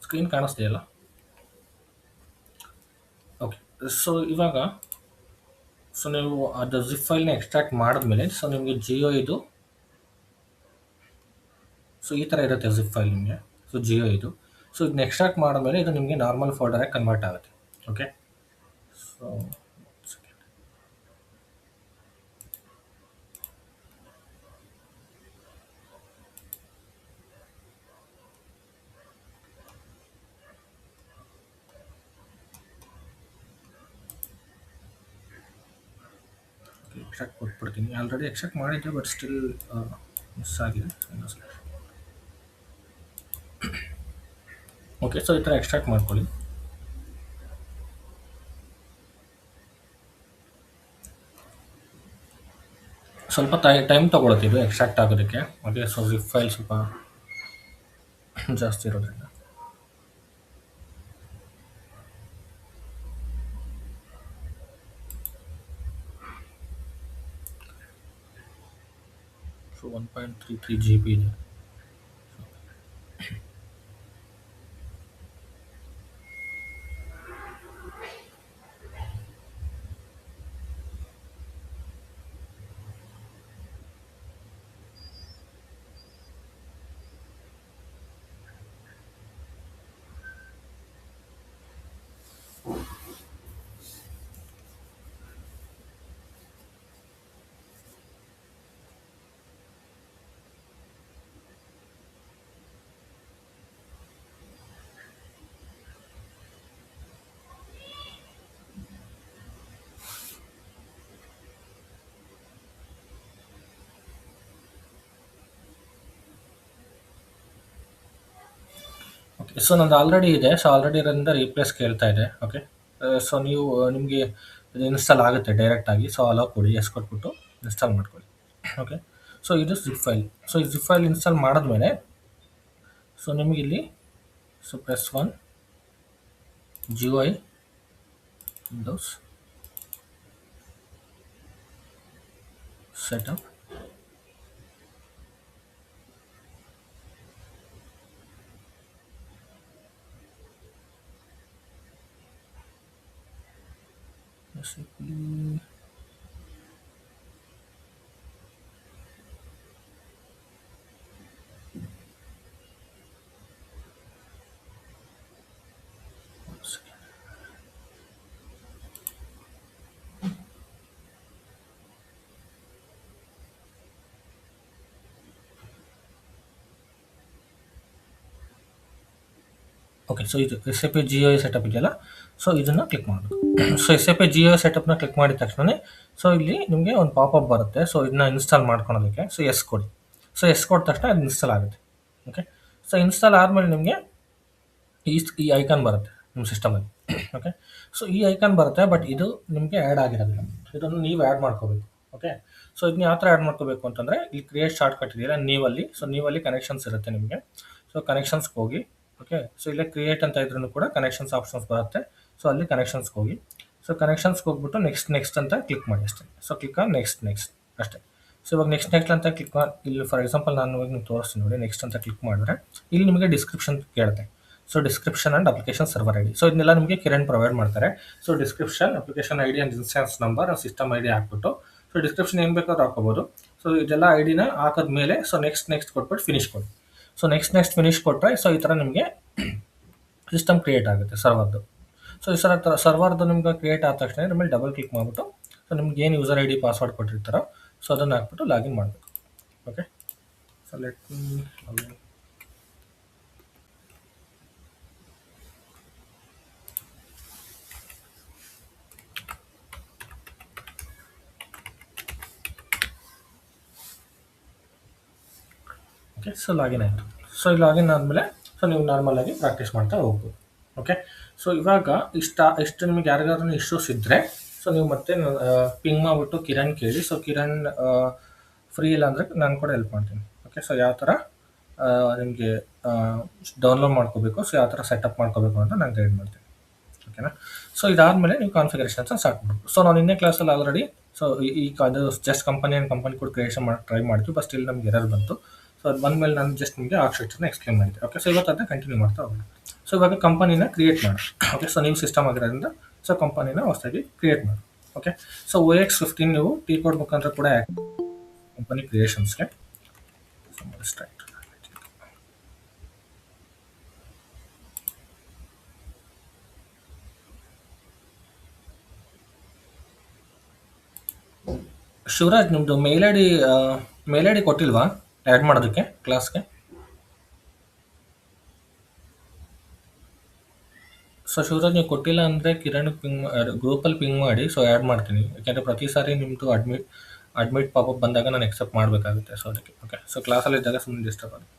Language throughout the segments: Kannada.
ಸ್ಕ್ರೀನ್ ಕಾಣಿಸ್ದೆಯಲ್ಲ? ಓಕೆ. ಸೊ ಇವಾಗ ನೀವು ಅದು ಜಿಪ್ ಫೈಲ್ನ ಎಕ್ಸ್ಟ್ರಾಕ್ಟ್ ಮಾಡಿದ್ಮೇಲೆ ನಿಮಗೆ ಜಿಯೋ ಇದು ಈ ಥರ ಇರುತ್ತೆ ಜಿಪ್ ಫೈಲ್ ನಿಮಗೆ. ಜಿಯೋ ಇದು ಇದನ್ನ ಎಕ್ಸ್ಟ್ರಾಕ್ಟ್ ಮಾಡಿದ್ಮೇಲೆ ಇದು ನಿಮಗೆ ನಾರ್ಮಲ್ ಫೋಲ್ಡರಾಗಿ ಕನ್ವರ್ಟ್ ಆಗುತ್ತೆ. ಓಕೆ. ಸೊ ಎಕ್ಸ್ಟ್ರಾಕ್ಟ್ ಕೊಟ್ಬಿಡ್ತೀನಿ. ಆಲ್ರೆಡಿ ಎಕ್ಸ್ಟ್ರಾಕ್ಟ್ ಮಾಡಿದ್ದೆ, ಬಟ್ ಸ್ಟಿಲ್ ಮಿಸ್ ಆಗಿದೆ. ಓಕೆ. ಈ ಥರ ಎಕ್ಸ್ಟ್ರಾಕ್ಟ್ ಮಾಡ್ಕೊಳ್ಳಿ. ಸ್ವಲ್ಪ ಟೈಮ್ ತೊಗೊಳುತ್ತೆ ಇದು ಎಕ್ಸ್ಟ್ರಾಕ್ಟ್ ಆಗೋದಕ್ಕೆ. ಓಕೆ. ಜಿಪ್ ಫೈಲ್ ಸ್ವಲ್ಪ ಜಾಸ್ತಿ ಇರೋದ್ರಿಂದ. ಸೊ 1.33 GB ಇದೆ. ಓಕೆ. ನಂದು ಆಲ್ರೆಡಿ ಇದೆ. ಆಲ್ರೆಡಿ ಇರೋದ್ರಿಂದ ರೀಪ್ಲೇಸ್ ಕೇಳ್ತಾ ಇದೆ. ಓಕೆ. ನೀವು ನಿಮಗೆ ಇದು ಇನ್ಸ್ಟಾಲ್ ಆಗುತ್ತೆ ಡೈರೆಕ್ಟಾಗಿ. ಅಲೋ ಕೊಡಿ, ಎಸ್ ಕೊಟ್ಬಿಟ್ಟು ಇನ್ಸ್ಟಾಲ್ ಮಾಡ್ಕೊಳ್ಳಿ. ಓಕೆ. ಇದು ಜಿಪ್ ಫೈಲ್. ಈ ಜಿಪ್ ಫೈಲ್ ಇನ್ಸ್ಟಾಲ್ ಮಾಡಿದ್ಮೇಲೆ ನಿಮಗೆ ಇಲ್ಲಿ press 1 GUI Windows setup. Okay. ಇದು SAP GUI ಸೆಟಪ್ ಇದೆಯಲ್ಲ, ಇದನ್ನು ಕ್ಲಿಕ್ ಮಾಡಬೇಕು. SAP GUI ಸೆಟಪ್ನ ಕ್ಲಿಕ್ ಮಾಡಿದ ತಕ್ಷಣ ಇಲ್ಲಿ ನಿಮಗೆ ಒಂದು ಪಾಪಪ್ ಬರುತ್ತೆ. ಇದನ್ನ ಇನ್ಸ್ಟಾಲ್ ಮಾಡ್ಕೊಳೋದಕ್ಕೆ ಎಸ್ ಕೊಡಿ. ಎಸ್ ಕೊಟ್ಟ ತಕ್ಷಣ ಅದು ಇನ್ಸ್ಟಾಲ್ ಆಗುತ್ತೆ. ಓಕೆ. ಇನ್ಸ್ಟಾಲ್ ಆದಮೇಲೆ ನಿಮಗೆ ಈ ಐಕಾನ್ ಬರುತ್ತೆ ನಿಮ್ಮ ಸಿಸ್ಟಮಲ್ಲಿ. ಓಕೆ. ಈ ಐಕಾನ್ ಬರುತ್ತೆ, ಬಟ್ ಇದು ನಿಮಗೆ ಆ್ಯಡ್ ಆಗಿರೋದಿಲ್ಲ. ಇದನ್ನು ನೀವು ಆ್ಯಡ್ ಮಾಡ್ಕೋಬೇಕು. ಓಕೆ. ಇದನ್ನ ಯಾವ ಥರ ಆ್ಯಡ್ ಮಾಡ್ಕೋಬೇಕು ಅಂತಂದರೆ, ಇಲ್ಲಿ ಕ್ರಿಯೇಟ್ ಶಾರ್ಟ್ ಕಟ್ ಇದೆಯಲ್ಲ ನೀವಲ್ಲಿ ಕನೆಕ್ಷನ್ಸ್ ಇರುತ್ತೆ ನಿಮಗೆ. ಕನೆಕ್ಷನ್ಸ್ಗೆ ಹೋಗಿ. ಓಕೆ. ಇಲ್ಲೇ ಕ್ರಿಯೇಟ್ ಅಂತ ಇದ್ರೂ ಕೂಡ ಕನೆಕ್ಷನ್ಸ್ ಆಪ್ಷನ್ಸ್ ಬರುತ್ತೆ. ಅಲ್ಲಿ ಕನೆಕ್ಷನ್ಸ್ಗೆ ಹೋಗಿ. ಕನೆಕ್ಷನ್ಸ್ಗೆ ಹೋಗ್ಬಿಟ್ಟು ನೆಕ್ಸ್ಟ್ ಅಂತ ಕ್ಲಿಕ್ ಮಾಡಿ ಅಷ್ಟೇ. ಕ್ಲಿಕ್ ಆನ್ ನೆಕ್ಸ್ಟ್ ಅಷ್ಟೇ. ಇವಾಗ ನೆಕ್ಸ್ಟ್ ಅಂತ ಕ್ಲಿಕ್ ಮಾಡಿ. ಇಲ್ಲಿ ಫಾರ್ ಎಕ್ಸಾಂಪಲ್ ನಾನು ಇವಾಗ ನಿಮ್ಗೆ ತೋರಿಸ್ತೀನಿ ನೋಡಿ. ನೆಕ್ಸ್ಟ್ ಅಂತ ಕ್ಲಿಕ್ ಮಾಡಿದ್ರೆ ಇಲ್ಲಿ ನಿಮಗೆ ಡಿಸ್ಕ್ರಿಪ್ಷನ್ ಕೇಳುತ್ತೆ. Description and application server ID. ಇದನ್ನೆಲ್ಲ ನಿಮಗೆ ಕಿರಣ್ ಪ್ರೊವೈಡ್ ಮಾಡ್ತಾರೆ. Description, application ID and instance number, system ID ಹಾಕ್ಬಿಟ್ಟು ಡಿಸ್ಕ್ರಿಪ್ಷನ್ ಏನು ಬೇಕಾದ್ರೂ ಹಾಕೋಬೋದು. ಇದೆಲ್ಲ ಐಡಿನ ಹಾಕಿದ್ಮೇಲೆ ನೆಕ್ಸ್ಟ್ ಕೊಟ್ಬಿಟ್ಟು ಫಿನಿಶ್ ಕೊಡಿ. ನೆಕ್ಸ್ಟ್ ಫಿನಿಶ್ ಕೊಟ್ಟರೆ ಈ ಥರ ನಿಮಗೆ ಸಿಸ್ಟಮ್ ಕ್ರಿಯೇಟ್ ಆಗುತ್ತೆ ಸರ್ವರ್ದು. ಈ ಸರ್ವರ್ದು ನಿಮ್ಗೆ ಕ್ರಿಯೇಟ್ ಆದ ತಕ್ಷಣ ನಿಮಗೆ ಡಬಲ್ ಕ್ಲಿಕ್ ಮಾಡಿಬಿಟ್ಟು ನಿಮ್ಗೆ ಏನು ಯೂಸರ್ ID ಪಾಸ್ವರ್ಡ್ ಕೊಟ್ಟಿರ್ತಾರೋ ಅದನ್ನು ಹಾಕ್ಬಿಟ್ಟು ಲಾಗಿನ್ ಮಾಡಬೇಕು. ಓಕೆ. Let okay. ಲಾಗಿನ್ ಆಯಿತು. ಈ ಲಾಗಿನ್ ಆದಮೇಲೆ ನೀವು ನಾರ್ಮಲಾಗಿ ಪ್ರಾಕ್ಟೀಸ್ ಮಾಡ್ತಾ ಹೋಗ್ಬೋದು. ಓಕೆ. ಇವಾಗ ಇಷ್ಟು ನಿಮಗೆ ಯಾರಿಗಾದ್ರೂ ಇಶ್ಯೂಸ್ ಇದ್ದರೆ ನೀವು ಮತ್ತೆ ಪಿಂಗ್ ಮಾಡಿಬಿಟ್ಟು ಕಿರಣ್ ಕೇಳಿ. ಕಿರಣ್ ಫ್ರೀ ಇಲ್ಲ ಅಂದರೆ ನಾನು ಕೂಡ ಹೆಲ್ಪ್ ಮಾಡ್ತೀನಿ. ಓಕೆ. ಯಾವ ಥರ ನಿಮಗೆ ಡೌನ್ಲೋಡ್ ಮಾಡ್ಕೋಬೇಕು, ಯಾವ ಥರ ಸೆಟಪ್ ಮಾಡ್ಕೋಬೇಕು ಅಂತ ನಾನು ಗೈಡ್ ಮಾಡ್ತೀನಿ. ಓಕೆನಾ. ಇದಾದಮೇಲೆ ನೀವು ಕಾನ್ಫಿಗರೇಷನ್ಸ್ ಸ್ಟಾರ್ಟ್ ಮಾಡಬೇಕು. ನಾವು ನಿನ್ನೆ ಕ್ಲಾಸಲ್ಲಿ ಆಲ್ರೆಡಿ ಅದು ಜಸ್ಟ್ ಕಂಪನಿ ಕೋಡ್ ಕ್ರಿಯೇಷನ್ ಮಾಡಿ ಟ್ರೈ ಮಾಡಿದ್ವಿ, ಬಟ್ ಸ್ಟಿಲ್ ನಮ್ಗೆ ಎರರ್ ಬಂತು. ಅದು ಬಂದಮೇಲೆ ನಾನು ಜಸ್ಟ್ ನಿಮಗೆ ಆರ್ಕಿಟೆಕ್ಚರ್ನ ಎಕ್ಸ್ಪ್ಲೇನ್ ಮಾಡಿದ್ದೆ. ಓಕೆ. ಇವತ್ತು ಅದನ್ನ ಕಂಟಿನ್ಯೂ ಮಾಡ್ತಾ ಹೋಗೋಣ. ಇವಾಗ ಕಂಪನಿನ ಕ್ರಿಯೇಟ್ ಮಾಡಿ. ಓಕೆ, ಸೊ ನೀವು ಸಿಸ್ಟಮ್ ಆಗಿರೋದ್ರಿಂದ ಸೊ ಕಂಪನಿನ ಹೊಸದಾಗಿ ಕ್ರಿಯೇಟ್ ಮಾಡಿ. ಓಕೆ, ಸೊ OX15 ನೀವು ಟಿ ಕೋಡ್ ಮುಖಾಂತರ ಕೂಡ ಕಂಪನಿ ಕ್ರಿಯೇಷನ್ಸ್ಗೆ ಸ್ಟಾರ್ಟ್. ಶಿವರಾಜ್, ನಿಮ್ಮದು ಮೇಲ್ ಐ ಡಿ ಕೊಟ್ಟಿಲ್ವಾ ಆ್ಯಡ್ ಮಾಡೋದಕ್ಕೆ ಕ್ಲಾಸ್ಗೆ? ಸೊ ಶಿವರಾಜ್, ನೀವು ಕೊಟ್ಟಿಲ್ಲ ಅಂದರೆ ಕಿರಣ್ ಗ್ರೂಪಲ್ಲಿ ಪಿಂಗ್ ಮಾಡಿ, ಸೊ ಆ್ಯಡ್ ಮಾಡ್ತೀನಿ. ಯಾಕೆಂದರೆ ಪ್ರತಿ ಸಾರಿ ನಿಮ್ಮದು ಅಡ್ಮಿಟ್ ಪಾಪಪ್ ಬಂದಾಗ ನಾನು ಎಕ್ಸೆಪ್ಟ್ ಮಾಡಬೇಕಾಗುತ್ತೆ. ಸೊ ಅದಕ್ಕೆ ಓಕೆ, ಸೊ ಕ್ಲಾಸಲ್ಲಿ ಇದ್ದಾಗ ಸುಮ್ಮನೆ ಡಿಸ್ಟರ್ಬ್ ಆಗುತ್ತೆ.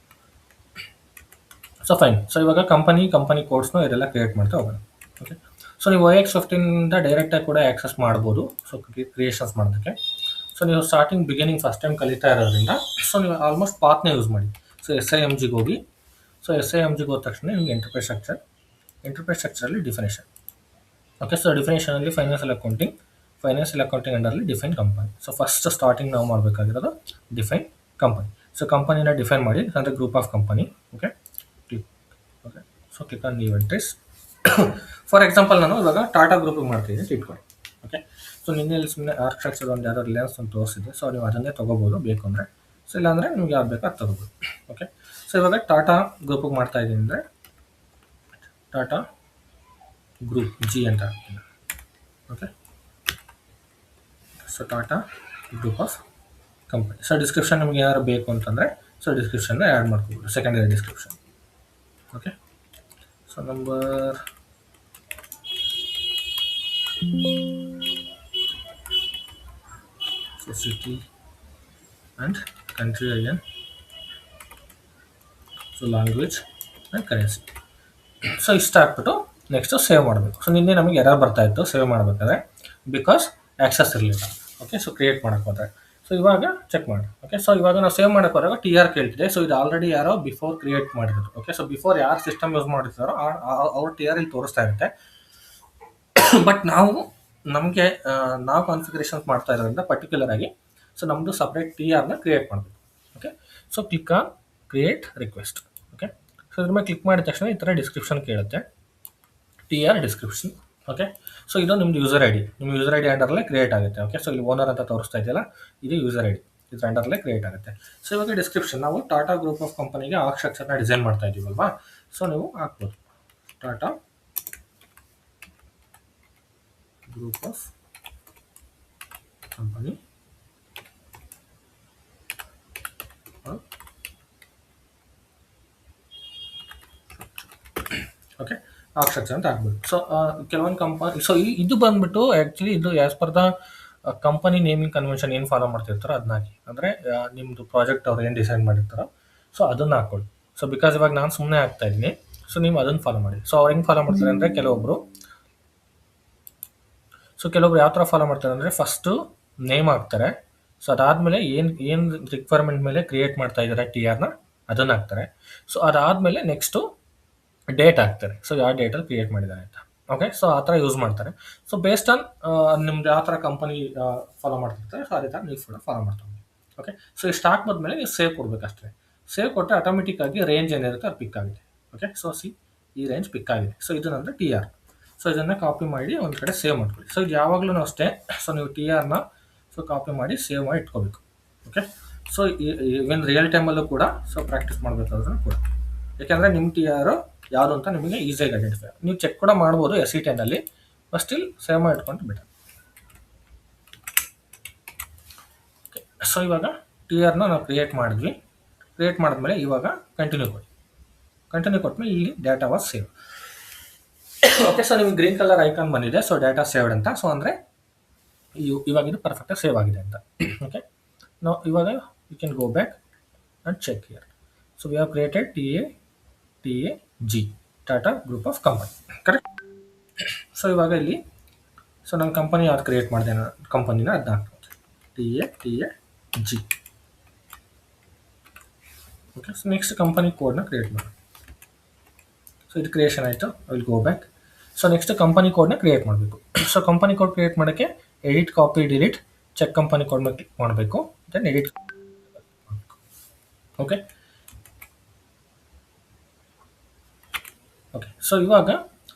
So fine. ಸೊ ಇವಾಗ ಕಂಪನಿ ಕೋಡ್ಸ್ನು ಇದೆಲ್ಲ ಕ್ರಿಯೇಟ್ ಮಾಡ್ತಾ ಹೋಗೋಣ. ಓಕೆ, ಸೊ ನೀವು OX15 ಡೈರೆಕ್ಟಾಗಿ ಕೂಡ ಆ್ಯಕ್ಸಸ್ ಮಾಡ್ಬೋದು. ಸೊ ಕ್ರಿಯೇಷನ್ಸ್ ಮಾಡೋದಕ್ಕೆ ಸೊ ನೀವು ಬಿಗಿನಿಂಗ್ ಫಸ್ಟ್ ಟೈಮ್ ಕಲಿತಾ ಇರೋದ್ರಿಂದ ಸೊ ನೀವು ಆಲ್ಮೋಸ್ಟ್ ಪಾತ್ನ ಯೂಸ್ ಮಾಡಿ. ಸೊ SIMGಗೆ ಹೋಗಿ. ಸೊ SIMGಗೆ ಹೋದ ತಕ್ಷಣ ನಿಮಗೆ ಎಂಟರ್ಪ್ರೈಸ್ ಸ್ಟ್ರಕ್ಚರಲ್ಲಿ ಡಿಫಿನೇಷನ್. ಓಕೆ, ಸೊ ಡಿಫಿನೇಷನಲ್ಲಿ ಫೈನಾನ್ಷಿಯಲ್ ಅಕೌಂಟಿಂಗ್ ಅಂಡರ್ಲಿ define company. So first starting ನಾವು ಮಾಡಬೇಕಾಗಿರೋದು ಡಿಫೈನ್ ಕಂಪನಿ. ಸೊ ಕಂಪನಿನ ಡಿಫೈನ್ ಮಾಡಿ ಅಂದರೆ group of company. Okay, okay, so click on new entries. For example ನಾನು ಇವಾಗ ಟಾಟಾ ಗ್ರೂಪಿಗೆ ಮಾಡ್ತಿದ್ದೀನಿ ಇಟ್ಕೊಳ್ಳಿ. ಓಕೆ, ಸೊ ನಿನ್ನೆ ಸುಮ್ಮನೆ ಆರ್ಕಿಟೆಕ್ಚರ್ ಒಂದು ಯಾರೋ ರಿಲಯನ್ಸ್ ಅಂತ ತೋರಿಸಿದೆ. ಸೊ ನೀವು ಅದನ್ನೇ ತೊಗೋಬೋದು ಬೇಕು ಅಂದರೆ. ಸೊ ಇಲ್ಲಾಂದರೆ ನಿಮ್ಗೆ ಯಾವ್ದು ಬೇಕೋ ಅದು ತೊಗೋಬೋದು. ಓಕೆ, ಸೊ ಇವಾಗ ಟಾಟಾ ಗ್ರೂಪಿಗೆ ಮಾಡ್ತಾ ಇದ್ದೀನಿ ಅಂದರೆ ಟಾಟಾ ಗ್ರೂಪ್ ಜಿ ಅಂತ ಹಾಕ್ತೀನಿ. Okay, so Tata group of company. So description ನಿಮ್ಗೆ ಏನಾದ್ರು ಬೇಕು ಅಂತಂದರೆ ಸೊ ಡಿಸ್ಕ್ರಿಪ್ಷನ್ನ ಆ್ಯಡ್ ಮಾಡ್ಕೋಬೋದು, secondary description. Okay, so number so city and country again. So language and currency. So ಇಷ್ಟ ಹಾಕ್ಬಿಟ್ಟು ನೆಕ್ಸ್ಟು ಸೇವ್ ಮಾಡಬೇಕು. ಸೊ ನಿನ್ನೆ ನಮಗೆ ಎರರ್ ಬರ್ತಾಯಿತ್ತು ಸೇವ್ ಮಾಡಬೇಕಾದ್ರೆ, ಬಿಕಾಸ್ ಆ್ಯಕ್ಸಸ್ ಇರಲಿಲ್ಲ. ಓಕೆ, ಸೊ ಕ್ರಿಯೇಟ್ ಮಾಡೋಕ್ಕೆ ಹೋದರೆ. ಸೊ ಇವಾಗ ಚೆಕ್ ಮಾಡಿ. ಓಕೆ, ಸೊ ಇವಾಗ ನಾವು ಸೇವ್ ಮಾಡೋಕ್ಕೆ ಹೋದಾಗ TR ಕೇಳ್ತಿದೆ. ಸೊ ಇದು ಆಲ್ರೆಡಿ ಯಾರೋ ಬಿಫೋರ್ ಕ್ರಿಯೇಟ್ ಮಾಡಿದ್ರು. ಓಕೆ, ಸೊ ಬಿಫೋರ್ ಯಾರು ಸಿಸ್ಟಮ್ ಯೂಸ್ ಮಾಡಿರ್ತಾರೋ ಅವ್ರ TR ಇಲ್ಲಿ ತೋರಿಸ್ತಾ ಇರುತ್ತೆ. ಬಟ್ ನಮಗೆ ನಾವು ಕಾನ್ಫಿಗರೇಷನ್ಸ್ ಮಾಡ್ತಾ ಇರೋದ್ರಿಂದ ಪರ್ಟಿಕ್ಯುಲರ್ ಆಗಿ ಸೊ ನಮ್ಮದು ಸಪ್ರೇಟ್ TRನ ಕ್ರಿಯೇಟ್ ಮಾಡಬೇಕು. Okay, so click on create request. Okay, so ಇದ್ರ ಮೇಲೆ ಕ್ಲಿಕ್ ಮಾಡಿದ ತಕ್ಷಣ ಈ ಥರ ಡಿಸ್ಕ್ರಿಪ್ಷನ್ ಕೇಳುತ್ತೆ, TR ಡಿಸ್ಕ್ರಿಪ್ಷನ್. ಓಕೆ, ಸೊ ಇದು ನಿಮ್ಮದು ಯೂಸರ್ ಐ ಡಿ. ನಿಮ್ಮ ಯೂಸರ್ ಐ ಡಿ ಅಂಡರ್ಲೇ ಕ್ರಿಯೇಟ್ ಆಗುತ್ತೆ. ಓಕೆ, ಸೊ ಇಲ್ಲಿ ಓನರ್ ಅಂತ ತೋರಿಸ್ತಾ ಇದೆಯಲ್ಲ, ಇದು ಯೂಸರ್ ಐ ಡಿ, ಇದ್ರ ಅಂಡರ್ಲೇ ಕ್ರಿಯೇಟ್ ಆಗುತ್ತೆ. ಸೊ ಇವಾಗ ಡಿಸ್ಕ್ರಿಪ್ಷನ್ ನಾವು ಟಾಟಾ ಗ್ರೂಪ್ ಆಫ್ ಕಂಪನಿಗೆ ಆರ್ಕಿಟೆಕ್ಚರ್ನ ಡಿಸೈನ್ ಮಾಡ್ತಾ ಇದ್ದೀವಲ್ವಾ, ಸೊ ನೀವು ಹಾಕ್ಬೋದು Tata group of company okay, architecture ಅಂತ ಹಾಕ್ಬೋದು. ಸೊ ಕೆಲವೊಂದು ಕಂಪನಿ ಸೊ ಇದು ಬಂದ್ಬಿಟ್ಟು ಆ್ಯಕ್ಚುಲಿ ಇದು as per the company naming convention ಏನು ಫಾಲೋ ಮಾಡ್ತಿರ್ತಾರೋ ಅದನ್ನ ಹಾಕಿ. ಅಂದರೆ ನಿಮ್ಮದು ಪ್ರಾಜೆಕ್ಟ್ ಅವ್ರು ಏನು ಡಿಸೈನ್ ಮಾಡಿರ್ತಾರೋ ಸೊ ಅದನ್ನು ಹಾಕ್ಕೊಳ್ಳಿ. ಸೊ ಬಿಕಾಸ್ ಇವಾಗ ನಾನು ಸುಮ್ಮನೆ ಹಾಕ್ತಾ ಇದ್ದೀನಿ, ಸೊ ನೀವು ಅದನ್ನು ಫಾಲೋ ಮಾಡಿ. ಸೊ ಅವ್ರು ಹೆಂಗೆ ಫಾಲೋ ಮಾಡ್ತಾರೆ ಅಂದರೆ ಕೆಲವೊಬ್ರು ಯಾವ ಥರ ಫಾಲೋ ಮಾಡ್ತಾರೆ ಅಂದರೆ ಫಸ್ಟು ನೇಮ್ ಹಾಕ್ತಾರೆ. ಸೊ ಅದಾದಮೇಲೆ ಏನು ರಿಕ್ವೈರ್ಮೆಂಟ್ ಮೇಲೆ ಕ್ರಿಯೇಟ್ ಮಾಡ್ತಾ ಇದ್ದಾರೆ TRನ ಅದನ್ನು ಹಾಕ್ತಾರೆ. ಸೊ ಅದಾದಮೇಲೆ ನೆಕ್ಸ್ಟು ಡೇಟ್ ಹಾಕ್ತಾರೆ. ಸೊ ಯಾವ ಡೇಟಲ್ಲಿ ಕ್ರಿಯೇಟ್ ಮಾಡಿದ್ದಾರೆ ಅಂತ. ಓಕೆ, ಸೊ ಆ ಥರ ಯೂಸ್ ಮಾಡ್ತಾರೆ. ಸೊ ಬೇಸ್ಡ್ ಆನ್ ನಿಮ್ದು ಯಾವ ಥರ ಕಂಪನಿ ಫಾಲೋ ಮಾಡ್ತಿರ್ತಾರೆ ಸೊ ಅದೇ ಥರ ನೀವು ಕೂಡ ಫಾಲೋ ಮಾಡ್ತಾ ಹೋಗಿ. ಓಕೆ, ಸೊ ಇಷ್ಟು ಹಾಕ್ಬೋದ್ಮೇಲೆ ನೀವು ಸೇವ್ ಕೊಡಬೇಕಷ್ಟೇ. ಸೇವ್ ಕೊಟ್ಟರೆ ಆಟೋಮೆಟಿಕ್ಕಾಗಿ ರೇಂಜ್ ಏನಿರುತ್ತೆ ಅದು ಪಿಕ್ ಆಗಿದೆ. ಓಕೆ, ಸೊ ಈ ರೇಂಜ್ ಪಿಕ್ ಆಗಿದೆ. ಸೊ ಇದು ನಂತರ TR. ಸೊ ಇದನ್ನು ಕಾಪಿ ಮಾಡಿ ಒಂದು ಕಡೆ ಸೇವ್ ಮಾಡ್ಕೊಳ್ಳಿ. ಸೊ ಇದು ಯಾವಾಗಲೂ ಅಷ್ಟೇ. ಸೊ ನೀವು TRನ ಸೊ ಕಾಪಿ ಮಾಡಿ ಸೇವ್ ಮಾಡಿ ಇಟ್ಕೋಬೇಕು. ಓಕೆ, ಸೊ ಈವನ್ ರಿಯಲ್ ಟೈಮಲ್ಲೂ ಕೂಡ ಸೊ ಪ್ರಾಕ್ಟೀಸ್ ಮಾಡಬೇಕಾದ್ರೂ ಕೂಡ, ಯಾಕೆಂದರೆ ನಿಮ್ಮ TR ಯಾವುದು ಅಂತ ನಿಮಗೆ ಈಸಿಯಾಗಿ ಐಡೆಂಟಿಫೈ. ನೀವು ಚೆಕ್ ಕೂಡ ಮಾಡ್ಬೋದು SE10ಅಲ್ಲಿ, ಬಟ್ ಸ್ಟಿಲ್ ಸೇವ್ ಮಾಡಿ ಇಟ್ಕೊಂಡು ಬೆಟರ್. ಓಕೆ, ಸೊ ಇವಾಗ TRನ ನಾವು ಕ್ರಿಯೇಟ್ ಮಾಡಿದ್ವಿ. ಕ್ರಿಯೇಟ್ ಮಾಡಿದ್ಮೇಲೆ ಇವಾಗ ಕಂಟಿನ್ಯೂ ಕೊಟ್ಟಮೇಲೆ ಇಲ್ಲಿ data was save. Okay, so ನಿಮ್ಗೆ ಗ್ರೀನ್ ಕಲರ್ ಐಕಾನ್ ಬಂದಿದೆ. ಸೊ ಡೇಟಾ ಸೇವ್ಡ್ ಅಂತ. ಸೊ ಅಂದರೆ ಇವಾಗ ಇದು ಪರ್ಫೆಕ್ಟಾಗಿ ಸೇವ್ ಆಗಿದೆ ಅಂತ. ಓಕೆ, ನಾವು ಇವಾಗ you can go back and check here. So we have created TAG Tata group of company, correct? So ಇವಾಗ ಇಲ್ಲಿ ಸೊ ನಾನು ಕಂಪನಿ ಯಾವ್ದು ಕ್ರಿಯೇಟ್ ಮಾಡಿದೆ ಕಂಪನಿನ ಅದನ್ನ ಹಾಕ್ಬೋದು, TAG. Okay, so next company ಕೋಡ್ನ ಕ್ರಿಯೇಟ್ ಮಾಡಿ. ಸೊ ಇದು ಕ್ರಿಯೇಷನ್ ಆಯಿತು. Will go back. So next company ಕೋಡ್ನ ಕ್ರಿಯೇಟ್ ಮಾಡಬೇಕು. ಸೊ ಕಂಪನಿ ಕೋಡ್ ಕ್ರಿಯೇಟ್ ಮಾಡೋಕ್ಕೆ edit copy delete check company ಕೋಡ್ನ ಕ್ಲಿಕ್ ಮಾಡಬೇಕು. ದೆನ್ ಎಡಿಟ್ ಮಾಡಬೇಕು. Okay okay. ಸೊ ಇವಾಗ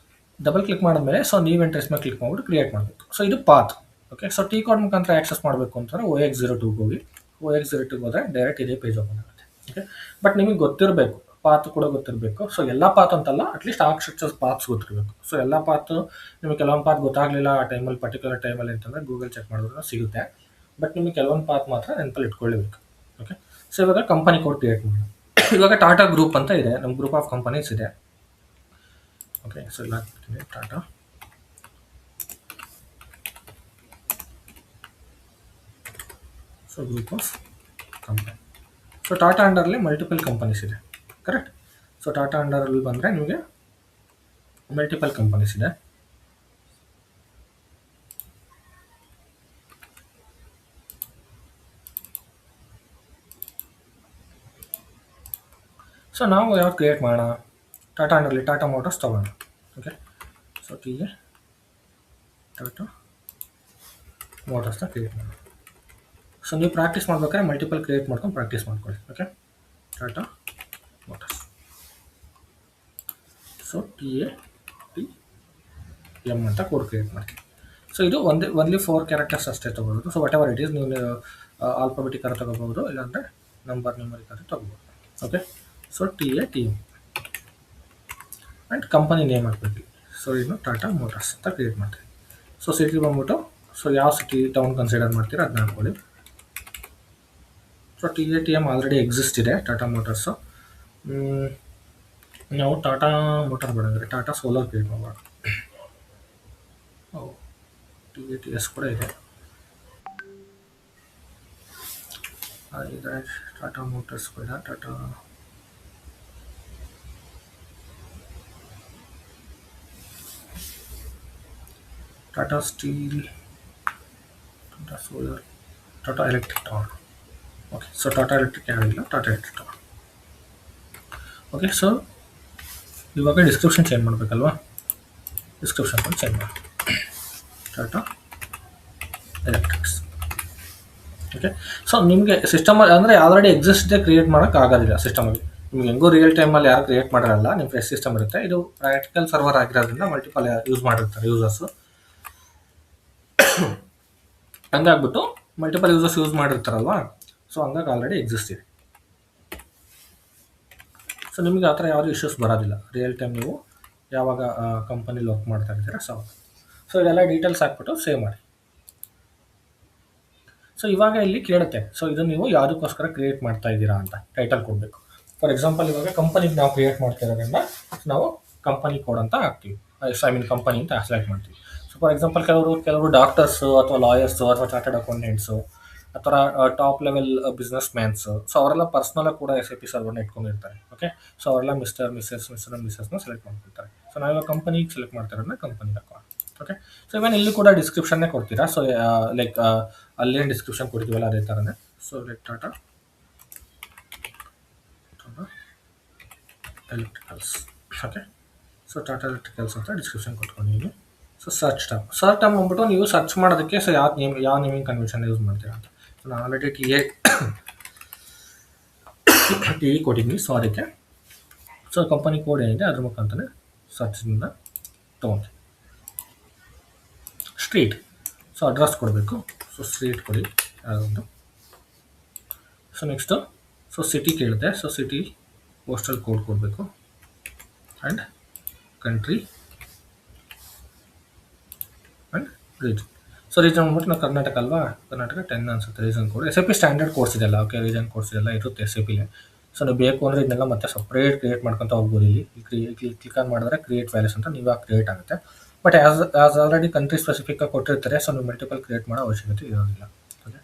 ಡಬಲ್ ಕ್ಲಿಕ್ ಮಾಡಿದ್ಮೇಲೆ ಸೊ ನೀವು ಎಂಟ್ರೀಸ್ ಮೇಲೆ ಕ್ಲಿಕ್ ಮಾಡಿಬಿಟ್ಟು ಕ್ರಿಯೇಟ್ ಮಾಡಬೇಕು. ಸೊ ಇದು path. Okay. So T code ಮುಖಾಂತರ ಆಕ್ಸೆಸ್ ಮಾಡಬೇಕು ಅಂತಂದರೆ OX02 ಹೋಗಿ OX02 ಹೋದರೆ ಡೈರೆಕ್ಟ್ ಇದೇ ಪೇಜ್ ಓಪನ್ ಆಗುತ್ತೆ. ಓಕೆ. ಬಟ್ ನಿಮಗೆ ಗೊತ್ತಿರಬೇಕು, ಪಾತ್ ಕೂಡ ಗೊತ್ತಿರಬೇಕು. ಸೊ ಎಲ್ಲ ಪಾತ್ ಅಂತಲ್ಲ, ಅಟ್ಲೀಸ್ಟ್ ಆರ್ಕಿಟೆಕ್ಚರ್ ಪಾತ್ಸ್ ಗೊತ್ತಿರಬೇಕು. ಸೊ ಎಲ್ಲ ಪಾತ್ ನಿಮಗೆ ಕೆಲವೊಂದು ಪಾತ್ ಗೊತ್ತಾಗಲಿಲ್ಲ ಆ ಟೈಮಲ್ಲಿ, ಪರ್ಟಿಕ್ಯುಲರ್ ಟೈಮಲ್ಲಿ ಅಂತಂದರೆ ಗೂಗಲ್ ಚೆಕ್ ಮಾಡಿದ್ರು ಸಿಗುತ್ತೆ. ಬಟ್ ನಿಮಗೆ ಕೆಲವೊಂದು ಪಾತ್ ಮಾತ್ರ ನೆನಪಲ್ಲಿ ಇಟ್ಕೊಳ್ಳಬೇಕು. ಓಕೆ. ಸೊ ಇವಾಗ ಕಂಪನಿ ಕೋಡ್ ಕ್ರಿಯೇಟ್ ಮಾಡಿ. ಇವಾಗ ಟಾಟಾ ಗ್ರೂಪ್ ಅಂತ ಇದೆ, ನಮ್ಮ ಗ್ರೂಪ್ ಆಫ್ ಕಂಪನೀಸ್ ಇದೆ. ಓಕೆ. ಸೊ ಇಲ್ಲ Tata. So group of company. So Tata ಅಂಡರಲ್ಲಿ ಮಲ್ಟಿಪಲ್ ಕಂಪನೀಸ್ ಇದೆ, ಕರೆಕ್ಟ್. ಸೊ ಟಾಟಾ ಅಂಡರಲ್ಲಿ ಬಂದರೆ ನಿಮಗೆ ಮಲ್ಟಿಪಲ್ ಕಂಪನೀಸ್ ಇದೆ. ಸೊ ನಾವು ಯಾವ್ದು ಕ್ರಿಯೇಟ್ ಮಾಡೋಣ? ಟಾಟಾ ಅಂಡರ್ಲಿ ಟಾಟಾ ಮೋಟರ್ಸ್ ತೊಗೋಣ. ಓಕೆ. ಸೊ ಟಿಗೆ ಟಾಟಾ ಮೋಟರ್ಸ್ನ ಕ್ರಿಯೇಟ್ ಮಾಡೋಣ. ಸೊ ನೀವು ಪ್ರಾಕ್ಟೀಸ್ ಮಾಡ್ಬೇಕಾದ್ರೆ ಮಲ್ಟಿಪಲ್ ಕ್ರಿಯೇಟ್ ಮಾಡ್ಕೊಂಡು ಪ್ರಾಕ್ಟೀಸ್ ಮಾಡ್ಕೊಳ್ಳಿ. Okay. Tata motors. So TATM ಅಂತ ಕೋಡ್ ಕ್ರಿಯೇಟ್ ಮಾಡಿ. ಸೊ ಇದು ಓನ್ಲಿ 4 ಕ್ಯಾರೆಕ್ಟರ್ಸ್ ಅಷ್ಟೇ ತೊಗೊಳ್ಳೋದು. So whatever it is, ನೀವು ಆಲ್ಫಾಬೆಟಿಕರ ತೊಗೋಬೋದು, ಇಲ್ಲಾಂದರೆ ನ್ಯೂಮರಿಕರ ತೊಗೋಬೋದು. Okay. So TATM and company name ಹಾಕ್ಬೇಕು. ಸೊ ಇನ್ನು ಟಾಟಾ ಮೋಟರ್ಸ್ ಅಂತ ಕ್ರಿಯೇಟ್ ಮಾಡ್ತೀವಿ. ಸೊ ಸಿಟಿ ಬಂದ್ಬಿಟ್ಟು ಸೊ ಯಾವ ಸಿಟಿ ಟೌನ್ ಕನ್ಸಿಡರ್ ಮಾಡ್ತೀರಾ ಅದನ್ನ ಹಾಕ್ಕೊಳ್ಳಿ. ಸೊ TATM ಆಲ್ರೆಡಿ ಎಕ್ಸಿಸ್ಟ್ ಇದೆ ಟಾಟಾ ಮೋಟರ್ಸು. ನಾವು ಟಾಟಾ ಮೋಟರ್ ಬೇಡಂದರೆ ಟಾಟಾ ಸೋಲಾರ್ ಕ್ರಿಯೇಟ್ ಮಾಡೋಣ. TATS ಕೂಡ ಇದೆ. ಇದೆ ಟಾಟಾ ಮೋಟರ್ಸ್ ಕೂಡ, Tata steel, Tata solar, Tata electric ತಗೊಂಡು. ಓಕೆ. ಸೊ ಟಾಟಾ ಎಲೆಕ್ಟ್ರಿಕ್ ಯಾರಿಲ್ಲ, ಟಾಟಾ ಎಲೆಕ್ಟ್ರಿಕ್ ತಗೊಂಡು. ಓಕೆ. ಸೊ ಇವಾಗ ಡಿಸ್ಕ್ರಿಪ್ಷನ್ ಚೇಂಜ್ ಮಾಡಬೇಕಲ್ವಾ? ಡಿಸ್ಕ್ರಿಪ್ಷನ್ ಕೂಡ ಚೇಂಜ್ ಮಾಡಿ ಟಾಟಾ ಎಲೆಕ್ಟ್ರಿಕ್ಸ್. ಓಕೆ. ಸೊ ನಿಮಗೆ ಸಿಸ್ಟಮಲ್ಲಿ ಅಂದರೆ ಆಲ್ರೆಡಿ ಎಕ್ಸಿಸ್ಟ್ ಕ್ರಿಯೇಟ್ ಮಾಡೋಕ್ಕಾಗೋದಿಲ್ಲ ಸಿಸ್ಟಮಲ್ಲಿ. ನಿಮ್ಗೆ ಹೆಂಗೂ ರಿಯಲ್ ಟೈಮಲ್ಲಿ ಯಾರು ಕ್ರಿಯೇಟ್ ಮಾಡಿರಲ್ಲ, ನಿಮ್ಮ ಫ್ರೆಶ್ ಸಿಸ್ಟಮ್ ಇರುತ್ತೆ. ಇದು ಪ್ರಾಕ್ಟಿಕಲ್ ಸರ್ವರ್ ಆಗಿರೋದ್ರಿಂದ ಮಲ್ಟಿಪಲ್ ಯೂಸ್ ಮಾಡಿರ್ತಾರೆ ಯೂಸರ್ಸು. ಹಂಗಾಗ್ಬಿಟ್ಟು ಮಲ್ಟಿಪಲ್ ಯೂಸರ್ಸ್ ಯೂಸ್ ಮಾಡಿರ್ತಾರಲ್ವಾ, ಸೊ ಹಂಗಾಗಿ ಆಲ್ರೆಡಿ ಎಕ್ಸಿಸ್ಟ್ ಇದೆ. ಸೊ ನಿಮಗೆ ಆ ಥರ ಯಾವುದೂ ಇಶ್ಯೂಸ್ ಬರೋದಿಲ್ಲ ರಿಯಲ್ ಟೈಮ್ ನೀವು ಯಾವಾಗ ಕಂಪನಿಲಿ ವರ್ಕ್ ಮಾಡ್ತಾ ಇರ್ತೀರ. ಸೊ ಇದೆಲ್ಲ ಡೀಟೇಲ್ಸ್ ಹಾಕ್ಬಿಟ್ಟು ಸೇವ್ ಮಾಡಿ. ಸೊ ಇವಾಗ ಇಲ್ಲಿ ಕೇಳುತ್ತೆ, ಸೊ ಇದು ನೀವು ಯಾವುದಕ್ಕೋಸ್ಕರ ಕ್ರಿಯೇಟ್ ಮಾಡ್ತಾ ಇದ್ದೀರಾ ಅಂತ ಟೈಟಲ್ ಕೊಡಬೇಕು. ಫಾರ್ ಎಕ್ಸಾಂಪಲ್ ಇವಾಗ ಕಂಪನಿಗೆ ನಾವು ಕ್ರಿಯೇಟ್ ಮಾಡ್ತಾ ಇರೋದ್ರಿಂದ ನಾವು ಕಂಪನಿ ಕೋಡ್ ಅಂತ ಹಾಕ್ತೀವಿ. ಕಂಪನಿ ಅಂತ ಸೆಲೆಕ್ಟ್ ಮಾಡ್ತೀವಿ. ಸೊ ಫಾರ್ ಎಕ್ಸಾಂಪಲ್ ಕೆಲವರು ಡಾಕ್ಟರ್ಸು ಅಥವಾ ಲಾಯರ್ಸು ಅಥವಾ ಚಾರ್ಟರ್ಡ್ ಅಕೌಂಟೆಂಟ್ಸು ಆ ಥರ ಟಾಪ್ ಲೆವೆಲ್ ಬಿಸ್ನೆಸ್ ಮ್ಯಾನ್ಸು, ಸೊ ಅವರೆಲ್ಲ ಪರ್ಸ್ನಲಾಗಿ ಕೂಡ SAP ಸರ್ವರ್ನ ಇಟ್ಕೊಂಡಿರ್ತಾರೆ. ಓಕೆ. ಸೊ ಅವರೆಲ್ಲ ಮಿಸ್ಟರ್ ಮಿಸ್ಸಸ್ನ ಸೆಲೆಕ್ಟ್ ಮಾಡ್ಕೊಳ್ತಾರೆ. ಸೊ ನಾವಿವಾಗ ಕಂಪನಿಗೆ ಸೆಲೆಕ್ಟ್ ಮಾಡ್ತಿರೋದನ್ನ ಕಂಪನಿ ಹಾಕೋಣ. ಓಕೆ. ಸೊ ಇವನ್ ಇಲ್ಲಿ ಕೂಡ ಡಿಸ್ಕ್ರಿಪ್ಷನ್ನೇ ಕೊಡ್ತೀರಾ. ಸೊ ಲೈಕ್ ಅಲ್ಲೇನು ಡಿಸ್ಕ್ರಿಪ್ಷನ್ ಕೊಡ್ತೀವಲ್ಲ ಅದೇ ಥರನೇ. So like Tata electricals. Okay. So Tata electricals ಅಂತ ಡಿಸ್ಕ್ರಿಪ್ಷನ್ ಕೊಟ್ಕೊಂಡಿದ್ದೀನಿ. ಸೊ ಸರ್ಚ್ ಟರ್ಮ್ ಬಂದ್ಬಿಟ್ಟು ನೀವು ಸರ್ಚ್ ಮಾಡೋದಕ್ಕೆ ಸೊ ಯಾವ ನೇಮಿಂಗ್ ಕನ್ವೆನ್ಷನ್ ಯೂಸ್ ಮಾಡ್ತೀರಾ ಅಂತ. ಸೊ ನಾನು ಆಲ್ರೆಡಿ ಟಿ ಕೊಟ್ಟಿದ್ದೀನಿ. ಸೊ ಅದಕ್ಕೆ ಸೊ ಕಂಪನಿ ಕೋಡ್ ಏನಿದೆ ಅದ್ರ ಮುಖಾಂತರ ಸರ್ಚಿಂದ ತೊಗೊಳ್ತೀನಿ. ಸ್ಟ್ರೀಟ್, ಸೊ ಅಡ್ರೆಸ್ ಕೊಡಬೇಕು. ಸೊ ಸ್ಟ್ರೀಟ್ ಕೊಡಿ ಯಾವುದೊಂದು. ಸೊ ನೆಕ್ಸ್ಟು ಸೊ ಸಿಟಿ ಕೇಳುತ್ತೆ. ಸೊ ಸಿಟಿ ಪೋಸ್ಟಲ್ ಕೋಡ್ ಕೊಡಬೇಕು and country and region. So region ಬಂದ್ಬಿಟ್ಟು ನಾವು ಕರ್ನಾಟಕ ಅಲ್ವಾ, ಕರ್ನಾಟಕ 10 ಅನ್ಸುತ್ತೆ reason code. SAP standard course ಇದೆಲ್ಲ. ಓಕೆ. ರೀಜನ್ ಕೋರ್ಸ್ ಇದೆಲ್ಲ ಇರುತ್ತೆ SAPಲಿ. ಸೊ ನೀವು ಬೇಕು ಅಂದರೆ ಇದನ್ನೆಲ್ಲ ಮತ್ತೆ ಸಪ್ರೇಟ್ ಕ್ರಿಯೇಟ್ ಮಾಡ್ಕೊತ ಹೋಗ್ಬೋದು. ಇಲ್ಲಿ ಕ್ಲಿಕ್ ಆನ್ ಮಾಡಿದ್ರೆ ಕ್ರಿಯೇಟ್ ವ್ಯಾಲ್ಯೂಸ್ ಅಂತ ನೀವಾಗ ಕ್ರಿಯೇಟ್ ಆಗುತ್ತೆ. ಬಟ್ ಆಸ್ ಆಲ್ರೆಡಿ ಕಂಟ್ರಿ ಸ್ಪೆಸಿಫಿಕ್ಕಾಗಿ ಕೊಟ್ಟಿರ್ತಾರೆ. ಸೊ ನೀವು ಮಲ್ಟಿಪಲ್ ಕ್ರಿಯೇಟ್ ಮಾಡೋ ಅವಶ್ಯಕತೆ ಇರೋದಿಲ್ಲ. ಓಕೆ.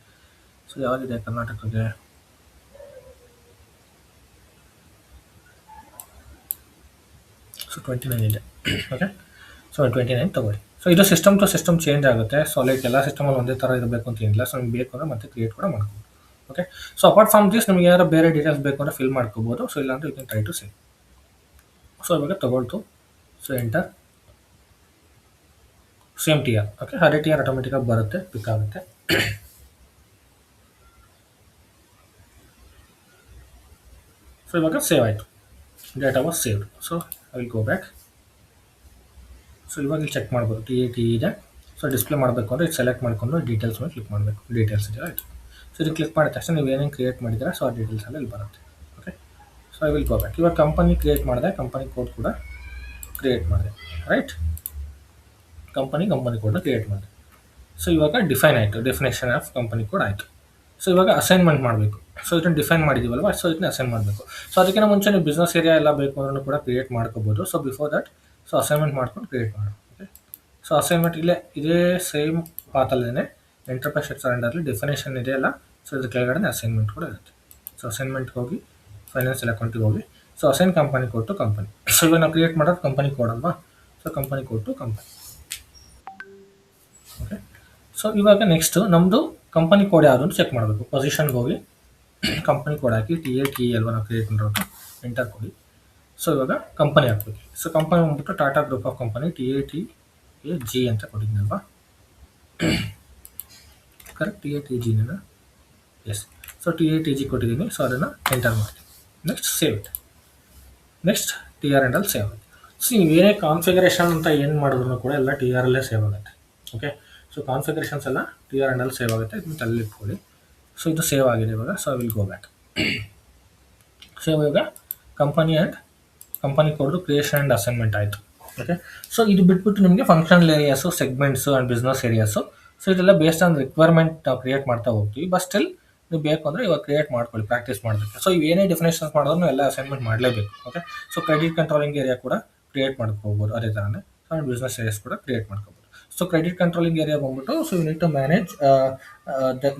ಸೊ ಯಾವುದಿದೆ ಕರ್ನಾಟಕಕ್ಕೆ? ಸೊ 29 ಇದೆ. ಓಕೆ. ಸೊ 29 ತೊಗೊಳ್ಳಿ. ಸೊ ಇದು ಸಿಸ್ಟಮ್ ಟು ಸಿಸ್ಟಮ್ ಚೇಂಜ್ ಆಗುತ್ತೆ. ಸೊ ಲೈಕ್ ಎಲ್ಲ ಸಿಸ್ಟಮಲ್ಲಿ ಒಂದೇ ಥರ ಇರಬೇಕು ಅಂತ ಏನಿಲ್ಲ. ಸೊ ನಿಮ್ಗೆ ಬೇಕು ಅಂದರೆ ಮತ್ತೆ ಕ್ರಿಯೇಟ್ ಕೂಡ ಮಾಡ್ಬೋದು. Okay. So apart from this ನಿಮ್ಗೆ ಏನಾದ್ರು ಬೇರೆ ಡೀಟೇಲ್ಸ್ ಬೇಕು ಅಂದರೆ ಫಿಲ್ ಮಾಡ್ಕೋಬೋದು. ಸೊ ಇಲ್ಲಾಂದರೆ you can try to save. So ಇವಾಗ ತೊಗೊಳ್ತು. So enter. Same TR. Okay. ಅದೇ TR ಆಟೋಮೆಟಿಕಾಗಿ ಬರುತ್ತೆ, ಪಿಕ್ ಆಗುತ್ತೆ. ಸೊ ಇವಾಗ ಸೇವ್ ಆಯಿತು. Data was saved. So I will go back. So ಇವಾಗ ಇಲ್ಲಿ ಚೆಕ್ ಮಾಡ್ಬೋದು ಟಿ ಎ ಟಿ ಇದೆ. ಸೊ ಡಿಸ್ಪ್ಲೇ ಮಾಡಬೇಕು ಅಂದರೆ ಇದು ಸೆಲೆಕ್ಟ್ ಮಾಡಿಕೊಂಡು ಡೀಟೇಲ್ಸ್ ಮೇಲೆ ಕ್ಲಿಕ್ ಮಾಡಬೇಕು. ಡೀಟೇಲ್ಸ್ ಇದೆ ಆಯಿತು. ಸೊ ಇದು ಕ್ಲಿಕ್ ಮಾಡಿದ ತಕ್ಷಣ ನೀವು ಏನೇನು ಕ್ರಿಯೇಟ್ ಮಾಡಿದ್ದೀರಾ ಸೊ ಆ ಡೀಟೇಲ್ಸ್ ಎಲ್ಲ ಇಲ್ಲಿ ಬರುತ್ತೆ. Okay, so I will go back. ಇವಾಗ ಕಂಪನಿ ಕ್ರಿಯೇಟ್ ಮಾಡಿದೆ, ಕಂಪನಿ ಕೋಡ್ ಕೂಡ ಕ್ರಿಯೇಟ್ ಮಾಡಿದೆ, ರೈಟ್. ಕಂಪನಿ ಕೋಡ್ನ ಕ್ರಿಯೇಟ್ ಮಾಡಿದೆ. ಸೊ ಇವಾಗ ಡಿಫೈನ್ ಆಯಿತು, ಡೆಫಿನೇಷನ್ ಆಫ್ ಕಂಪನಿ ಕೋಡ್ ಆಯಿತು. ಸೊ ಇವಾಗ ಅಸೈನ್ಮೆಂಟ್ ಮಾಡಬೇಕು. ಸೊ ಇದನ್ನು ಡಿಫೈನ್ ಮಾಡಿದ್ದೀವಲ್ವ, ಸೊ ಇದನ್ನ ಅಸೈನ್ ಮಾಡಬೇಕು. ಸೊ ಅದಕ್ಕಿಂತ ಮುಂಚೆ ನೀವು ಬಿಸ್ನೆಸ್ ಏರಿಯಾ ಎಲ್ಲ ಬೇಕು ಅಂದ್ರೂ ಕೂಡ ಕ್ರಿಯೇಟ್ ಮಾಡ್ಕೋಬೋದು. So before that so assignment ಮಾಡ್ಕೊಂಡು ಕ್ರಿಯೇಟ್ ಮಾಡಿ. ಓಕೆ, ಸೊ ಅಸೈನ್ಮೆಂಟ್ ಇದೇ ಸೇಮ್ ಪಾತಲ್ಲೇ ಎಂಟರ್ಪ್ರೈಸ್ ಸ್ಟ್ರಕ್ಚರ್ ಅಂಡರ್ಲಿ ಡೆಫಿನೇಷನ್ ಇದೆಯಲ್ಲ, ಸೊ ಇದ್ರ ಕೆಳಗಡೆ ಅಸೈನ್ಮೆಂಟ್ ಕೂಡ ಇರುತ್ತೆ. ಸೊ ಅಸೈನ್ಮೆಂಟ್ಗೆ ಹೋಗಿ ಫೈನಾನ್ಷಿಯಲ್ ಅಕೌಂಟಿಗೆ ಹೋಗಿ so assign company code to company. So ಇವಾಗ ನಾವು ಕ್ರಿಯೇಟ್ ಮಾಡೋದು ಕಂಪನಿ ಕೋಡ್ ಅಲ್ವಾ, so company code to company. Okay, so ಇವಾಗ ನೆಕ್ಸ್ಟ್ ನಮ್ಮದು ಕಂಪನಿ ಕೋಡ್ ಯಾವುದು ಅಂತ ಚೆಕ್ ಮಾಡಬೇಕು. ಪೊಸಿಷನ್ಗೆ ಹೋಗಿ ಕಂಪನಿ ಕೋಡ್ ಹಾಕಿ ಟಿ ಎ ಟಿ ಅಲ್ವಾ ನಾವು ಕ್ರಿಯೇಟ್ ಮಾಡಿರೋದು, ಎಂಟರ್ ಕೊಡಿ. ಸೊ ಇವಾಗ ಕಂಪನಿ ಹಾಕ್ಬೇಕು. ಸೊ ಕಂಪನಿ ಬಂದ್ಬಿಟ್ಟು Tata group of company T A T A G ಅಂತ ಕೊಟ್ಟಿದ್ದೀನಲ್ವಾ, ಕರೆಕ್ಟ್ ಟಿ ಎ ಟಿ ಜಿನ, yes. So T A T G ಕೊಟ್ಟಿದ್ದೀನಿ. ಸೊ ಅದನ್ನು ಎಂಟರ್ ಮಾಡ್ತೀನಿ. Next save it. Next T R ಎಂಡಲ್ಲಿ ಸೇವ್ ಆಗುತ್ತೆ. ಸೊ ನೀವು ಏನೇ ಕಾನ್ಫಿಗರೇಷನ್ ಅಂತ ಏನು ಮಾಡಿದ್ರು ಕೂಡ ಎಲ್ಲ ಟಿ ಆರಲ್ಲೇ ಸೇವ್ ಆಗುತ್ತೆ. ಓಕೆ, ಸೊ ಕಾನ್ಫಿಗರೇಷನ್ಸ್ ಎಲ್ಲ ಟಿ ಆರ್ ಎಂಡಲ್ಲಿ ಸೇವ್ ಆಗುತ್ತೆ. ಇದನ್ನು ತಲೆ ಇಟ್ಕೊಳ್ಳಿ. ಸೊ ಇದು ಸೇವ್ ಆಗಿದೆ ಇವಾಗ. So I will go back. So ಇವಾಗ ಕಂಪನಿ ಆ್ಯಂಡ್ ಕಂಪನಿ ಕೋಡ್ದು ಕ್ರಿಯೇಷನ್ ಆ್ಯಂಡ್ ಅಸೈನ್ಮೆಂಟ್ ಆಯಿತು. ಓಕೆ, ಸೊ ಇದು ಬಿಟ್ಬಿಟ್ಟು ನಿಮಗೆ functional areas, segments and business areas, so ಇದೆಲ್ಲ ಬೇಸ್ಡ್ ಆನ್ ರಿಕ್ವೈರ್ಮೆಂಟ್ ನಾವು ಕ್ರಿಯೇಟ್ ಮಾಡ್ತಾ ಹೋಗ್ತೀವಿ. ಬಟ್ ಸ್ಟಿಲ್ ನೀವು ಬೇಕು ಅಂದರೆ ಇವಾಗ ಕ್ರಿಯೇಟ್ ಮಾಡ್ಕೊಳ್ಳಿ, ಪ್ರಾಕ್ಟೀಸ್ ಮಾಡೋದಕ್ಕೆ. ಸೊ ಇವೇನೇ ಡೆಫಿನೇಷನ್ಸ್ ಮಾಡಿದ್ರು ಎಲ್ಲ ಅಸೈನ್ಮೆಂಟ್ ಮಾಡಲೇಬೇಕು. Okay, so credit controlling area ಕೂಡ ಕ್ರಿಯೇಟ್ ಮಾಡ್ಕೋಬೋದು ಅದೇ ಥರನೇ. ಆ್ಯಂಡ್ ಬಿಸ್ನೆಸ್ ಏರಿಯಾಸ್ ಕೂಡ ಕ್ರಿಯೇಟ್ ಮಾಡ್ಕೋಬೋದು. ಸೊ ಕ್ರೆಡಿಟ್ ಕಂಟ್ರೋಲಿಂಗ್ ಏರಿಯಾ ಬಂದ್ಬಿಟ್ಟು so you need to manage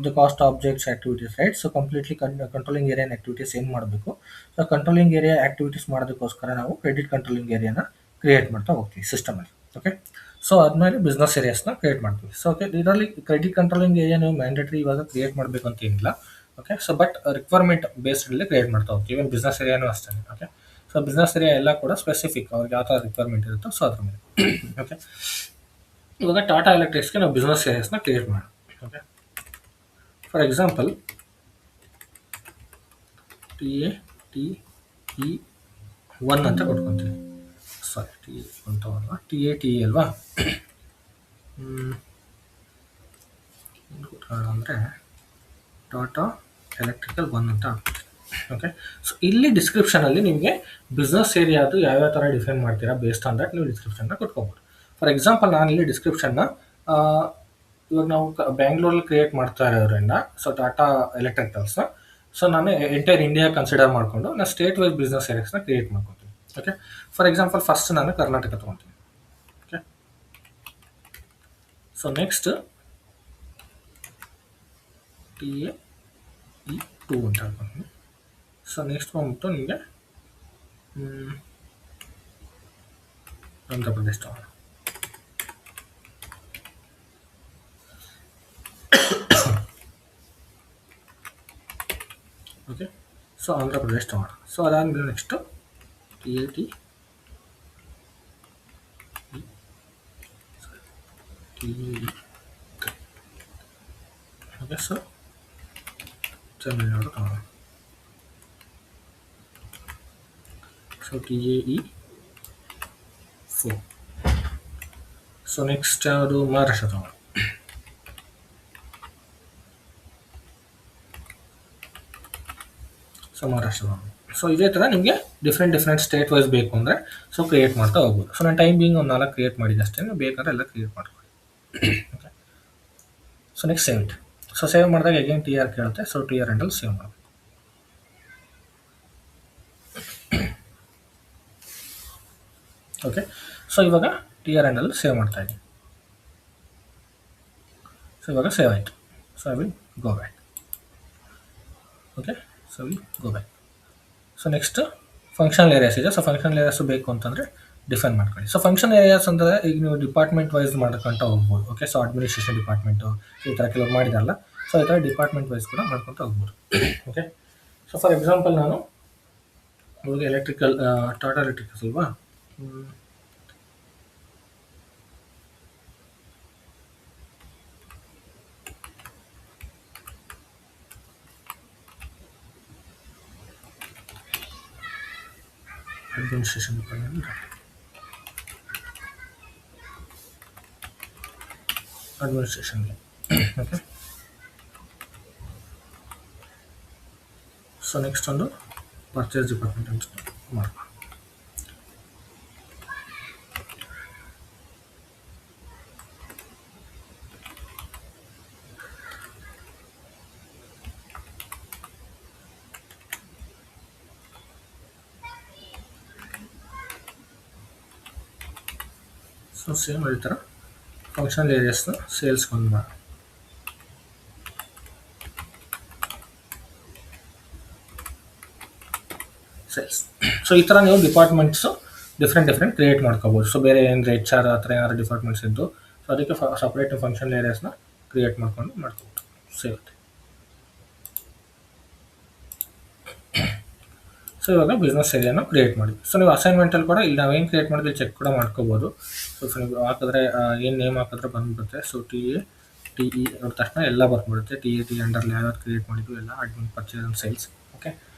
the cost objects activities, right. So completely controlling ಏರಿಯಾನ ಆ್ಯಕ್ಟಿವಿಟೀಸ್ ಏನು ಮಾಡಬೇಕು. ಸೊ ಕಂಟ್ರೋಲಿಂಗ್ ಏರಿಯಾ ಆ್ಯಕ್ಟಿವಿಟೀಸ್ ಮಾಡೋದಕ್ಕೋಸ್ಕರ ನಾವು ಕ್ರೆಡಿಟ್ ಕಂಟ್ರೋಲಿಂಗ್ ಏರಿಯಾನ ಕ್ರಿಯೇಟ್ ಮಾಡ್ತಾ ಹೋಗ್ತೀವಿ ಸಿಸ್ಟಮಲ್ಲಿ. ಓಕೆ, ಸೊ ಆದಮೇಲೆ ಬಿಸ್ನೆಸ್ ಏರಿಯಾಸ್ನ ಕ್ರಿಯೇಟ್ ಮಾಡ್ತೀವಿ. ಸೊ ಓಕೆ, ಇದರಲ್ಲಿ ಕ್ರೆಡಿಟ್ ಕಂಟ್ರೋಲಿಂಗ್ ಏರಿಯಾ ನೀವು ಮ್ಯಾಂಡೇಟ್ರಿ ಇವಾಗ ಕ್ರಿಯೇಟ್ ಮಾಡಬೇಕು ಅಂತ ಏನಿಲ್ಲ. ಓಕೆ, ಸೊ ಬಟ್ ರಿಕ್ವೈರ್ಮೆಂಟ್ ಬೇಸ್ಡಲ್ಲಿ ಕ್ರಿಯೇಟ್ ಮಾಡ್ತಾ ಹೋಗ್ತೀವಿ. ಇವನ್ ಬಿಸ್ನೆಸ್ ಏರಿಯಾನೂ ಅಷ್ಟೇ. ಓಕೆ, ಸೊ ಬಿಸ್ನೆಸ್ ಏರಿಯಾ ಎಲ್ಲ ಕೂಡ ಸ್ಪೆಸಿಫಿಕ್ ಅವ್ರಿಗೆ ಯಾವ ಥರ ರಿಕ್ವೈರ್ಮೆಂಟ್ ಇರುತ್ತೋ ಸೊ ಅದ್ರ ಮೇಲೆ. ಓಕೆ, ಇವಾಗ ಟಾಟಾ ಎಲೆಕ್ಟ್ರಿಕ್ಸ್ಗೆ ನಾವು ಬಿಸ್ನೆಸ್ ಏರಿಯಾಸ್ನ ಕ್ರಿಯೇಟ್ ಮಾಡೋಣ. Okay, for example T A T E 1 ಅಂತ ಕೊಟ್ಕೊತೀವಿ. ಸಾರಿ, ಟಿ ಎ ಅಂತವಲ್ಲ, ಟಿ ಎ ಟಿ ಇ ಅಲ್ವಾ. ಏನು ಕೊಟ್ಕೊಳ್ಳೋಣ ಅಂದರೆ ಟಾಟಾ ಎಲೆಕ್ಟ್ರಿಕಲ್ 1 ಅಂತ ಹಾಕ್ತೀವಿ. ಓಕೆ, ಸೊ ಇಲ್ಲಿ ಡಿಸ್ಕ್ರಿಪ್ಷನಲ್ಲಿ ನಿಮಗೆ ಬಿಸ್ನೆಸ್ ಏರಿಯಾದು ಯಾವ್ಯಾವ ಥರ ಡಿಫೈನ್ ಮಾಡ್ತೀರಾ ಬೇಸ್ಡ್ ಆನ್ ದಟ್ ನೀವು ಡಿಸ್ಕ್ರಿಪ್ಷನ್ನ ಕೊಟ್ಕೊಬೋದು. ಫಾರ್ ಎಕ್ಸಾಂಪಲ್ ನಾನು ಇಲ್ಲಿ ಡಿಸ್ಕ್ರಿಪ್ಷನ್ನ ಇವಾಗ ನಾವು ಬ್ಯಾಂಗ್ಳೂರಲ್ಲಿ ಕ್ರಿಯೇಟ್ ಮಾಡ್ತಾ ಇರೋದ್ರಿಂದ ಸೊ ಟಾಟಾ ಎಲೆಕ್ಟ್ರಿಕಲ್ಸ್ನ ಸೊ ನಾನು ಎಂಟೈರ್ ಇಂಡಿಯಾ ಕನ್ಸಿಡರ್ ಮಾಡಿಕೊಂಡು ನಾನು ಸ್ಟೇಟ್ ವೈಸ್ ಬಿಸ್ನೆಸ್ ಏರಿಯಾಸ್ನ ಕ್ರಿಯೇಟ್ ಮಾಡ್ಕೊತೀನಿ. ಓಕೆ, ಫಾರ್ ಎಕ್ಸಾಂಪಲ್ ಫಸ್ಟ್ ನಾನು ಕರ್ನಾಟಕ ತೊಗೊತೀನಿ. Okay, so next T A E 2 ಅಂತ ಹಾಕ್ಕೊತೀನಿ. ಸೊ ನೆಕ್ಸ್ಟ್ ಬಂದ್ಬಿಟ್ಟು ನಿಮಗೆ ಆಂಧ್ರ ಪ್ರದೇಶ ತಗೋಣ. ಓಕೆ, ಸೊ ಆಂಧ್ರ ಪ್ರದೇಶ ತಗೋಣ. ಸೊ ಅದಾದಮೇಲೆ next T A T okay, so Tamil Nadu ತಗೋಣ. So T A E 4. So next ಯಾವುದು ಮಹಾರಾಷ್ಟ್ರ ತಗೋಣ. ಸೊ ಮಹಾರಾಷ್ಟ್ರ ತಗೋಣ. ಸೊ ಇದೇ ಥರ ನಿಮಗೆ ಡಿಫ್ರೆಂಟ್ ಸ್ಟೇಟ್ ವೈಸ್ ಬೇಕು ಅಂದರೆ ಸೊ ಕ್ರಿಯೇಟ್ ಮಾಡ್ತಾ ಹೋಗ್ಬೋದು. ಸೊ ನಾನು ಟೈಮ್ ಬಿಂಗ್ ಒಂದು 4 ಕ್ರಿಯೇಟ್ ಮಾಡಿದೆ ಅಷ್ಟೇ, ಬೇಕಾದ್ರೆ ಎಲ್ಲ ಕ್ರಿಯೇಟ್ ಮಾಡ್ಕೊಳ್ಳಿ. Okay, so next save it. So save ಮಾಡಿದಾಗ ಅಗೇನ್ ಟಿ ಆರ್ ಕೇಳುತ್ತೆ. ಸೊ ಟಿ ಆರ್ ಎಂಡಲ್ಲಿ ಸೇವ್ ಮಾಡಬೇಕು. ಓಕೆ, ಸೊ ಇವಾಗ ಟಿ ಆರ್ ಎಂಡಲ್ಲಿ ಸೇವ್ ಮಾಡ್ತಾ ಇದ್ದೀನಿ. ಸೊ ಇವಾಗ ಸೇವ್ ಆಯಿತು. So I will go back. Okay, so will go back. So next functional areas ಇದೆ. ಸೊ ಫಂಕ್ಷನಲ್ ಏರಿಯಾಸು ಬೇಕು ಅಂತಂದರೆ ಡಿಫೈನ್ ಮಾಡ್ಕೊಳ್ಳಿ. ಸೊ ಫಂಕ್ಷನ್ ಏರಿಯಾಸ್ ಅಂದರೆ ಈಗ ನೀವು ಡಿಪಾರ್ಟ್ಮೆಂಟ್ ವೈಸ್ ಮಾಡ್ಕೊಂತ ಹೋಗ್ಬೋದು. ಓಕೆ, ಸೊ ಅಡ್ಮಿನಿಸ್ಟ್ರೇಷನ್ ಡಿಪಾರ್ಟ್ಮೆಂಟು ಈ ಥರ ಕೆಲವು ಮಾಡಿದಾರಲ್ಲ, ಸೊ ಈ ಥರ ಡಿಪಾರ್ಟ್ಮೆಂಟ್ ವೈಸ್ ಕೂಡ ಮಾಡ್ಕೊತ ಹೋಗ್ಬೋದು. ಓಕೆ, ಸೊ ಫಾರ್ ಎಕ್ಸಾಂಪಲ್ ನಾನು ಇವಾಗ ಎಲೆಕ್ಟ್ರಿಕಲ್ ಟಾಟಾ ಎಲೆಕ್ಟ್ರಿಕಲ್ಸ್ ಅಲ್ವಾ, ಅಡ್ಮಿನಿಸ್ಟ್ರೇಷನ್ ಡಿಪಾರ್ಟ್ಮೆಂಟ್ ಅಡ್ಮಿನಿಸ್ಟ್ರೇಷನ್ಗೆ. ಓಕೆ, ಸೊ ನೆಕ್ಸ್ಟ್ ಒಂದು ಪರ್ಚೇಸ್ ಡಿಪಾರ್ಟ್ಮೆಂಟ್ ಅಂತ ಮಾಡೋಣ. ಸೊ ಸೇಮ್ ಅದೇ ಥರ ಫಂಕ್ಷನಲ್ ಏರಿಯಾಸ್ನ ಸೇಲ್ಸ್ಕೊಂಡು ಮಾಡೋಣ. ಸೇಲ್ಸ್. ಸೊ ಈ ಥರ ನೀವು ಡಿಪಾರ್ಟ್ಮೆಂಟ್ಸು ಡಿಫ್ರೆಂಟ್ ಕ್ರಿಯೇಟ್ ಮಾಡ್ಕೋಬೋದು. ಸೊ ಬೇರೆ ಏನಾದರೂ ಎಚ್ ಆರ್ ಆ ಥರ ಏನಾದ್ರು ಡಿಪಾರ್ಟ್ಮೆಂಟ್ಸ್ ಇದ್ದು, ಸೊ ಅದಕ್ಕೆ ಸಪ್ರೇಟ್ ಫಂಕ್ಷನಲ್ ಏರಿಯಾಸ್ನ ಕ್ರಿಯೇಟ್ ಮಾಡ್ಕೋಬೋದು. ಸಿಗುತ್ತೆ. ಸೊ ಇವಾಗ ಬಿಸ್ನೆಸ್ ಏರಿಯಾನ ಕ್ರಿಯೇಟ್ ಮಾಡಿದ್ವಿ. ಸೊ ನೀವು ಅಸೈನ್ಮೆಂಟಲ್ಲಿ ಕೂಡ ಇಲ್ಲಿ ನಾವೇನು ಕ್ರಿಯೇಟ್ ಮಾಡಿದ್ವಿ ಚೆಕ್ ಕೂಡ ಮಾಡ್ಕೋಬೋದು. ಸೊ ನೀವು ಹಾಕಿದ್ರೆ ಏನು ನೇಮ್ ಹಾಕಿದ್ರೆ ಬಂದುಬಿಡುತ್ತೆ. ಸೊ ಟಿ ಇ ನೋಡಿದ ತಕ್ಷಣ ಎಲ್ಲ ಬಂದುಬಿಡುತ್ತೆ. ಟಿ ಅಂಡರ್ಲಿ ಯಾವ್ಯಾವ್ದು ಕ್ರಿಯೇಟ್ ಮಾಡಿದ್ವಿ ಎಲ್ಲ admin, purchase and sales. Okay,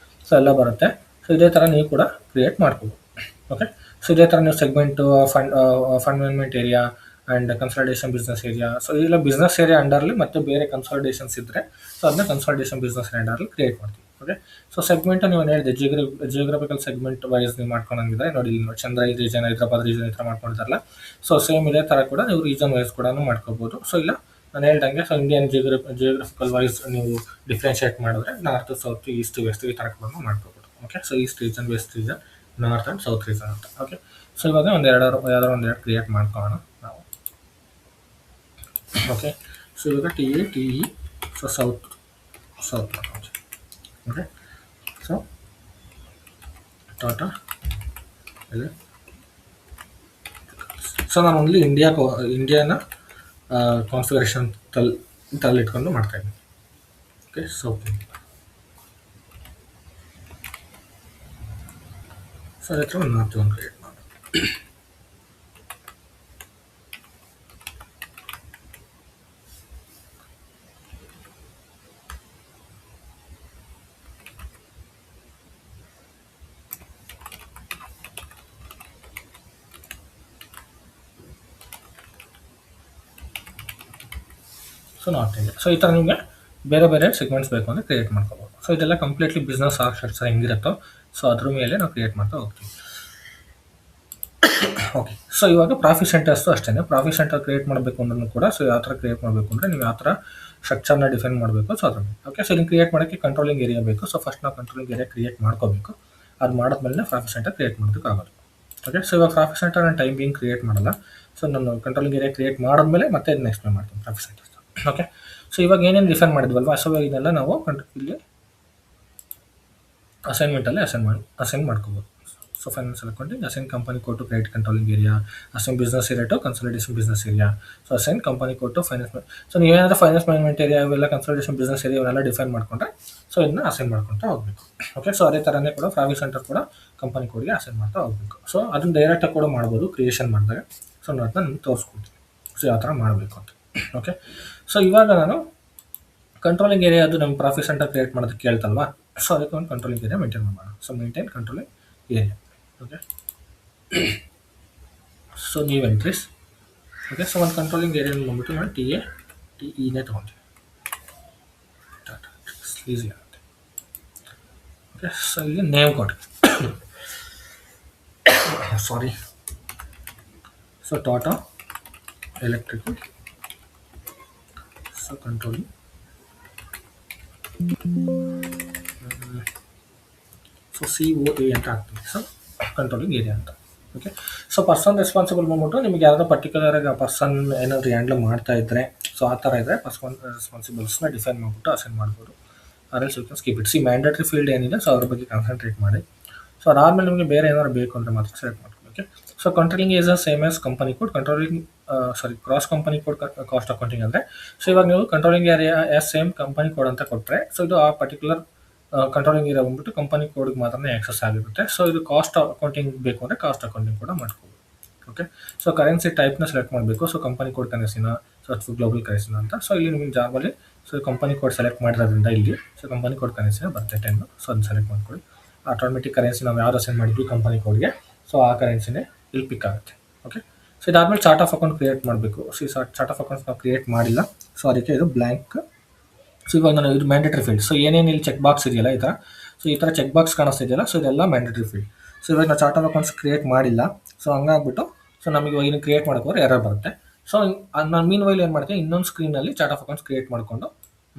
so ಎಲ್ಲ ಬರುತ್ತೆ. ಸೊ ಇದೇ ಥರ ನೀವು ಕೂಡ ಕ್ರಿಯೇಟ್ ಮಾಡ್ಕೋಬೋದು. ಓಕೆ, ಸೊ ಇದೇ ಥರ ನೀವು segment, fund management area and consultation business area. So ಇಲ್ಲ ಬಿಸ್ನೆಸ್ ಏರಿಯಾ ಅಂಡರ್ಲಿ ಮತ್ತು ಬೇರೆ ಕನ್ಸಲ್ಟೇಷನ್ಸ್ ಇದ್ದರೆ ಸೊ ಅದನ್ನ ಕನ್ಸಲ್ಟೇಷನ್ ಬಿಸ್ನೆಸ್ ಅಂಡರ್ಲಿ ಕ್ರಿಯೇಟ್ ಮಾಡ್ತೀವಿ. ಓಕೆ, ಸೊ ಸೆಗ್ಮೆಂಟ್ ನೀವು ಹೇಳಿದೆ ಜಿಯೋಗ್ರಫಿಕಲ್ ಸೆಗ್ಮೆಂಟ್ ವೈಸ್ ನೀವು ಮಾಡ್ಕೊಂಡಂಗಿದ್ರೆ ನೋಡಿ, ಇಲ್ಲಿ ಚಂದ್ರ ರೀಜನ್, ಹೈದರಾಬಾದ್ ರೀಜನ್ ಈ ಥರ ಮಾಡ್ಕೊಂಡಿದ್ದಾರಲ್ಲ. ಸೊ ಸೇಮ್ ಇದೇ ಥರ ಕೂಡ ನೀವು ರೀಜನ್ ವೈಸ್ ಕೂಡ ಮಾಡ್ಕೋಬೋದು. ಸೊ ಇಲ್ಲ ನಾನು ಹೇಳ್ದಂಗೆ ಸೊ ಇಂಡಿಯನ್ ಜಿಯೋಗ್ರಫಿಕಲ್ ವೈಸ್ ನೀವು ಡಿಫ್ರೆನ್ಷಿಯೇಟ್ ಮಾಡಿದ್ರೆ ನಾರ್ತ್, ಸೌತ್, ಈಸ್ಟ್, ವೆಸ್ಟ್ ಈ ಥರ ಕೂಡ ಮಾಡ್ಕೋಬೋದು. Okay, so east region, west region, north and south region ಅಂತ. ಓಕೆ, ಸೊ ಇವಾಗ ಯಾವ್ದಾದ್ರು ಒಂದೆರಡು ಕ್ರಿಯೇಟ್ ಮಾಡ್ಕೊಳ್ಳೋಣ ನಾವು. ಓಕೆ, ಸೊ ಇವಾಗ T E so south okay, so Tata ಇಲ್ಲಿ. ಸೊ ನಾನು ಓನ್ಲಿ ಇಂಡಿಯಾನ ಕಾನ್ಫಿಗರೇಷನ್ ತಲ್ಲಿ ಇಟ್ಕೊಂಡು ಮಾಡ್ತಾಯಿದ್ದೀನಿ. ಓಕೆ, ಸೊ ಅದೇ ಥರ ಒಂದು ನಾರ್ತ್ ಒಂದು ಕ್ರಿಯೇಟ್ ಮಾಡಿ. So north India. ಸೊ ಈ ಥರ ನಿಮಗೆ ಬೇರೆ ಸೆಗ್ಮೆಂಟ್ಸ್ ಬೇಕು ಅಂದರೆ ಕ್ರಿಯೇಟ್ ಮಾಡ್ಕೋಬೋದು. ಸೊ ಇದೆಲ್ಲ ಕಂಪ್ಲೀಟ್ಲಿ ಬಿಸ್ನೆಸ್ ಆರ್ಕಿಟೆಕ್ಚರ್ ಹೆಂಗಿರುತ್ತೋ ಸೊ ಅದ್ರ ಮೇಲೆ ನಾವು ಕ್ರಿಯೇಟ್ ಮಾಡ್ತಾ ಹೋಗ್ತೀವಿ. ಓಕೆ, ಸೊ ಇವಾಗ ಪ್ರಾಫಿಟ್ ಸೆಂಟರ್ಸು ಅಷ್ಟೇ. ಪ್ರಾಫಿಟ್ ಸೆಂಟರ್ ಕ್ರಿಯೇಟ್ ಮಾಡಬೇಕು ಅಂದ್ರೂ ಕೂಡ ಸೊ ಯಾವ ಥರ ಕ್ರಿಯೇಟ್ ಮಾಡಬೇಕು ಅಂದರೆ ನೀವು ಯಾವ ಥರ ಸ್ಟ್ರಕ್ಚರ್ನ ಡಿಫೈನ್ ಮಾಡಬೇಕು. ಸೊ ಅದ್ರ ಮೇಲೆ. ಓಕೆ, ಸೊ ಇದನ್ನು ಕ್ರಿಯೇಟ್ ಮಾಡೋಕ್ಕೆ ಕಂಟ್ರೋಲಿಂಗ್ ಏರಿಯಾ ಬೇಕು. ಸೊ ಫಸ್ಟ್ ನಾವು ಕಂಟ್ರೋಲಿಂಗ್ ಏರಿಯಾ ಕ್ರಿಯೇಟ್ ಮಾಡ್ಕೋಬೇಕು. ಅದು ಮಾಡಿದ್ಮೇಲೆ ಪ್ರಾಫಿಟ್ ಸೆಂಟರ್ ಕ್ರಿಯೇಟ್ ಮಾಡೋದಕ್ಕಾಗೋದು. ಓಕೆ, ಸೊ ಇವಾಗ ಪ್ರಾಫಿಟ್ ಸೆಂಟರ್ ನಾನು ಟೈಮ್ ಬೀಂಗ್ ಕ್ರಿಯೇಟ್ ಮಾಡಲ್ಲ. ಸೊ ನಾನು ಕಂಟ್ರೋಲಿಂಗ್ ಏರಿಯಾ ಕ್ರಿಯೇಟ್ ಮಾಡಿದ್ಮೇಲೆ ಮತ್ತೆ ಅದನ್ನ ಎಕ್ಸ್ಪ್ಲೇನ್ ಮಾಡ್ತೀನಿ ಪ್ರಾಫಿಟ್ ಸೆಂಟರ್. ಓಕೆ, ಸೊ ಇವಾಗ ಏನೇನು ಡಿಫೈನ್ ಮಾಡಿದ್ವಲ್ವ, ಸೊ ಇದನ್ನೆಲ್ಲ ನಾವು ಇಲ್ಲಿ ಅಸೈನ್ಮೆಂಟಲ್ಲಿ ಅಸೈನ್ ಮಾಡ್ಕೋಬೋದು. So financial accounting, assign company code to credit controlling area, assign business area to consultation business area. So assign company code to finance. So ನೀವೇನಾದ್ರೂ ಫೈನಾನ್ಸ್ ಮ್ಯಾನೇಜ್ಮೆಂಟ್ ಏರಿಯಾ ಇವೆಲ್ಲ ಕನ್ಸಲ್ಟೇಷನ್ ಬಿಸ್ನೆಸ್ ಏರಿಯಾ ಇವೆಲ್ಲ ಡಿಫೈನ್ ಮಾಡ್ಕೊಂಡ್ರೆ ಸೊ ಇದನ್ನ ಅಸೈನ್ ಮಾಡ್ಕೊತಾ ಹೋಗಬೇಕು. ಓಕೆ, ಸೊ ಅದೇ ಥರನೇ ಕೂಡ ಪ್ರಾಫಿಟ್ ಸೆಂಟರ್ ಕೂಡ ಕಂಪನಿ ಕೋಡ್ಗೆ ಅಸೈನ್ ಮಾಡ್ತಾ ಹೋಗಬೇಕು. ಸೊ ಅದನ್ನು ಡೈರೆಕ್ಟಾಗಿ ಕೂಡ ಮಾಡ್ಬೋದು ಕ್ರಿಯೇಷನ್ ಮಾಡಿದಾಗ. ಸೊ ನಾನು ಅದನ್ನ ನಿಮ್ಗೆ ತೋರಿಸ್ಕೊಡ್ತೀನಿ ಸೊ ಯಾವ ಥರ ಮಾಡಬೇಕು ಅಂತ. ಓಕೆ, ಸೊ ಇವಾಗ ನಾನು ಕಂಟ್ರೋಲಿಂಗ್ ಏರಿಯಾ ಅದು ನಮ್ಮ ಪ್ರಾಫಿಟ್ ಸೆಂಟರ್ ಕ್ರಿಯೇಟ್ ಮಾಡೋದಕ್ಕೆ ಕೇಳ್ತಲ್ವಾ. ಸೊ ಅದಕ್ಕೆ ಒಂದು ಕಂಟ್ರೋಲಿಂಗ್ ಏರಿಯಾ ಮೇಂಟೈನ್ ಮಾಡೋಣ. So maintain controlling area. Okay, so new entries. Okay, so ಒಂದು ಕಂಟ್ರೋಲಿಂಗ್ ಏರಿಯಾ ಬಂದ್ಬಿಟ್ಟು ನಾನು ಟಿ ಇನೇ ತೊಗೊಳ್ತೀನಿ. ಈಸಿ ಆಗುತ್ತೆ. ಓಕೆ, ಸೊ ಇಲ್ಲಿ ನೇಮ್ ಕೊಡಿ. Sorry, so Tata electrical. So controlling so COA ಅಂತ ಹಾಕ್ತೀನಿ. ಸೊ ಕಂಟ್ರೋಲಿಂಗ್ ಏರಿಯಾ ಅಂತ. ಓಕೆ, ಸೊ ಪರ್ಸನ್ ರೆಸ್ಪಾನ್ಸಿಬಲ್ ಬಂದ್ಬಿಟ್ಟು ನಿಮಗೆ ಯಾವ್ದೋ ಪರ್ಟಿಕ್ಯುಲರ್ ಆಗಿ ಆ ಪರ್ಸನ್ ಏನಾದರೂ ಹ್ಯಾಂಡಲ್ ಮಾಡ್ತಾ ಇದ್ದರೆ ಸೊ ಆ ಥರ ಇದ್ದರೆ ಪರ್ಸನ್ ರೆಸ್ಪಾನ್ಸಿಬಲ್ಸ್ನ ಡಿಫೈನ್ ಮಾಡಿಬಿಟ್ಟು ಅಸೈನ್ ಮಾಡ್ಬೋದು. Or else you can skip it. Mandatory field ಏನಿದೆ ಸೊ ಅದ್ರ ಬಗ್ಗೆ ಕಾನ್ಸಂಟ್ರೇಟ್ ಮಾಡಿ. ಸೊ ಅದಾದಮೇಲೆ ನಿಮಗೆ ಬೇರೆ ಏನಾದ್ರು ಬೇಕು ಅಂದರೆ ಮಾತ್ರ ಸೆಲೆಕ್ಟ್ ಮಾಡ್ಕೊಳ್ಳಿ. Okay, so controlling is a same as company code. Cross company code cost accounting ಅಂದರೆ ಸೊ ಇವಾಗ ನೀವು controlling area same company code ಅಂತ ಕೊಟ್ಟರೆ ಸೊ ಇದು ಆ ಪರ್ಟಿಕ್ಯುಲರ್ ಕಂಟ್ರೋಲಿಂಗ್ ಏರಿಯಾ ಬಂದ್ಬಿಟ್ಟು ಕಂಪನಿ ಕೋಡ್ಗೆ ಮಾತ್ರ ಆಕ್ಸೆಸ್ ಆಗಿರುತ್ತೆ. ಸೊ ಇದು ಕಾಸ್ಟ್ ಅಕೌಂಟಿಂಗ್ ಬೇಕು ಅಂದರೆ ಕಾಸ್ಟ್ ಅಕೌಂಟಿಂಗ್ ಕೂಡ ಮಾಡ್ಕೋಬೋದು. ಓಕೆ, ಸೊ ಕರೆನ್ಸಿ ಟೈಪ್ನ ಸೆಲೆಕ್ಟ್ ಮಾಡಬೇಕು. ಸೊ ಕಂಪನಿ ಕೋಡ್ ಕರೆನ್ಸಿನ ಸೊ ಅಥವಾ ಗ್ಲೋಬಲ್ ಕರೆನ್ಸಿನ ಅಂತ. ಸೊ ಇಲ್ಲಿ ನಿಮಗೆ ಜಾಬಲ್ಲಿ ಸೊ ಕಂಪನಿ ಕೋಡ್ ಸೆಲೆಕ್ಟ್ ಮಾಡಿರೋದ್ರಿಂದ ಇಲ್ಲಿ ಸೊ ಕಂಪನಿ ಕೋಡ್ ಕರೆನ್ಸಿನ ಬರುತ್ತೆ 10. ಸೊ ಅದನ್ನ ಸೆಲೆಕ್ಟ್ ಮಾಡ್ಕೊಳ್ಳಿ. ಆಟೋಮೆಟಿಕ್ ಕರೆನ್ಸಿ ನಾವು ಯಾರು ಅಸೈನ್ ಮಾಡಿದ್ವಿ ಕಂಪನಿ ಕೋಡ್ಗೆ ಸೊ ಆ ಕರೆನ್ಸಿನೇ ಇಲ್ಲಿ ಪಿಕ್ ಆಗುತ್ತೆ. ಓಕೆ, ಸೊ ಇದಾದ್ಮೇಲೆ ಚಾರ್ಟ್ ಆಫ್ ಅಕೌಂಟ್ ಕ್ರಿಯೇಟ್ ಮಾಡಬೇಕು. ಸೊ ಈ ಚಾರ್ಟ್ ಆಫ್ ಅಕೌಂಟ್ಸ್ ನಾವು ಕ್ರಿಯೇಟ್ ಮಾಡಿಲ್ಲ, ಸೊ ಅದಕ್ಕೆ ಇದು ಬ್ಲ್ಯಾಂಕ್. ಸೊ ಇವಾಗ ನಾನು ಇದು ಮ್ಯಾಂಡೇಟರಿ ಫೀಲ್ಡ್. ಸೊ ಏನೇನು ಇಲ್ಲಿ ಚೆಕ್ ಬಾಕ್ಸ್ ಇದೆಯಲ್ಲ ಈ ಥರ, ಸೊ ಈ ಥರ ಚೆಕ್ ಬಾಕ್ಸ್ ಕಾಣಿಸ್ತಿದೆಯಲ್ಲ, ಸೊ ಇದೆಲ್ಲ ಮ್ಯಾಂಡೇಟರಿ ಫೀಲ್ಡ್. ಸೊ ಇವಾಗ ನಾವು ಚಾರ್ಟ್ ಆಫ್ ಅಕೌಂಟ್ಸ್ ಕ್ರಿಯೇಟ್ ಮಾಡಿಲ್ಲ, ಸೊ ಹಂಗಾಗ್ಬಿಟ್ಟು ಸೊ ನಮಗೆ ಇವಾಗ ಇನ್ನು ಕ್ರಿಯೇಟ್ ಮಾಡ್ಕೋದ್ರೆ ಎರರ್ ಬರುತ್ತೆ. ಸೊ ನಾನು ಮೀನ್ ವೈಲ್ ಏನು ಮಾಡ್ತೀನಿ, ಇನ್ನೊಂದು ಸ್ಕ್ರೀನಲ್ಲಿ ಚಾರ್ಟ್ ಆಫ್ ಅಕೌಂಟ್ಸ್ ಕ್ರಿಯೇಟ್ ಮಾಡ್ಕೊಂಡು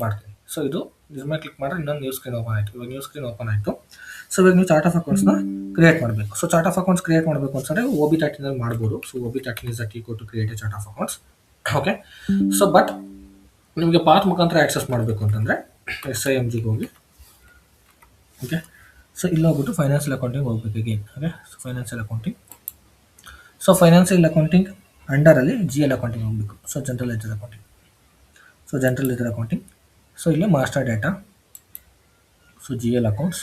ಮಾಡ್ತೀನಿ. ಸೊ ಇದು ಇದ್ರ ಮೇಲೆ ಕ್ಲಿಕ್ ಮಾಡಿದ್ರೆ ಇನ್ನೊಂದು ನ್ಯೂ ಸ್ಕ್ರೀನ್ ಓಪನ್ ಆಯಿತು. ಇವಾಗ ನ್ಯೂ ಸ್ಕ್ರೀನ್ ಓಪನ್ ಆಯಿತು. ಸೊ ಇವಾಗ ನೀವು ಚಾರ್ಟ್ ಆಫ್ ಅಕೌಂಟ್ಸ್ನ ಕ್ರಿಯೇಟ್ ಮಾಡಬೇಕು. So chart of accounts create ಮಾಡಬೇಕು ಅಂತಂದರೆ OB13 ಮಾಡ್ಬೋದು. So OB13 is equal to create a chart of accounts. Okay, so but ನಿಮಗೆ ಪಾತ್ ಮುಖಾಂತರ ಆಕ್ಸೆಸ್ ಮಾಡಬೇಕು ಅಂತಂದರೆ SIMGಗೆ ಹೋಗಿ. ಓಕೆ, ಸೊ ಇಲ್ಲಿ ಹೋಗ್ಬಿಟ್ಟು ಫೈನಾನ್ಷಿಯಲ್ ಅಕೌಂಟಿಂಗ್ ಹೋಗ್ಬೇಕು again. Okay, so financial accounting. So financial accounting ಅಂಡರಲ್ಲಿ GL ಅಕೌಂಟಿಂಗ್ ಹೋಗಬೇಕು. So general ledger accounting. So general ledger accounting. So ಇಲ್ಲಿ master data. So GL accounts.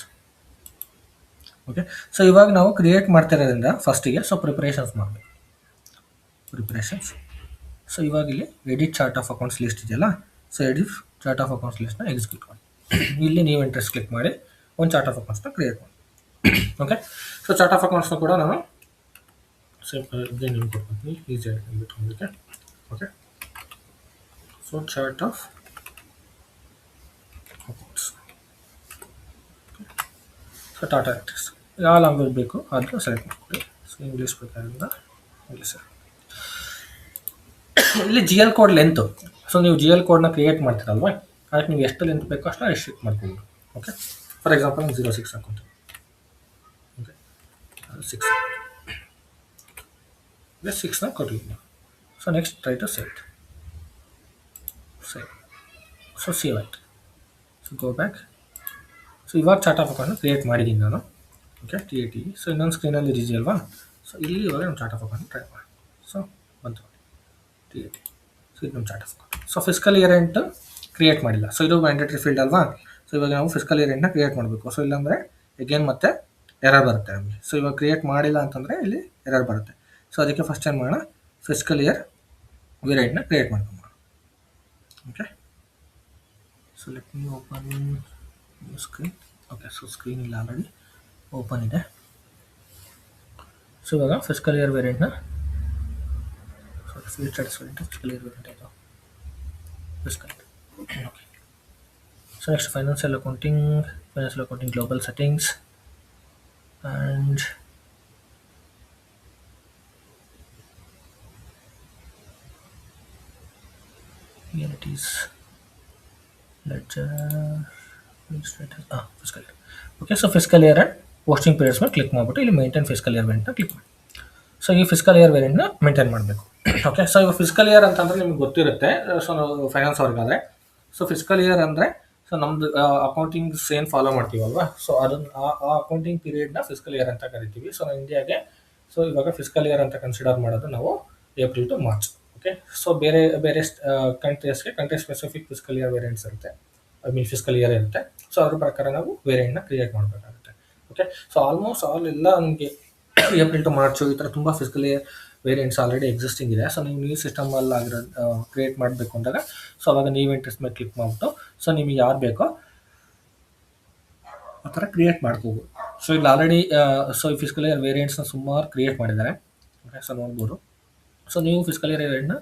Okay, so ಇವಾಗ ನಾವು ಕ್ರಿಯೇಟ್ ಮಾಡ್ತಿರೋದ್ರಿಂದ ಫಸ್ಟಿಗೆ ಸೊ ಪ್ರಿಪ್ರೇಷನ್ಸ್ ಮಾಡಬೇಕು. ಪ್ರಿಪ್ರೇಷನ್ಸ್. ಸೊ ಇವಾಗ ಇಲ್ಲಿ edit chart of accounts list ಇದೆಯಲ್ಲ, so edit chart of accounts ಲಿಸ್ಟ್ನ ಎಕ್ಸಿಕ್ಯೂಟ್ ಮಾಡಿ. ಇಲ್ಲಿ ನೀವು ಇಂಟ್ರೆಸ್ಟ್ ಕ್ಲಿಕ್ ಮಾಡಿ ಒಂದು ಚಾರ್ಟ್ ಆಫ್ ಅಕೌಂಟ್ಸ್ನ ಕ್ರಿಯೇಟ್ ಮಾಡಿ. ಓಕೆ, ಸೊ ಚಾರ್ಟ್ ಆಫ್ ಅಕೌಂಟ್ಸ್ನ ಕೂಡ ನಾನು ನಿಮ್ಗೆ ಕೊಡ್ತೀನಿ ಈಸಿ ಆಗಿ ಬಿಟ್ಕೊಂಡಕ್ಕೆ. Okay, so chart of accounts. So Tata electrics ಯಾವ ಲ್ಯಾಂಗ್ವೇಜ್ ಬೇಕು ಅದನ್ನು ಸೆಲೆಕ್ಟ್ ಮಾಡ್ಕೊಳ್ಳಿ. ಸೊ ಇಂಗ್ಲೀಷ್ ಬೇಕಾದ್ರಿಂದ ಇಂಗ್ಲೀಷ್. ಇಲ್ಲಿ GL ಕೋಡ್ ಲೆಂತು. ಸೊ ನೀವು GL ಕೋಡ್ನ ಕ್ರಿಯೇಟ್ ಮಾಡ್ತೀರಲ್ವ, ಅದಕ್ಕೆ ನೀವು ಎಷ್ಟು ಲೆಂತ್ ಬೇಕೋ ಅಷ್ಟು ರೆಸ್ಟ್ರಿಕ್ಟ್ ಮಾಡ್ಕೊಂಡು. ಓಕೆ, ಫಾರ್ ಎಕ್ಸಾಂಪಲ್ ನಾನು 06 ಹಾಕ್ಕೊಂತೀನಿ. ಓಕೆ, 6 6ನ ಕೊಟ್ಟಿದ್ದೀನಿ. So next try to save. So save ಆಯ್ತು. So go back. ಸೊ ಇವಾಗ ಚಾರ್ಟ್ ಆಫ್ ಅಕೌಂಟ್ನ ಕ್ರಿಯೇಟ್ ಮಾಡಿದ್ದೀನಿ ನಾನು. Okay, TAT. ಸೊ ಇನ್ನೊಂದು ಸ್ಕ್ರೀನಲ್ಲಿ ಇದೆಯಲ್ವಾ, ಸೊ ಇಲ್ಲಿ ಇವಾಗ ನಮ್ಮ ಚಾರ್ಟ್ ಆಫ್ ಅಕೌಂಟ್ ಟ್ರೈ ಮಾಡಿ. ಸೊ ಬಂತು TAT. ಸೊ ಇದು ನಮ್ಮ chart of account. So fiscal year end create ಮಾಡಿಲ್ಲ. ಸೊ ಇದು ಮ್ಯಾಂಡೇಟರಿ ಫೀಲ್ಡ್ ಅಲ್ವಾ. ಸೊ ಇವಾಗ ನಾವು ಫಿಸ್ಕಲ್ ಇಯರ್ ಎಂಡ್ನ ಕ್ರಿಯೇಟ್ ಮಾಡಬೇಕು. ಸೊ ಇಲ್ಲಾಂದರೆ ಅಗೇನ್ ಮತ್ತೆ ಎರರ್ ಬರುತ್ತೆ ನಮಗೆ. ಸೊ ಇವಾಗ ಕ್ರಿಯೇಟ್ ಮಾಡಿಲ್ಲ ಅಂತಂದರೆ ಇಲ್ಲಿ ಎರರ್ ಬರುತ್ತೆ. ಸೊ ಅದಕ್ಕೆ ಫಸ್ಟ್ ಏನು ಮಾಡೋಣ, ಫಿಸ್ಕಲ್ ಇಯರ್ ವೇರಿಯಂಟ್ನ ಕ್ರಿಯೇಟ್ ಮಾಡ್ಕೊಂಡು. Okay, so let me open screen. Okay, so screen ಇಲ್ಲ ಆಲ್ರೆಡಿ ಓಪನ್ ಇದೆ. ಸೊ ಇವಾಗ ಫಿಸ್ಕಲ್ ಇಯರ್ ವೇರಿಯಂಟ್ನ field status variant fiscal year variant ಆಯಿತು. Fiscal. Okay, so next financial accounting global settings and here it is ledger status fiscal year. Okay, so fiscal year and posting periods ಮೇಲೆ ಕ್ಲಿಕ್ ಮಾಡಿಬಿಟ್ಟು ಇಲ್ಲಿ ಮೇಂಟೈನ್ ಫಿಸ್ಕಲ್ ಇಯರ್ ವೇರಿಯಂಟ್ನ ಕ್ಲಿಕ್ ಮಾಡಿ. ಸೊ ಈ ಫಿಸ್ಕಲ್ ಇಯರ್ ವೇರಿಯಂಟ್ನ ಮೇಂಟೈನ್ ಮಾಡಬೇಕು. ಓಕೆ, ಸೊ ಇವಾಗ ಫಿಸ್ಕಲ್ ಇಯರ್ ಅಂತಂದರೆ ನಿಮ್ಗೆ ಗೊತ್ತಿರುತ್ತೆ. ಸೊ ನಾವು ಫೈನಾನ್ಸ್ ಅವ್ರಿಗಾದರೆ ಸೊ ಫಿಸ್ಕಲ್ ಇಯರ್ ಅಂದರೆ ಸೊ ನಮ್ಮದು ಅಕೌಂಟಿಂಗ್ಸ್ ಏನು ಫಾಲೋ ಮಾಡ್ತೀವಲ್ವಾ, ಸೊ ಅದನ್ನು ಆ ಅಕೌಂಟಿಂಗ್ ಪೀರಿಯಡ್ನ ಫಿಸ್ಕಲ್ ಇಯರ್ ಅಂತ ಕರಿತೀವಿ. ಸೊ ಇಂಡಿಯಾಗೆ ಸೊ ಇವಾಗ ಫಿಸ್ಕಲ್ ಇಯರ್ ಅಂತ ಕನ್ಸಿಡರ್ ಮಾಡೋದು ನಾವು April to March. Okay, so ಬೇರೆ ಬೇರೆ ಕಂಟ್ರೀಸ್ಗೆ country specific fiscal year variants ಇರುತ್ತೆ. ಫಿಸ್ಕಲ್ ಇಯರ್ ಇರುತ್ತೆ. ಸೊ ಅದ್ರ ಪ್ರಕಾರ ನಾವು ವೇರಿಯಂಟ್ನ ಕ್ರಿಯೇಟ್ ಮಾಡಬೇಕಾಗುತ್ತೆ. ಓಕೆ, ಸೊ ಆಲ್ಮೋಸ್ಟ್ ಆಲ್ ಎಲ್ಲ ನಮಗೆ ಏಪ್ರಿಲ್ ಟು ಮಾರ್ಚು ಈ ಥರ ತುಂಬ fiscal year variants already existing ಇದೆ. ಸೊ ನೀವು ನ್ಯೂ ಸಿಸ್ಟಮಲ್ಲಿ ಆಗಿರೋದು ಕ್ರಿಯೇಟ್ ಮಾಡಬೇಕು ಅಂದಾಗ ಸೊ ಅವಾಗ ನೀವು ಇಂಟ್ರೆಸ್ಟ್ ಮೇಲೆ ಕ್ಲಿಕ್ ಮಾಡಿಬಿಟ್ಟು ಸೊ ನಿಮಗೆ ಯಾರು ಬೇಕೋ ಆ ಥರ ಕ್ರಿಯೇಟ್ ಮಾಡ್ಕೋಬೋದು. ಸೊ ಇಲ್ಲಿ ಆಲ್ರೆಡಿ ಸೊ ಈ ಫಿಸ್ಕಲ್ ಇಯರ್ ವೇರಿಯಂಟ್ಸ್ನ ಸುಮಾರು ಕ್ರಿಯೇಟ್ ಮಾಡಿದ್ದಾರೆ. ಓಕೆ, ಸೊ ನೋಡ್ಬೋದು. ಸೊ ನೀವು ಫಿಸ್ಕಲ್ ಇಯರ್ ವೇರಿಯಂಟ್ನ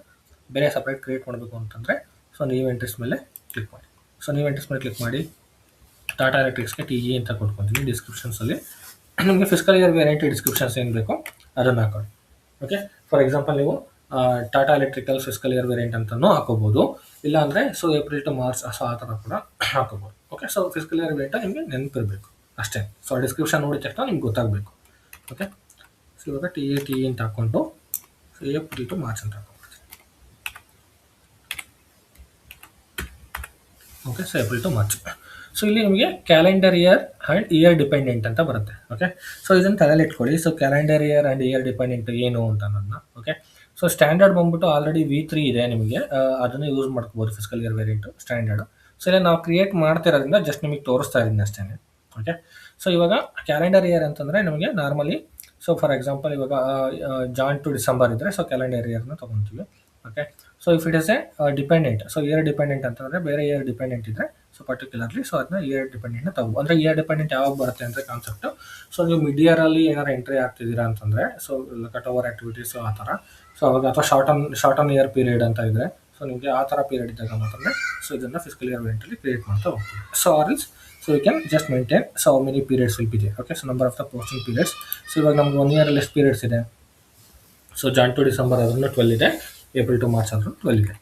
ಬೇರೆ ಸಪ್ರೇಟ್ ಕ್ರಿಯೇಟ್ ಮಾಡಬೇಕು ಅಂತಂದರೆ ಸೊ ನೀವು ಇಂಟ್ರೆಸ್ಟ್ ಮೇಲೆ ಕ್ಲಿಕ್ ಮಾಡಿ. ಸೊ ನೀವು ಇಂಟ್ರೆಸ್ಟ್ ಮೇಲೆ ಕ್ಲಿಕ್ ಮಾಡಿ ಟಾಟಾ ಎಲೆಕ್ಟ್ರಿಕ್ಸ್ಗೆ TE ಅಂತ ಕೊಟ್ಕೊತೀನಿ ಡಿಸ್ಕ್ರಿಪ್ಷನ್ಸಲ್ಲಿ. ನಿಮಗೆ ಫಿಸ್ಕಲ್ ಇಯರ್ ವೇರಿಯಂಟ್ ಡಿಸ್ಕ್ರಿಪ್ಷನ್ಸ್ ಏನು ಬೇಕೋ ಅದನ್ನು ಹಾಕೊಳ್ಳಿ. ಓಕೆ, ಫಾರ್ ಎಕ್ಸಾಂಪಲ್ ನೀವು Tata electrical fiscal year variant ಅಂತಲೂ ಹಾಕೋಬೋದು, ಇಲ್ಲಾಂದರೆ so April to March so ಆ ಥರ ಕೂಡ ಹಾಕೋಬೋದು. Okay, so fiscal year variant ನಿಮಗೆ ನೆನಪಿರಬೇಕು ಅಷ್ಟೇ. ಸೊ ಡಿಸ್ಕ್ರಿಪ್ಷನ್ ನೋಡಿದ ತಕ್ಷಣ ನಿಮ್ಗೆ ಗೊತ್ತಾಗಬೇಕು. ಓಕೆ, ಸೊ ಇವಾಗ TE ಅಂತ ಹಾಕ್ಕೊಂಡು ಸೊ ಏಪ್ರಿಲ್ ಟು ಮಾರ್ಚ್ ಅಂತ ಹಾಕ್ಕೊಡ್ತೀನಿ. Okay, so April to March. So ಇಲ್ಲಿ ನಿಮಗೆ calendar year and year dependent ಅಂತ ಬರುತ್ತೆ. ಓಕೆ, ಸೊ ಇದನ್ನು ತಲೆಯಲ್ಲಿ ಇಟ್ಕೊಳ್ಳಿ. So calendar year and year dependent ಏನು ಅಂತ ನನ್ನ. ಓಕೆ, ಸೊ ಸ್ಟ್ಯಾಂಡರ್ಡ್ ಬಂದ್ಬಿಟ್ಟು ಆಲ್ರೆಡಿ V3 ಇದೆ ನಿಮಗೆ, ಅದನ್ನು ಯೂಸ್ ಮಾಡ್ಕೋಬೋದು fiscal year variant standard. So ಇಲ್ಲ ನಾವು ಕ್ರಿಯೇಟ್ ಮಾಡ್ತಿರೋದ್ರಿಂದ ಜಸ್ಟ್ ನಿಮಗೆ ತೋರಿಸ್ತಾ ಇದ್ದೀನಿ ಅಷ್ಟೇ. ಓಕೆ, ಸೊ ಇವಾಗ ಕ್ಯಾಲೆಂಡರ್ ಇಯರ್ ಅಂತಂದರೆ ನಮಗೆ ನಾರ್ಮಲಿ ಸೊ ಫಾರ್ ಎಕ್ಸಾಂಪಲ್ ಇವಾಗ ಜಾನ್ ಟು ಡಿಸೆಂಬರ್ ಇದ್ದರೆ ಸೊ ಕ್ಯಾಲೆಂಡರ್ ಇಯರ್ನ ತೊಗೊತೀವಿ. Okay, so if it is a dependent so year dependent ಅಂತಂದರೆ ಬೇರೆ ಇಯರ್ ಡಿಪೆಂಡೆಂಟ್ ಇದ್ದರೆ ಸೊ ಪರ್ಟಿಕ್ಯುಲರ್ಲಿ ಸೊ ಅದನ್ನ ಇಯರ್ ಡಿಪೆಂಡೆಂಟ್ನ ತಗೋ. ಅಂದರೆ ಇಯರ್ ಡಿಪೆಂಡೆಂಟ್ ಯಾವಾಗ ಬರುತ್ತೆ ಅಂದರೆ ಕಾನ್ಸೆಪ್ಟು ಸೊ ನೀವು ಮಿಡ್ ಇಯರಲ್ಲಿ ಏನಾರು ಎಂಟ್ರಿ ಆಗ್ತಿದ್ದೀರಾ ಅಂತಂದರೆ ಸೊ ಕಟ್ ಓವರ್ ಆ್ಯಕ್ಟಿವಿಟೀಸು ಆ ಥರ ಸೊ ಅವಾಗ ಅಥವಾ ಶಾರ್ಟ್ ಆನ್ ಇಯರ್ ಪೀರಿಯಡ್ ಅಂತ ಇದ್ದರೆ, ಸೊ ನಿಮಗೆ ಆ ಥರ ಪೀರಿಯಡ್ ಇದ್ದಾಗ ಮಾತ್ರ ಸೊ ಇದನ್ನು ಫಿಸಿಕಲ್ ಇಯರ್ ವೇರಿಯಂಟಲ್ಲಿ ಕ್ರಿಯೇಟ್ ಮಾಡ್ತಾ ಹೋಗ್ತೀವಿ. ಸೊ ಆರ್ ಇಲ್ಸ್ so you can just maintain so many periods will be there. Okay, so number of the posting periods. So ಇವಾಗ ನಮ್ಗೆ 1 ಇಯರಲ್ಲಿ ಎಷ್ಟು ಪೀರಿಯಡ್ಸ್ ಇದೆ? ಸೊ ಜಾನ್ ಟು ಡಿಸೆಂಬರ್ ಆದ್ರೂ 12 ಇದೆ, ಏಪ್ರಿಲ್ ಟು ಮಾರ್ಚ್ ಆದ್ರೂ 12 ಇದೆ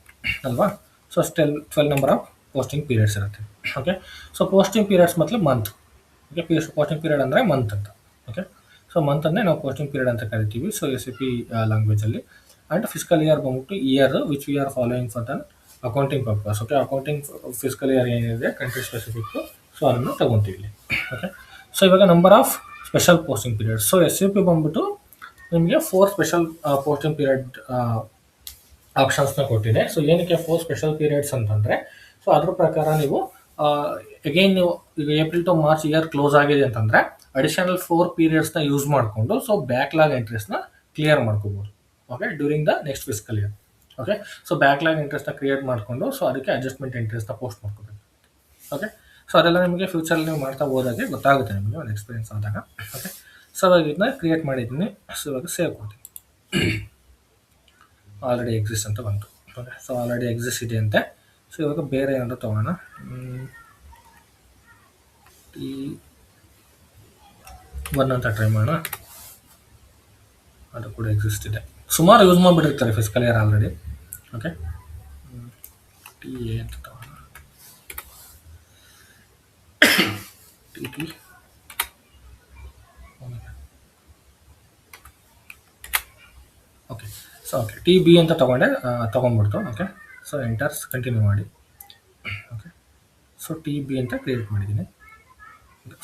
ಅಲ್ವಾ? So 12 number of posting periods ಇರುತ್ತೆ. ಓಕೆ, ಸೊ ಪೋಸ್ಟಿಂಗ್ ಪೀರಿಯಡ್ಸ್ ಮತ್ತು ಮಂತ್. ಓಕೆ, ಪೋಸ್ಟಿಂಗ್ ಪೀರಿಯಡ್ ಅಂದರೆ ಮಂತ್ ಅಂತ. ಓಕೆ, ಸೊ ಮಂತನ್ನೇ ನಾವು ಪೋಸ್ಟಿಂಗ್ ಪೀರಿಯಡ್ ಅಂತ ಕರಿತೀವಿ ಸೊ SAP ಲ್ಯಾಂಗ್ವೇಜಲ್ಲಿ. ಆ್ಯಂಡ್ ಫಿಸಿಕಲ್ ಇಯರ್ ಬಂದ್ಬಿಟ್ಟು year which we are following for then accounting purpose. Okay, accounting physical year ಏನಿದೆ ಕಂಟ್ರಿ ಸ್ಪೆಸಿಫಿಕ್ಕು, ಸೊ ಅದನ್ನು ತಗೊತೀವಿ ಇಲ್ಲಿ. ಓಕೆ, ಸೊ ಇವಾಗ number of special posting period. So SAP ಬಂದ್ಬಿಟ್ಟು ನಿಮಗೆ 4 ಸ್ಪೆಷಲ್ ಪೋಸ್ಟಿಂಗ್ ಪೀರಿಯಡ್ ಆಪ್ಷನ್ಸ್ನ ಕೊಟ್ಟಿದೆ. ಸೊ ಏನಕ್ಕೆ 4 ಸ್ಪೆಷಲ್ ಪೀರಿಯಡ್ಸ್ ಅಂತಂದರೆ, ಸೊ ಅದ್ರ ಪ್ರಕಾರ ನೀವು ಅಗೈನ್ ನೀವು ಈಗ April to March year close ಆಗಿದೆ ಅಂತಂದರೆ ಅಡಿಷನಲ್ 4 ಪೀರಿಯಡ್ಸ್ನ ಯೂಸ್ ಮಾಡಿಕೊಂಡು ಸೊ ಬ್ಯಾಕ್ಲಾಗ್ ಎಂಟ್ರೀಸ್ನ ಕ್ಲಿಯರ್ ಮಾಡ್ಕೋಬೋದು. Okay, during the next physical year. Okay, so backlog ಎಂಟ್ರೀಸ್ನ ಕ್ರಿಯೇಟ್ ಮಾಡಿಕೊಂಡು ಸೊ ಅದಕ್ಕೆ ಅಡ್ಜಸ್ಟ್ಮೆಂಟ್ ಎಂಟ್ರೀಸ್ನ ಪೋಸ್ಟ್ ಮಾಡ್ಕೋಬೇಕು. ಓಕೆ, ಸೊ ಅದೆಲ್ಲ ನಿಮಗೆ ಫ್ಯೂಚರಲ್ಲಿ ನೀವು ಮಾಡ್ತಾ ಹೋದಾಗೆ ಗೊತ್ತಾಗುತ್ತೆ ನಿಮಗೆ ಒಂದು ಎಕ್ಸ್ಪೀರಿಯನ್ಸ್ ಆದಾಗ. ಓಕೆ, ಸೊ ಇವಾಗ ಇದನ್ನ ಕ್ರಿಯೇಟ್ ಮಾಡಿದ್ದೀನಿ. ಸೊ ಇವಾಗ ಸೇವ್ ಕೊಡ್ತೀನಿ. ಆಲ್ರೆಡಿ ಎಕ್ಸಿಸ್ಟ್ ಅಂತ ಬಂತು. ಓಕೆ, ಸೊ ಆಲ್ರೆಡಿ ಎಕ್ಸಿಸ್ಟ್ ಇದೆ ಅಂತೆ. ಸೊ ಇವಾಗ ಬೇರೆ ಏನಾದರೂ ತೊಗೊಳ್ಳೋಣ. T1 ಅಂತ ಟ್ರೈ ಮಾಡೋಣ. ಅದು ಕೂಡ ಎಕ್ಸಿಸ್ಟ್ ಇದೆ. ಸುಮಾರು ಯೂಸ್ ಮಾಡಿಬಿಟ್ಟಿರ್ತಾರೆ physical year already. Okay, TA ಅಂತ ತಗೋಣ. TT okay, so okay TB ಅಂತ ತೊಗೊಂಡ್ಬಿಡ್ತು. ಓಕೆ, ಸೊ ಎಂಟರ್ಸ್ ಕಂಟಿನ್ಯೂ ಮಾಡಿ. ಓಕೆ, ಸೊ TB ಅಂತ ಕ್ರಿಯೇಟ್ ಮಾಡಿದ್ದೀನಿ.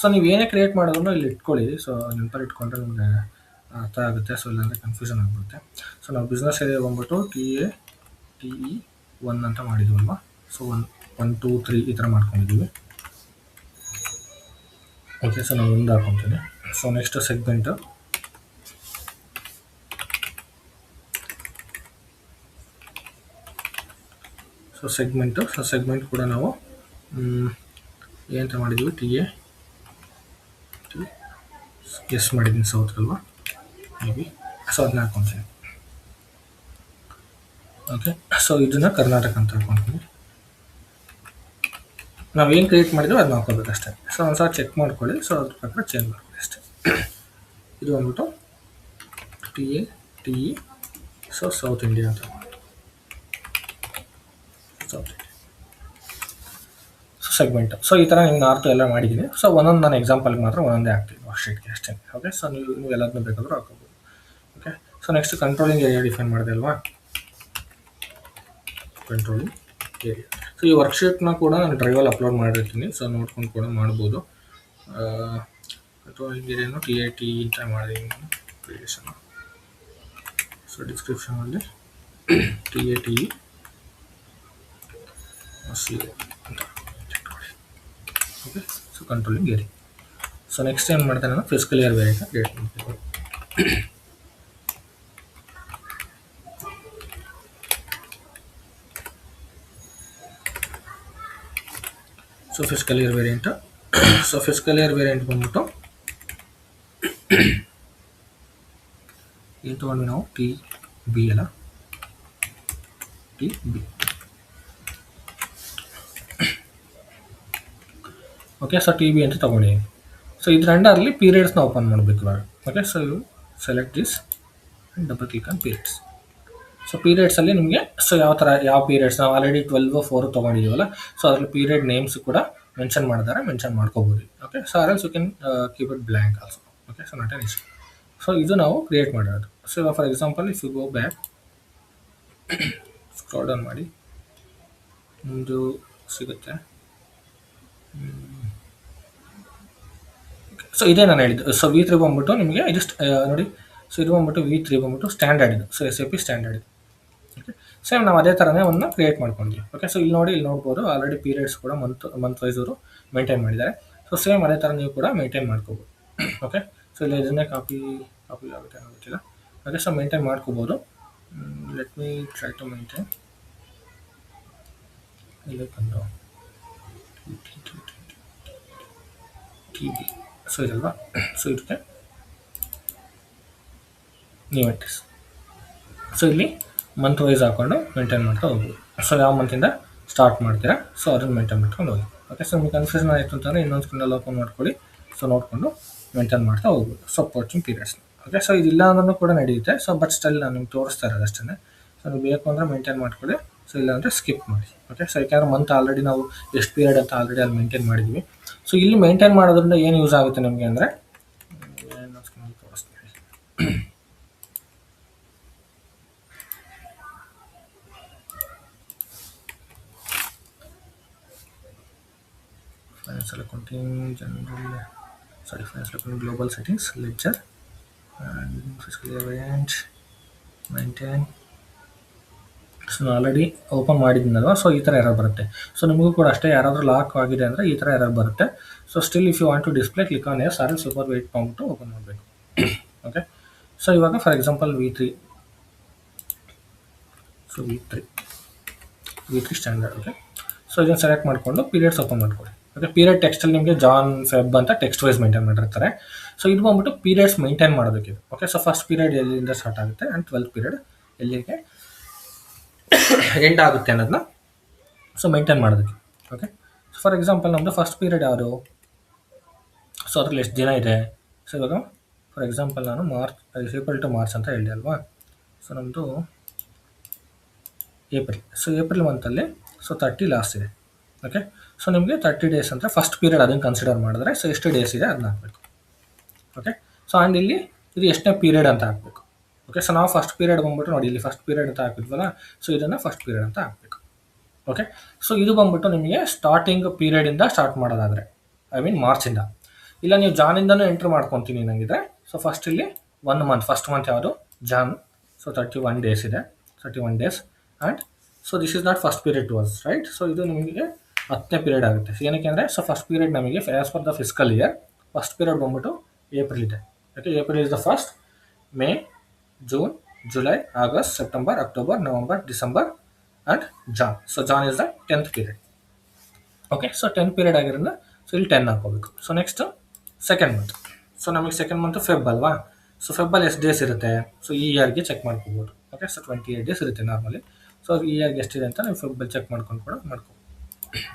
ಸೊ ನೀವು ಏನೇ ಕ್ರಿಯೇಟ್ ಮಾಡೋದನ್ನು ಇಲ್ಲಿ ಇಟ್ಕೊಳ್ಳಿ. ಸೊ ನೆನಪಲ್ಲಿ ಇಟ್ಕೊಂಡ್ರೆ ನಿಮಗೆ ಅರ್ಥ ಆಗುತ್ತೆ. ಸೊ ಇಲ್ಲಾಂದರೆ ಕನ್ಫ್ಯೂಷನ್ ಆಗಿಬಿಡುತ್ತೆ. ಸೊ ನಾವು ಬಿಸ್ನೆಸ್ ಏರಿಯಾ ಬಂದ್ಬಿಟ್ಟು TE1 ಅಂತ ಮಾಡಿದ್ವಲ್ವ. ಸೊ 1 2 3 ಈ ಥರ ಮಾಡ್ಕೊಂಡಿದ್ದೀವಿ. ಓಕೆ, ಸೊ ನಾನು ಒಂದು ಹಾಕೊತೀನಿ. So next segment. So segment ಕೂಡ ನಾವು ಏನಂತ ಮಾಡಿದ್ದೀವಿ? TS ಮಾಡಿದ್ದೀನಿ ಸೌತ್ ಅಲ್ವಾ, ಮೇ ಬಿ. ಸೊ ಅದನ್ನ ಹಾಕೊತೀನಿ. ಓಕೆ, ಸೊ ಇದನ್ನು ಕರ್ನಾಟಕ ಅಂತ ಹಾಕೊತೀನಿ. ನಾವೇನು ಕ್ರಿಯೇಟ್ ಮಾಡಿದ್ವಿ ಅದನ್ನ ಹಾಕೋಬೇಕು ಅಷ್ಟೇ. ಸೊ ಒಂದು ಸಲ ಚೆಕ್ ಮಾಡ್ಕೊಳ್ಳಿ. ಸೊ ಅದ್ರ ಪ್ರಕಾರ ಚೇಂಜ್ ಮಾಡ್ಕೊಳ್ಳಿ ಅಷ್ಟೇ. ಇದು ಬಂದ್ಬಿಟ್ಟು TE ಸೊ ಸೌತ್ ಇಂಡಿಯಾ ಅಂತ. South India so segment. So ಈ ಥರ ನೀವು ನಾರ್ತು ಎಲ್ಲ ಮಾಡಿದ್ದೀನಿ. ಸೊ ಒಂದೊಂದು ನಾನು ಎಕ್ಸಾಂಪಲ್ಗೆ ಮಾತ್ರ ಒಂದೊಂದೇ ಹಾಕ್ತೀನಿ ವರ್ಕ್ಶೀಟ್ಗೆ ಅಷ್ಟೇ. ಓಕೆ, ಸೊ ನೀವು ಎಲ್ಲದನ್ನೂ ಬೇಕಾದರೂ ಹಾಕೋಬೋದು. Okay, so next controlling area define ಮಾಡಿದೆ ಅಲ್ವಾ, ಕಂಟ್ರೋಲಿಂಗ್ ಏರಿಯಾ. ಸೊ ಈ ವರ್ಕ್ಶೀಟ್ನ ಕೂಡ ನಾನು ಡ್ರೈವಲ್ಲಿ ಅಪ್ಲೋಡ್ ಮಾಡಿರ್ತೀನಿ. ಸೊ ನೋಡ್ಕೊಂಡು ಕೂಡ ಮಾಡ್ಬೋದು. ಕಂಟ್ರೋಲಿಂಗ್ ಏರಿಯಾನು TIT ಅಂತ ಮಾಡಿದ್ದೀನಿ ನಾನು ಕ್ರಿಯೇಷನ್. ಸೊ ಡಿಸ್ಕ್ರಿಪ್ಷನಲ್ಲಿ TATE ಅಂತ ಮಾಡಿ. Okay, so controlling area. So next ಏನು ಮಾಡ್ತೇನೆ ನಾನು ಫಿಸಿಕಲ್ ಇಯರ್ ವೇರಿಯಂಟ್ ಕ್ರಿಯೇಟ್ ಮಾಡ್ತೀನಿ. ಸೊ ಫಿಸಿಕಲ್ ಇಯರ್ ವೇರಿಯಂಟ್ ಬಂದ್ಬಿಟ್ಟು ಏನು ತೊಗೊಂಡ್ವಿ ನಾವು? TB ಅಲ್ಲ, TB. ಓಕೆ, ಸೊ TB ಅಂತ ತೊಗೊಂಡಿದ್ದೀನಿ. ಸೊ ಇದ್ರ ಅಂಡರಲ್ಲಿ ಪೀರಿಯಡ್ಸ್ನ ಓಪನ್ ಮಾಡಬೇಕು ಇವಾಗ. Okay, so you select this and double click on periods. So ಪೀರಿಯಡ್ಸಲ್ಲಿ ನಿಮಗೆ ಸೊ ಯಾವ ಪೀರಿಯಡ್ಸ್ ನಾವು ಆಲ್ರೆಡಿ 12 4 ತೊಗೊಂಡಿದ್ದೀವಲ್ಲ, ಸೊ ಅದರಲ್ಲಿ ಪೀರಿಯಡ್ ನೇಮ್ಸ್ ಕೂಡ ಮೆನ್ಷನ್ ಮಾಡ್ಕೋಬೋದು. Okay, so or else you can keep it blank also. Okay, so not an issue. So ಇದು ನಾವು ಕ್ರಿಯೇಟ್ ಮಾಡಿರೋದು. ಸೊ ಇವಾಗ for example if you go back, scroll down ಮಾಡಿ, ಒಂದು ಸಿಗುತ್ತೆ. ಸೊ ಇದೇ ನಾನು ಹೇಳಿದ್ದು. ಸೊ V3 ಬಂದ್ಬಿಟ್ಟು ನಿಮಗೆ ಜಸ್ಟ್ ನೋಡಿ. ಸೊ ಇದು ಬಂದ್ಬಿಟ್ಟು V3 ಬಂದ್ಬಿಟ್ಟು ಸ್ಟ್ಯಾಂಡರ್ಡ್ ಇದು. ಸೊ SAP ಸ್ಟ್ಯಾಂಡರ್ಡ್ ಇದು. ಓಕೆ, ಸೇಮ್ ನಾವು ಅದೇ ಥರನೇ ಒಂದು ಕ್ರಿಯೇಟ್ ಮಾಡ್ಕೊಂಡಿದ್ದೀವಿ. ಓಕೆ, ಸೊ ಇಲ್ಲಿ ನೋಡ್ಬೋದು ಆಲ್ರೆಡಿ ಪೀರಿಯಡ್ಸ್ ಕೂಡ ಮಂತ್ ವೈಸ್ ಅವರು ಮೇಂಟೈನ್ ಮಾಡಿದ್ದಾರೆ. ಸೊ ಸೇಮ್ ಅದೇ ಥರ ನೀವು ಕೂಡ ಮೇಂಟೈನ್ ಮಾಡ್ಕೋಬೋದು. ಓಕೆ, ಸೊ ಇಲ್ಲಿ ಇದನ್ನೇ ಕಾಪಿ ಆಗುತ್ತೆ ಗೊತ್ತಿಲ್ಲ. ಓಕೆ, ಸೊ ಮೇಂಟೈನ್ ಮಾಡ್ಕೋಬೋದು. Let me try to maintain. ಇಲ್ಲಿ ಬಂದು TB ಸೊ ಇದಲ್ವಾ. ಸೊ ಇದಕ್ಕೆ ನೀವು ಎಂಟ್ರೀಸ್. ಸೊ ಇಲ್ಲಿ ಮಂತ್ ವೈಸ್ ಹಾಕ್ಕೊಂಡು ಮೇಂಟೈನ್ ಮಾಡ್ತಾ ಹೋಗ್ಬೋದು. ಸೊ ಯಾವ ಮಂತಿಂದ ಸ್ಟಾರ್ಟ್ ಮಾಡ್ತೀರಾ ಸೊ ಅದನ್ನು ಮೇಂಟೈನ್ ಮಾಡ್ಕೊಂಡು ಹೋಗಿ. ಓಕೆ, ಸೊ ನಿಮಗೆ ಕನ್ಫ್ಯೂಷನ್ ಆಯಿತು ಅಂತಂದರೆ ಇನ್ನೊಂದು ಸ್ಕ್ರೀನಲ್ಲಿ ಓಪನ್ ಮಾಡ್ಕೊಳ್ಳಿ. ಸೊ ನೋಡಿಕೊಂಡು ಮೇಂಟೈನ್ ಮಾಡ್ತಾ ಹೋಗ್ಬೋದು ಸಪೋರ್ಟಿಂಗ್ ಪೀರಿಯಡ್ಸ್. ಓಕೆ, ಸೊ ಇದಿಲ್ಲ ಅಂದ್ರೂ ಕೂಡ ನಡೆಯುತ್ತೆ. ಸೊ ಬಟ್ ಸ್ಟಿಲ್ ನಾನು ನಿಮ್ಗೆ ತೋರಿಸ್ತಾ ಇರೋದು ಅಷ್ಟೇ. ಸೊ ನೀವು ಬೇಕು ಅಂದರೆ ಮೇಂಟೈನ್ ಮಾಡ್ಕೊಳ್ಳಿ, ಸೊ ಇಲ್ಲಾಂದರೆ ಸ್ಕಿಪ್ ಮಾಡಿ. ಓಕೆ, ಸೊ ಯಾಕೆಂದರೆ ಮಂತ್ ಆಲ್ರೆಡಿ ನಾವು ಎಷ್ಟು ಪೀರಿಯಡ್ ಅಂತ ಆಲ್ರೆಡಿ ಅಲ್ಲಿ ಮೇಂಟೈನ್ ಮಾಡಿದ್ವಿ. ಸೊ ಇಲ್ಲಿ ಮೇಂಟೈನ್ ಮಾಡೋದ್ರಿಂದ ಏನು ಯೂಸ್ ಆಗುತ್ತೆ ನಿಮಗೆ ಅಂದರೆ ತೋರಿಸ್ತೀನಿ. Financial accounting general financial accounting global settings ledger and fiscal year end maintain. So already open ಮಾಡಿದ್ದೀನಲ್ವ, ಸೊ ಈ ಥರ ಎರರ್ ಬರುತ್ತೆ. ಸೊ ನಿಮಗೂ ಕೂಡ ಅಷ್ಟೇ, ಯಾರಾದರೂ ಲಾಕ್ ಆಗಿದೆ ಅಂದರೆ ಈ ಥರ ಎರರ್ ಬರುತ್ತೆ. So still if you want to display click on S R L super wait ಮಾಡ್ಬಿಟ್ಟು ಓಪನ್ ಮಾಡಬೇಕು. ಓಕೆ, ಸೊ ಇವಾಗ for example V3 standard. Okay, so ಇದನ್ನು ಸೆಲೆಕ್ಟ್ ಮಾಡಿಕೊಂಡು ಪೀರಿಯಡ್ಸ್ ಓಪನ್ ಮಾಡ್ಕೊಳ್ಳಿ. ಓಕೆ, ಪೀರಿಯಡ್ ಟೆಕ್ಸ್ಟಲ್ಲಿ ನಿಮಗೆ ಜಾನ್ ಫೆಬ್ ಅಂತ ಟೆಕ್ಸ್ಟ್ ವೈಸ್ ಮೇಂಟೈನ್ ಮಾಡಿರ್ತಾರೆ. ಸೊ ಇದು ಬಂದ್ಬಿಟ್ಟು ಪೀರಿಯಡ್ಸ್ ಮೇಂಟೈನ್ ಮಾಡೋದಕ್ಕಿದೆ. ಓಕೆ, ಸೊ ಫಸ್ಟ್ ಪೀರಿಯಡ್ ಎಲ್ಲಿಂದ ಸ್ಟಾರ್ಟ್ ಆಗುತ್ತೆ ಆ್ಯಂಡ್ 12th ಪೀರಿಯಡ್ ಎಲ್ಲಿಗೆ ಎಂಡ್ ಆಗುತ್ತೆ ಅನ್ನೋದನ್ನ ಸೊ ಮೇಂಟೈನ್ ಮಾಡೋದಕ್ಕೆ. ಓಕೆ, ಸೊ ಫಾರ್ ಎಕ್ಸಾಂಪಲ್ ನಮ್ಮದು ಫಸ್ಟ್ ಪೀರಿಯಡ್ ಯಾವುದು, ಸೊ ಅದ್ರಲ್ಲಿ ಎಷ್ಟು ದಿನ ಇದೆ. ಸೊ ಇವಾಗ ಫಾರ್ ಎಕ್ಸಾಂಪಲ್ ನಾನು ಏಪ್ರಿಲ್ ಟು ಮಾರ್ಚ್ ಅಂತ ಹೇಳಿದೆ ಅಲ್ವಾ. ಸೊ ನಮ್ಮದು ಏಪ್ರಿಲ್. ಸೊ ಏಪ್ರಿಲ್ ಮಂತಲ್ಲಿ ಸೊ 30 ಲಾಸ್ಟ್ ಇದೆ. ಓಕೆ, ಸೊ ನಿಮಗೆ 30 ಡೇಸ್ ಅಂತ ಫಸ್ಟ್ ಪೀರಿಯಡ್ ಅದನ್ನು ಕನ್ಸಿಡರ್ ಮಾಡಿದ್ರೆ ಸೊ ಎಷ್ಟು ಡೇಸ್ ಇದೆ ಅದನ್ನ ಹಾಕಬೇಕು. ಓಕೆ, ಸೊ ಆ್ಯಂಡ್ ಇಲ್ಲಿ ಇದು ಎಷ್ಟನೇ ಪೀರಿಯಡ್ ಅಂತ ಹಾಕಬೇಕು. ಓಕೆ, ಸೊ ನಾವು ಫಸ್ಟ್ ಪೀರಿಯಡ್ ಬಂದ್ಬಿಟ್ಟು ನೋಡಿ ಇಲ್ಲಿ ಫಸ್ಟ್ ಪೀರಿಯಡ್ ಅಂತ ಹಾಕಿದ್ವಲ್ಲ, ಸೊ ಇದನ್ನು ಫಸ್ಟ್ ಪೀರಿಯಡ್ ಅಂತ ಹಾಕಬೇಕು. ಓಕೆ, ಸೊ ಇದು ಬಂದ್ಬಿಟ್ಟು ನಿಮಗೆ ಸ್ಟಾರ್ಟಿಂಗ್ ಪೀರಿಯಡಿಂದ ಸ್ಟಾರ್ಟ್ ಮಾಡೋದಾದರೆ ಐ ಮೀನ್ ಮಾರ್ಚಿಂದ. ಇಲ್ಲ ನೀವು ಜಾನಿಂದನೂ ಎಂಟ್ರ್ ಮಾಡ್ಕೊತೀನಿ ನನಗಿದ್ರೆ. ಸೊ ಫಸ್ಟ್ ಇಲ್ಲಿ 1 ಮಂತ್, ಫಸ್ಟ್ ಮಂತ್ ಯಾವುದು ಜಾನ್. ಸೊ 31 ಡೇಸ್ ಇದೆ, 31 days. And so this is not first period to us right. So ಇದು ನಿಮಗೆ 10ನೇ ಪೀರಿಯಡ್ ಆಗುತ್ತೆ. ಏನಕ್ಕೆ ಅಂದರೆ ಸೊ ಫಸ್ಟ್ ಪೀರಿಯಡ್ ನಮಗೆ as per the fiscal year first period ಬಂದ್ಬಿಟ್ಟು ಏಪ್ರಿಲ್ ಇದೆ. Okay, April is the first, May, June, July, August, September, October, November, December and Jan. So Jan is the 10th period. Okay, so 10th period ಆಗಿರೋದ್ರಿಂದ ಸೊ ಇಲ್ಲಿ 10 ಹಾಕೋಬೇಕು. So next second month. So ನಮಗೆ ಸೆಕೆಂಡ್ ಮಂತ್ ಫೆಬ್ ಅಲ್ವಾ. ಸೊ ಫೆಬ್ಬಲ್ಲಿ ಎಷ್ಟು ಡೇಸ್ ಇರುತ್ತೆ, ಸೊ ಈ ಇಯರ್ಗೆ ಚೆಕ್ ಮಾಡ್ಕೋಬೋದು. ಓಕೆ, ಸೊ 28 ಡೇಸ್ ಇರುತ್ತೆ ನಾರ್ಮಲಿ. ಸೊ ಈ ಇಯರ್ಗೆ ಎಷ್ಟಿದೆ ಅಂತ ನೀವು ಫೆಬ್ಬಲ್ಲಿ ಚೆಕ್ ಮಾಡ್ಕೊಂಡು ಕೂಡ ಮಾಡ್ಕೋಬೋದು.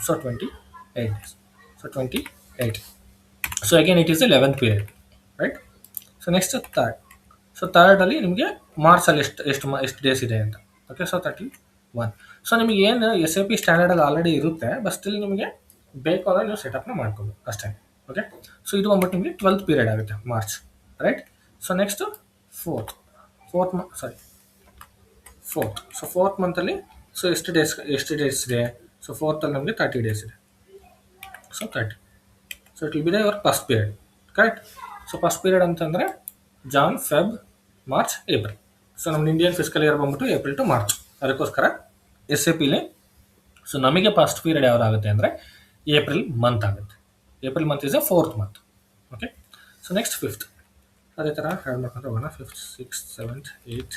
So 28 days. So 28. So again it is the 11th period right. So next third. So ಥರ್ಡಲ್ಲಿ ನಿಮಗೆ ಮಾರ್ಚಲ್ಲಿ ಎಷ್ಟು ಡೇಸ್ ಇದೆ ಅಂತ. Okay, so 31. ಸೊ ನಿಮಗೆ ಏನು SAP ಸ್ಟ್ಯಾಂಡರ್ಡಲ್ಲಿ ಆಲ್ರೆಡಿ ಇರುತ್ತೆ, ಬಟ್ ಸ್ಟಿಲ್ ನಿಮಗೆ ಬೇಕಾದ್ರೆ ನೀವು ಸೆಟಪ್ನ ಮಾಡ್ಕೋಬೋದು ಅಷ್ಟೇ. ಓಕೆ, ಸೊ ಇದು ಬಂದ್ಬಿಟ್ಟು ನಿಮಗೆ 12th ಪೀರಿಯಡ್ ಆಗುತ್ತೆ March right. So next fourth. So fourth ಮಂತಲ್ಲಿ ಸೊ ಎಷ್ಟು ಡೇಸ್ ಇದೆ. ಸೊ ಫೋರ್ತಲ್ಲಿ ನಮಗೆ 30 ಡೇಸ್ ಇದೆ. So 30. So it will be the your first period correct. So first period ಅಂತಂದರೆ Jan, Feb, March, April. So ನಮ್ಮ ಇಂಡಿಯನ್ ಫಿಸ್ಕಲ್ ಇಯರ್ ಬಂದ್ಬಿಟ್ಟು ಏಪ್ರಿಲ್ ಟು ಮಾರ್ಚ್. ಅದಕ್ಕೋಸ್ಕರ SAPಲಿ ಸೊ ನಮಗೆ ಫಸ್ಟ್ ಪೀರಿಯಡ್ ಯಾವ್ದಾಗುತ್ತೆ ಅಂದರೆ ಏಪ್ರಿಲ್ ಮಂತ್ ಆಗುತ್ತೆ. April month is a 4th month. Okay, so next 5th. ಅದೇ ಥರ ಆ್ಯಡ್ ಮಾಡ್ಕೊಂಡು ಹೋಗೋಣ. 5th, 6th, 7th, 8th,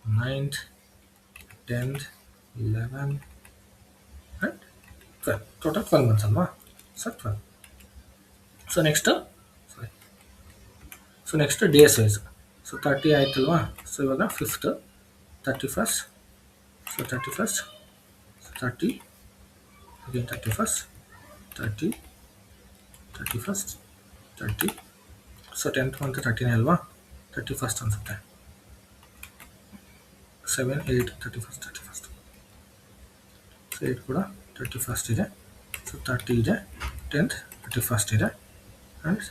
9th, 10th, 11 and 12. Total 12 months ಅಲ್ವಾ. So 12. So next days wise. So 30 ಆಯ್ತಲ್ವಾ. ಸೊ ಇವಾಗ 5th, 31st, so 31st, 30, again 31st, 30, 31st, 30. So 10th month 30ನೇ ಅಲ್ವಾ. 31st ಅನಿಸುತ್ತೆ. 7, 8, 31st. ಸೊ 8 ಕೂಡ 31st ಇದೆ. ಸೊ 30 ಇದೆ, 10th 31st ಇದೆ ಆ್ಯಂಡ್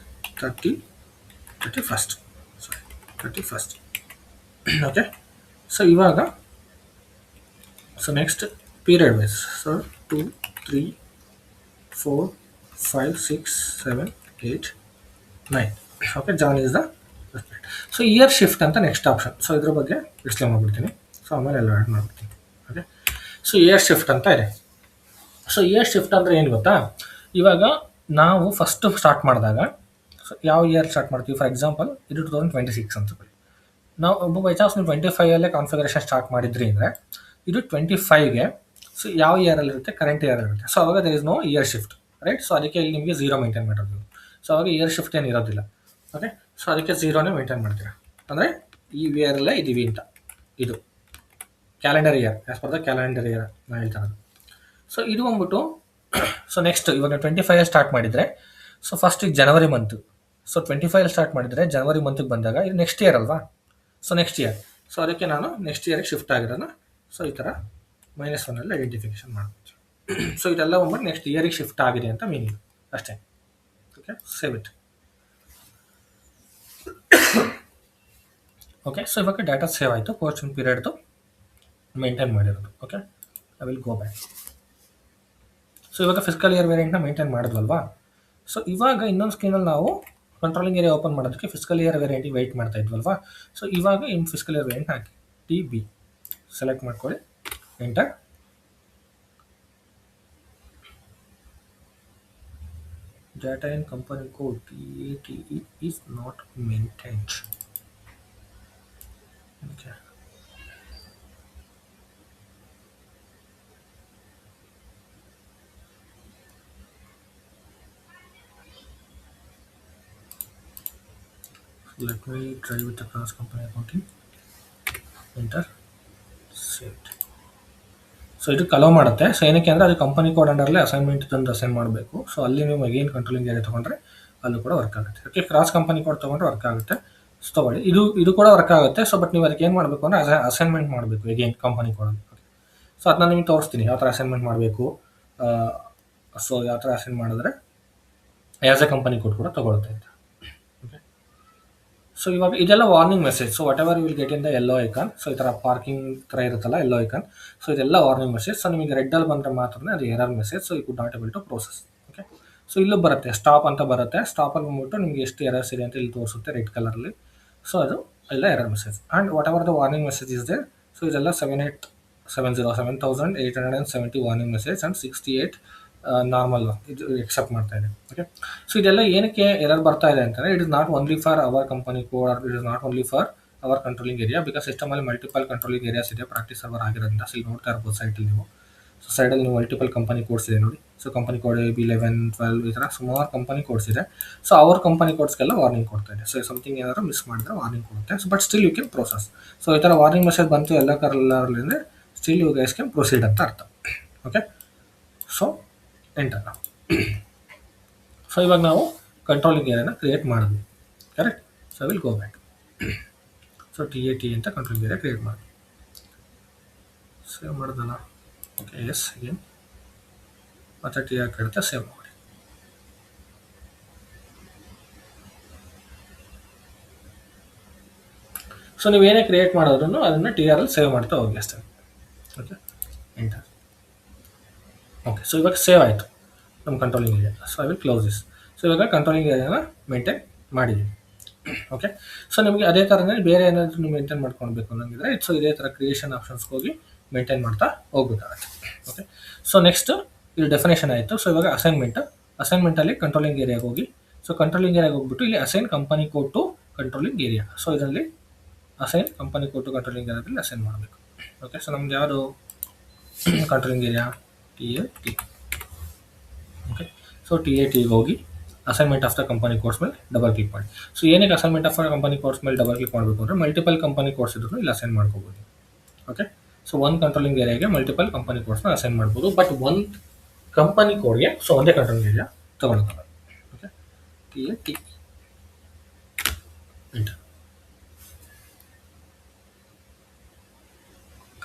31st. ಓಕೆ, ಸೊ ಇವಾಗ so next period wise. So 2, 3, 4, 5, 6, 7, 8, 9. Okay, Jan is the first period. So year shift ಅಂತ ನೆಕ್ಸ್ಟ್ ಆಪ್ಷನ್. ಸೊ ಇದ್ರ ಬಗ್ಗೆ ಎಕ್ಸ್ಪ್ಲೇನ್ ಮಾಡ್ಬಿಡ್ತೀನಿ. ಸೊ ಆಮೇಲೆ ಎಲ್ಲ ಆ್ಯಡ್ ಮಾಡ್ಬಿಡ್ತೀನಿ. ಓಕೆ, ಸೊ ಇಯರ್ ಶಿಫ್ಟ್ ಅಂತ ಇದೆ. ಸೊ ಇಯರ್ ಶಿಫ್ಟ್ ಅಂದರೆ ಏನು ಗೊತ್ತಾ, ಇವಾಗ ನಾವು ಫಸ್ಟ್ ಸ್ಟಾರ್ಟ್ ಮಾಡಿದಾಗ ಸೊ ಯಾವ ಇಯರ್ ಸ್ಟಾರ್ಟ್ ಮಾಡ್ತೀವಿ. ಫಾರ್ ಎಕ್ಸಾಂಪಲ್ ಇದು 2026 ಅಂತ ಹೇಳಿ. ನಾವು ಬೈ ಚಾನ್ಸ್ ನೀವು 25ಅಲ್ಲೇ ಕಾನ್ಫಿಗರೇಷನ್ ಸ್ಟಾರ್ಟ್ ಮಾಡಿದ್ರಿ ಅಂದರೆ ಇದು 25ಗೆ ಸೊ ಯಾವ ಇಯರಲ್ಲಿರುತ್ತೆ, ಕರೆಂಟ್ ಇಯರಲ್ಲಿರುತ್ತೆ. ಸೊ ಅವಾಗ there is no year shift right. So ಅದಕ್ಕೆ ಇಲ್ಲಿ ನಿಮಗೆ 0 ಮೇಂಟೈನ್ ಮಾಡೋದು. ಸೊ ಅವಾಗ ಇಯರ್ ಶಿಫ್ಟ್ ಏನು ಇರೋದಿಲ್ಲ. ಓಕೆ, ಸೊ ಅದಕ್ಕೆ 0ನೇ ಮೇಂಟೈನ್ ಮಾಡ್ತೀರಾ. ಅಂದರೆ ಈ ಇಯರಲ್ಲೇ ಇದ್ದೀವಿ ಅಂತ ಇದು calendar year, as per the calendar year ನಾನು ಹೇಳ್ತಾ ಇರೋದು. ಸೊ ಇದು ಬಂದ್ಬಿಟ್ಟು ಸೊ ನೆಕ್ಸ್ಟ್ ಇವಾಗ 25 ಸ್ಟಾರ್ಟ್ ಮಾಡಿದರೆ, ಸೊ ಫಸ್ಟ್ ಈಗ ಜನವರಿ ಮಂತು, ಸೊ 25 ಸ್ಟಾರ್ಟ್ ಮಾಡಿದರೆ ಜನವರಿ ಮಂತಿಗೆ ಬಂದಾಗ ಇದು ನೆಕ್ಸ್ಟ್ ಇಯರ್ ಅಲ್ವಾ, ಸೊ ನೆಕ್ಸ್ಟ್ ಇಯರ್, ಸೊ ಅದಕ್ಕೆ ನಾನು ನೆಕ್ಸ್ಟ್ ಇಯರ್ಗೆ ಶಿಫ್ಟ್ ಆಗಿರೋಣ. ಸೊ ಈ ಥರ -1 ಐಡೆಂಟಿಫಿಕೇಶನ್ ಮಾಡ್ಬೋದು. ಸೊ ಇದೆಲ್ಲ ಬಂದ್ಬಿಟ್ಟು ನೆಕ್ಸ್ಟ್ ಇಯರಿಗೆ ಶಿಫ್ಟ್ ಆಗಿದೆ ಅಂತ ಮೀನಿಂಗ್ ಅಷ್ಟೇ. Okay, save it. Okay, so ಇವಾಗ ಡಾಟಾ ಸೇವ್ ಆಯಿತು, ಪೋಸ್ಟಿಂಗ್ ಪೀರಿಯಡ್ದು ಮೇಂಟೈನ್ ಮಾಡಿರೋದು. Okay, I will go back. So ಇವಾಗ ಫಿಸಿಕಲ್ ಇಯರ್ ವೇರಿಯಂಟ್ನ ಮೇಂಟೈನ್ ಮಾಡಿದ್ವಲ್ವಾ. ಸೊ ಇವಾಗ ಇನ್ನೊಂದು ಸ್ಕ್ರೀನಲ್ಲಿ ನಾವು ಕಂಟ್ರೋಲಿಂಗ್ ಏರಿಯಾ ಓಪನ್ ಮಾಡೋದಕ್ಕೆ ಫಿಸಿಕಲ್ ಇಯರ್ ವೇರಿಯಂಟಿಗೆ ವೆಯ್ಟ್ ಮಾಡ್ತಾ ಇದ್ವಲ್ವಾ. ಸೊ ಇವಾಗ ಇನ್ನು ಫಿಸಿಕಲ್ ಇಯರ್ ವೇರಿಯಂಟ್ ಹಾಕಿ TB ಸೆಲೆಕ್ಟ್ ಮಾಡ್ಕೊಳ್ಳಿ, enter. Data in company code TATE is not maintained. Okay. So let me try with the cross company accounting. Enter. Save. So ಇದು ಅಲೋ ಮಾಡುತ್ತೆ. ಸೊ ಏನಕ್ಕೆ ಅಂದರೆ ಅದು ಕಂಪನಿ ಕೋಡ್ ಅಂಡರ್ಲೆ ಅಸೈನ್ಮೆಂಟ್ ತಂದು ಅಸೈನ್ ಮಾಡಬೇಕು. ಸೊ ಅಲ್ಲಿ ನೀವು ಅಗೇನ್ ಕಂಟ್ರೋಲಿಂಗ್ ಏರಿಯಾ ತೊಗೊಂಡ್ರೆ ಅಲ್ಲೂ ಕೂಡ ವರ್ಕ್ ಆಗುತ್ತೆ. ಓಕೆ, ಕ್ರಾಸ್ ಕಂಪನಿ ಕೋಡ್ ತೊಗೊಂಡ್ರೆ ವರ್ಕ್ ಆಗುತ್ತೆ. ಸೊ ತೊಗೊಳ್ಳಿ, ಇದು ಕೂಡ ವರ್ಕ್ ಆಗುತ್ತೆ. ಸೊ ಬಟ್ ನೀವು ಅದಕ್ಕೆ ಏನು ಮಾಡಬೇಕು ಅಂದರೆ ಅಸೈನ್ಮೆಂಟ್ ಮಾಡಬೇಕು ಅಗೇನ್ ಕಂಪನಿ ಕೋಡಲ್ಲಿ. ಸೊ ಅದನ್ನ ನಿಮಗೆ ತೋರಿಸ್ತೀನಿ ಯಾವ ಥರ ಅಸೈನ್ಮೆಂಟ್ ಮಾಡಬೇಕು. ಸೊ ಯಾವ ಥರ ಅಸೈನ್ ಮಾಡಿದ್ರೆ ಆ್ಯಸ್ ಎ ಕಂಪನಿ ಕೋಡ್ ಕೂಡ ತೊಗೊಳುತ್ತೆ ಅಂತ. ಓಕೆ, ಸೊ ಇವಾಗ ಇದೆಲ್ಲ warning message. So whatever will get in the yellow icon. So ಈ ಥರ ಪಾರ್ಕಿಂಗ್ ಥರ ಇರುತ್ತಲ್ಲ ಯೆಲ್ಲೋ ಐಕಾನ್, ಸೊ ಇದೆಲ್ಲ ವಾರ್ನಿಂಗ್ ಮೆಸೇಜ್. ಸೊ ನಿಮಗೆ ರೆಡ್ಡಲ್ಲಿ ಬಂದರೆ ಮಾತ್ರ ಅದು error message. So you could not able to process. Okay, so ಇಲ್ಲೂ ಬರುತ್ತೆ ಸ್ಟಾಪ್ ಅಂತ ಬರುತ್ತೆ. ಸ್ಟಾಪಲ್ಲಿ ಬಂದ್ಬಿಟ್ಟು ನಿಮಗೆ ಎಷ್ಟು ಎರರ್ಸ್ ಇದೆ ಅಂತ ಇಲ್ಲಿ ತೋರಿಸುತ್ತೆ ರೆಡ್ ಕಲರಲ್ಲಿ. ಸೊ ಅದು ಎಲ್ಲ error message. And what ever the warning message is they. So ಇದೆಲ್ಲ 7870 ವಾರ್ನಿಂಗ್ ಮೆಸೇಜ್ ಆ್ಯಂಡ್ 68 ನಾರ್ಮಲ್ ಇದು ಎಕ್ಸೆಪ್ಟ್ ಮಾಡ್ತಾ ಇದೆ. ಓಕೆ, ಸೊ ಇದೆಲ್ಲ ಏನಕ್ಕೆ ಎರರ್ ಬರ್ತಾ ಇದೆ ಅಂತಂದರೆ it is not only for our company code, or it is not only for our controlling area. Because ಸಿಸ್ಟಮಲ್ಲಿ ಮಲ್ಟಿಪಲ್ ಕಂಟ್ರೋಲಿಂಗ್ ಏರಿಯಾಸ್ ಇದೆ ಪ್ರಾಕ್ಟೀಸ್ ಸರ್ವರ್ ಆಗಿರೋದ್ರಿಂದ. ಸೊ ಇಲ್ಲಿ ನೋಡ್ತಾ ಇರ್ಬೋದು ಸೈಟಲ್ಲಿ ನೀವು. ಸೊ ಸೈಡಲ್ಲಿ ನೀವು ಮಲ್ಟಿಪಲ್ ಕಂಪನಿ ಕೋಡ್ಸ್ ಇದೆ ನೋಡಿ. ಸೊ ಕಂಪನಿ ಕೋಡ್ AB11, 12 ಈ ಥರ ಸುಮಾರು ಕಂಪನಿ ಕೋಡ್ಸ್ ಇದೆ. ಸೊ ಅವ್ರ ಕಂಪನಿ ಕೋಡ್ಸ್ಗೆಲ್ಲ ವಾರ್ನಿಂಗ್ ಕೊಡ್ತಾ ಇದೆ. ಸೊ ಸಮಥಿಂಗ್ ಏನಾದರೂ ಮಿಸ್ ಮಾಡಿದ್ರೆ ವಾರ್ನಿಂಗ್ ಕೊಡುತ್ತೆ. So but still you can process. So ಈ ಥರ ವಾರ್ನಿಂಗ್ ಮೆಸೇಜ್ ಬಂತು ಎಲ್ಲ ಕಲರಲ್ಲಿ ಅಂದರೆ still you guys can proceed ಅಂತ ಅರ್ಥ. Okay, so enter. ಸೊ ಇವಾಗ ನಾವು ಕಂಟ್ರೋಲಿಂಗ್ ಏರಿಯಾನ ಕ್ರಿಯೇಟ್ ಮಾಡಿದ್ವಿ, correct. So will go back. So TAT ಅಂತ ಕಂಟ್ರೋಲಿಂಗ್ ಏರಿಯಾ ಕ್ರಿಯೇಟ್ ಮಾಡಿ ಸೇವ್ ಮಾಡಿದಲ್ಲ. ಓಕೆ, ಎಸ್ ಅಗೇನ್ ಮತ್ತೆ TR ಕೇಳುತ್ತೆ, ಸೇವ್ ಮಾಡಿ. ಸೊ ನೀವೇನೇ ಕ್ರಿಯೇಟ್ ಮಾಡೋದ್ರೂ ಅದನ್ನು TRಲ್ಲಿ ಸೇವ್ ಮಾಡ್ತಾ ಹೋಗಿ ಅಷ್ಟೇ. Okay, enter. ಓಕೆ, ಸೊ ಇವಾಗ ಸೇವ್ ಆಯಿತು ನಮ್ಮ controlling area. So I will close this. So ಇವಾಗ ಕಂಟ್ರೋಲಿಂಗ್ ಏರಿಯಾನ ಮೇಂಟೈನ್ ಮಾಡಿದ್ದೀವಿ. ಓಕೆ, ಸೊ ನಿಮಗೆ ಅದೇ ಥರನೇ ಬೇರೆ ಏನಾದರೂ ನೀವು ಮೇಂಟೈನ್ ಮಾಡ್ಕೊಳ್ಬೇಕು ಅನ್ನೋಂಗಿದ್ರೆ ಸೊ ಇದೇ ಥರ ಕ್ರಿಯೇಷನ್ ಆಪ್ಷನ್ಸ್ಗೆ ಹೋಗಿ ಮೇಂಟೈನ್ ಮಾಡ್ತಾ ಹೋಗ್ಬೇಕಾಗತ್ತೆ. ಓಕೆ, ಸೊ ನೆಕ್ಸ್ಟ್ ಇಲ್ಲಿ ಡೆಫಿನೇಷನ್ ಆಯಿತು. ಸೊ ಇವಾಗ ಅಸೈನ್ಮೆಂಟಲ್ಲಿ ಕಂಟ್ರೋಲಿಂಗ್ ಏರಿಯಾಗೆ ಹೋಗಿ. ಸೊ ಕಂಟ್ರೋಲಿಂಗ್ ಏರಿಯಾಗೆ ಹೋಗ್ಬಿಟ್ಟು ಇಲ್ಲಿ assign company code to controlling area. So ಇದರಲ್ಲಿ assign company code to controlling ಏರಿಯಾದಲ್ಲಿ ಅಸೈನ್ ಮಾಡಬೇಕು. ಓಕೆ, ಸೊ ನಮ್ದು ಯಾವುದು controlling area TAT. Okay, so TATಗೆ ಹೋಗಿ assignment of the company course ಮೇಲೆ ಡಬಲ್ ಕ್ಲಿಕ್ ಮಾಡಿ. ಸೊ ಏನಕ್ಕೆ assignment of the company course ಮೇಲೆ ಡಬಲ್ ಕ್ಲಿಕ್ ಮಾಡಬೇಕು ಅಂದರೆ ಮಲ್ಟಿಪಲ್ ಕಂಪನಿ ಕೋರ್ಸ್ ಇದ್ರೂ ಇಲ್ಲಿ ಅಸೈನ್ ಮಾಡ್ಕೋಬೋದು. ಓಕೆ, ಸೊ ಒಂದು ಕಂಟ್ರೋಲಿಂಗ್ ಏರಿಯಾಗೆ ಮಲ್ಟಿಪಲ್ ಕಂಪನಿ ಕೋರ್ಸ್ನ ಅಸೈನ್ ಮಾಡ್ಬೋದು. ಬಟ್ ಒಂದು ಕಂಪನಿ ಕೋಡ್ಗೆ ಸೊ ಒಂದೇ ಕಂಟ್ರೋಲಿಂಗ್ ಏರಿಯಾ ತೊಗೊಳ್ತಾರೆ. ಓಕೆ, TAT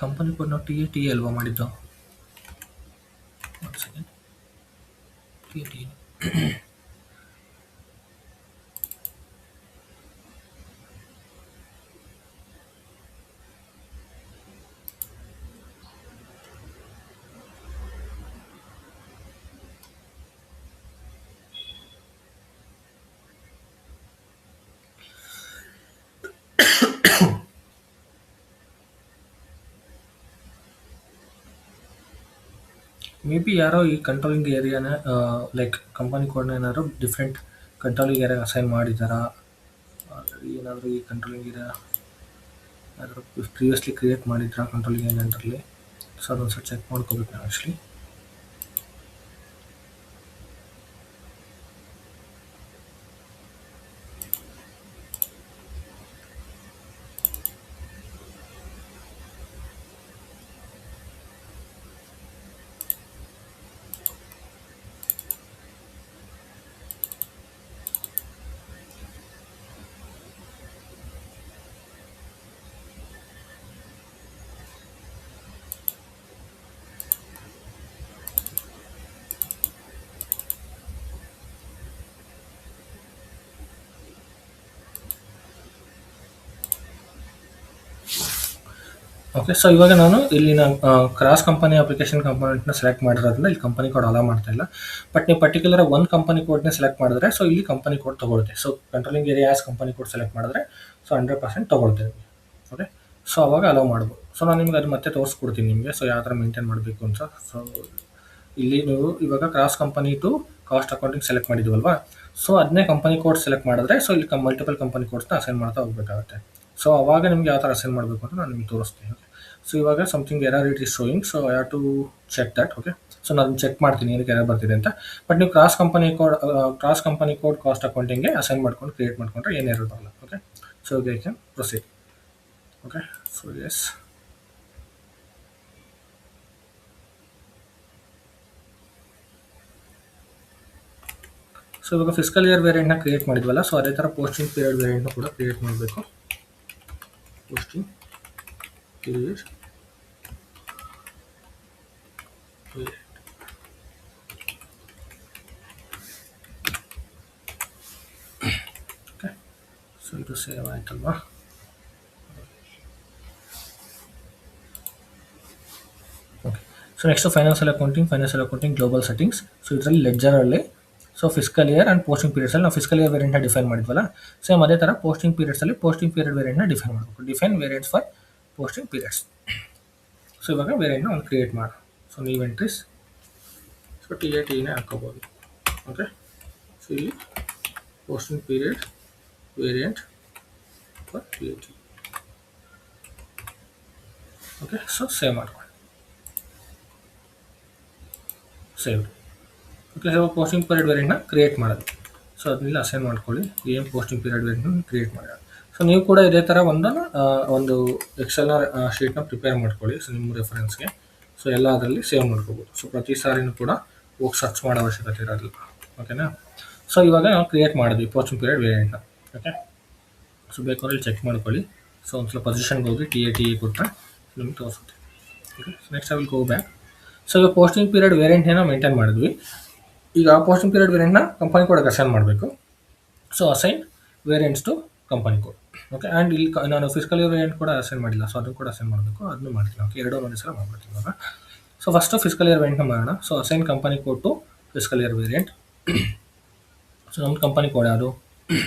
ಕಂಪನಿ ಕೋಡ್ ನಾವು TAT ಅಲ್ವಾ ಮಾಡಿದ್ದು. ಒಂದು ಸೆಕೆಂಡ್, TAT ಮೇ ಬಿ ಯಾರೋ ಈ ಕಂಟ್ರೋಲಿಂಗ್ ಏರಿಯಾನ ಲೈಕ್ ಕಂಪನಿ ಕೋಡ್ನ ಏನಾದ್ರು ಡಿಫ್ರೆಂಟ್ ಕಂಟ್ರೋಲಿಂಗ್ ಏರಿಯಾಗೆ ಅಸೈನ್ ಮಾಡಿದ್ದಾರಾ, ಏನಾದರೂ ಈ ಕಂಟ್ರೋಲಿಂಗ್ ಏರಿಯಾ ಏನಾದರೂ ಪ್ರೀವಿಯಸ್ಲಿ ಕ್ರಿಯೇಟ್ ಮಾಡಿದ್ರಾ ಕಂಟ್ರೋಲಿಂಗ್ ಏರಿಯಾದಲ್ಲಿ. ಸೊ ಅದೊಂದು ಸ್ವಲ್ಪ ಚೆಕ್ ಮಾಡ್ಕೋಬೇಕು ನಾವು ಆ್ಯಕ್ಚುಲಿ. ಓಕೆ. ಸೊ ಇವಾಗ ನಾನು ಇಲ್ಲಿ ನಾನು ಕ್ರಾಸ್ ಕಂಪನಿ ಅಪ್ಲಿಕೇಶನ್ ಕಂಪೋನೆಂಟ್ನ ಸೆಲೆಕ್ಟ್ ಮಾಡಿರೋದ್ರಿಂದ ಇಲ್ಲಿ ಕಂಪನಿ ಕೋಡ್ ಅಲೋ ಮಾಡ್ತಾ ಇಲ್ಲ. ಬಟ್ ನೀವು ಪರ್ಟಿಕ್ಯುಲರ್ ಒಂದು ಕಂಪನಿ ಕೋಡ್ನ ಸೆಲೆಕ್ಟ್ ಮಾಡಿದ್ರೆ ಸೊ ಇಲ್ಲಿ ಕಂಪನಿ ಕೋಡ್ ತೊಗೊಳುತ್ತೆ. So controlling area as company code select ಮಾಡಿದ್ರೆ ಸೊ 100% ತೊಗೊಳುತ್ತೆ ನಿಮಗೆ. ಓಕೆ. ಸೊ ಅವಾಗ ಅಲೋ ಮಾಡ್ಬೋದು. ಸೊ ನಾನು ನಿಮ್ಗೆ ಅದು ಮತ್ತೆ ತೋರಿಸ್ಕೊಡ್ತೀನಿ ನಿಮಗೆ. ಸೊ ಯಾವ ಥರ ಮೇಂಟೈನ್ ಮಾಡಬೇಕು ಅಂತ. ಸೊ ಇಲ್ಲಿ ನೀವು ಇವಾಗ cross company to cost accounting select ಮಾಡಿದ್ದೀವಲ್ವಾ. ಸೊ ಅದನ್ನೇ ಕಂಪನಿ ಕೋಡ್ ಸೆಲೆಕ್ಟ್ ಮಾಡಿದ್ರೆ ಸೊ ಇಲ್ಲಿ ಮಲ್ಟಿಪಲ್ ಕಂಪನಿ ಕೋಡ್ಸ್ನ ಅಸೈನ್ ಮಾಡ್ತಾ ಹೋಗಬೇಕಾಗುತ್ತೆ. ಸೊ ಅವಾಗ ನಿಮ್ಗೆ ಯಾವ ಥರ ಅಸೈನ್ ಮಾಡಬೇಕು ಅಂತ ನಾನು ನಿಮ್ಗೆ ತೋರಿಸ್ತೀನಿ. ಓಕೆ. ಸೊ ಇವಾಗ something error it is showing. So I have to check that. Okay. So ನಾನು ಚೆಕ್ ಮಾಡ್ತೀನಿ ಏನಕ್ಕೆ ಎರರ್ ಬರ್ತಿದೆ ಅಂತ. ಬಟ್ ನೀವು ಕ್ರಾಸ್ ಕಂಪನಿ ಕೋಡ್ ಕಾಸ್ಟ್ ಅಕೌಂಟಿಂಗ್ಗೆ ಅಸೈನ್ ಮಾಡ್ಕೊಂಡು ಕ್ರಿಯೇಟ್ ಮಾಡ್ಕೊಂಡ್ರೆ ಏನು ಎರರ್ ಬರಲ್ಲ. Okay. So they can proceed. Okay. So yes. So ಇವಾಗ ಫಿಸ್ಕಲ್ ಇಯರ್ ವೇರಿಯಂಟ್ನ ಕ್ರಿಯೇಟ್ ಮಾಡಿದ್ವಲ್ಲ. ಸೊ ಅದೇ ಥರ ಪೋಸ್ಟಿಂಗ್ ಪೀರಿಯಡ್ ವೇರಿಯಂಟ್ನ ಕೂಡ ಕ್ರಿಯೇಟ್ ಮಾಡಬೇಕು. Posting period okay. ಸೊ ಇದು ಸೇವ್ ಆಯ್ತಲ್ವಾ. Okay. So next financial accounting global settings. So ಇದರಲ್ಲಿ ಲೆಡ್ಜರಲ್ಲಿ so fiscal year and posting ಪೀರಿಯಡ್ಸಲ್ಲಿ ನಾವು ಫಿಸ್ಕಲ್ ಇಯರ್ ವೇರಿಯಂಟ್ನ ಡಿಫೈನ್ ಮಾಡಿದ್ವಲ್ಲ. ಸೇಮ್ ಅದೇ ಥರ ಪೋಸ್ಟಿಂಗ್ ಪೀರಿಯಡ್ಸಲ್ಲಿ ಪೋಸ್ಟಿಂಗ್ ಪೀರಿಯಡ್ ವೇರಿಯಂಟ್ನ ಡಿಫೈನ್ ಮಾಡಬೇಕು. Define variants for posting periods. So ಇವಾಗ ವೇರಿಯಂಟ್ನ ಒಂದು ಕ್ರಿಯೇಟ್ ಮಾಡಿ. ಸೊ ನೀವು ಎಂಟ್ರೀಸ್ ಸೊ ಟಿನೇ ಹಾಕೋಬೋದು. ಓಕೆ. ಸೊ ಇಲ್ಲಿ posting period variant for T. Okay. So save ಮಾಡ್ಕೊಳ್ಳಿ. Save. Okay. So posting period ವೇರಿಯಂಟ್ನ ಕ್ರಿಯೇಟ್ ಮಾಡೋದು. ಸೊ ಅದನ್ನೆಲ್ಲ ಅಸೈನ್ ಮಾಡ್ಕೊಳ್ಳಿ. ಏನು ಪೋಸ್ಟಿಂಗ್ ಪೀರಿಯಡ್ ವೇರಿಯಂಟ್ನ ಕ್ರಿಯೇಟ್ ಮಾಡೋದು. ಸೊ ನೀವು ಕೂಡ ಇದೇ ಥರ ಒಂದು ಎಕ್ಸೆಲ್ನ ಶೀಟ್ನ ಪ್ರಿಪೇರ್ ಮಾಡ್ಕೊಳ್ಳಿ. ಸೊ ನಿಮ್ಮ ರೆಫರೆನ್ಸ್ಗೆ. ಸೊ ಎಲ್ಲ ಅದರಲ್ಲಿ ಸೇವ್ ಮಾಡ್ಕೋಬೋದು. ಸೊ ಪ್ರತಿ ಸಾರಿನೂ ಕೂಡ ಹೋಗಿ ಸರ್ಚ್ ಮಾಡೋ ಅವಶ್ಯಕತೆ ಇರೋದಿಲ್ಲ. ಓಕೆನಾ. ಸೊ ಇವಾಗ ನಾವು ಕ್ರಿಯೇಟ್ ಮಾಡಿದ್ವಿ ಪೋಸ್ಟಿಂಗ್ ಪೀರಿಯಡ್ ವೇರಿಯಂಟ್ನ. ಓಕೆ. ಸೊ ಬೇಕಾದ್ರೆ ಚೆಕ್ ಮಾಡ್ಕೊಳ್ಳಿ. ಸೊ ಒಂದು ಸ್ವಲ್ಪ ಪೊಸಿಷನ್ಗೆ ಹೋಗಿ ಟಿ ಕೊಟ್ಟರೆ ನಿಮ್ಗೆ ತೋರಿಸುತ್ತೆ. Okay. So next I will go back. So ಈಗ ಪೋಸ್ಟಿಂಗ್ ಪೀರಿಯಡ್ ವೇರಿಯಂಟ್ನ ಮೇಂಟೈನ್ ಮಾಡಿದ್ವಿ. ಈಗ ಪೋಸ್ಟಿಂಗ್ ಪೀರಿಯಡ್ ವೇರಿಯಂಟ್ನ ಕಂಪನಿ ಕೋಡ್ಗೆ ಅಸೈನ್ ಮಾಡಬೇಕು. So assign variants to company code. Okay. And ಇಲ್ಲಿ ನಾನು ಫಿಸ್ಕಲ್ ಇಯರ್ ವೇರಿಯಂಟ್ ಕೂಡ ಅಸೈನ್ ಮಾಡಿಲ್ಲ. ಸೊ ಅದನ್ನು ಕೂಡ ಅಸೈನ್ ಮಾಡಬೇಕು. ಅದನ್ನು ಮಾಡ್ತೀನಿ. ಓಕೆ. ಎರಡೂ ಒಂದೇ ಸಲ ಮಾಡ್ಬಿಡ್ತೀನಿ ಇವಾಗ. ಸೊ ಫಸ್ಟು ಫಿಸ್ಕಲ್ ಇಯರ್ ವೇರಿಯಂಟ್ನ ಮಾಡೋಣ. So assign company code to fiscal year variant. So ನಮ್ಮ ಕಂಪನಿ ಕೋಡ್ ಯಾವುದು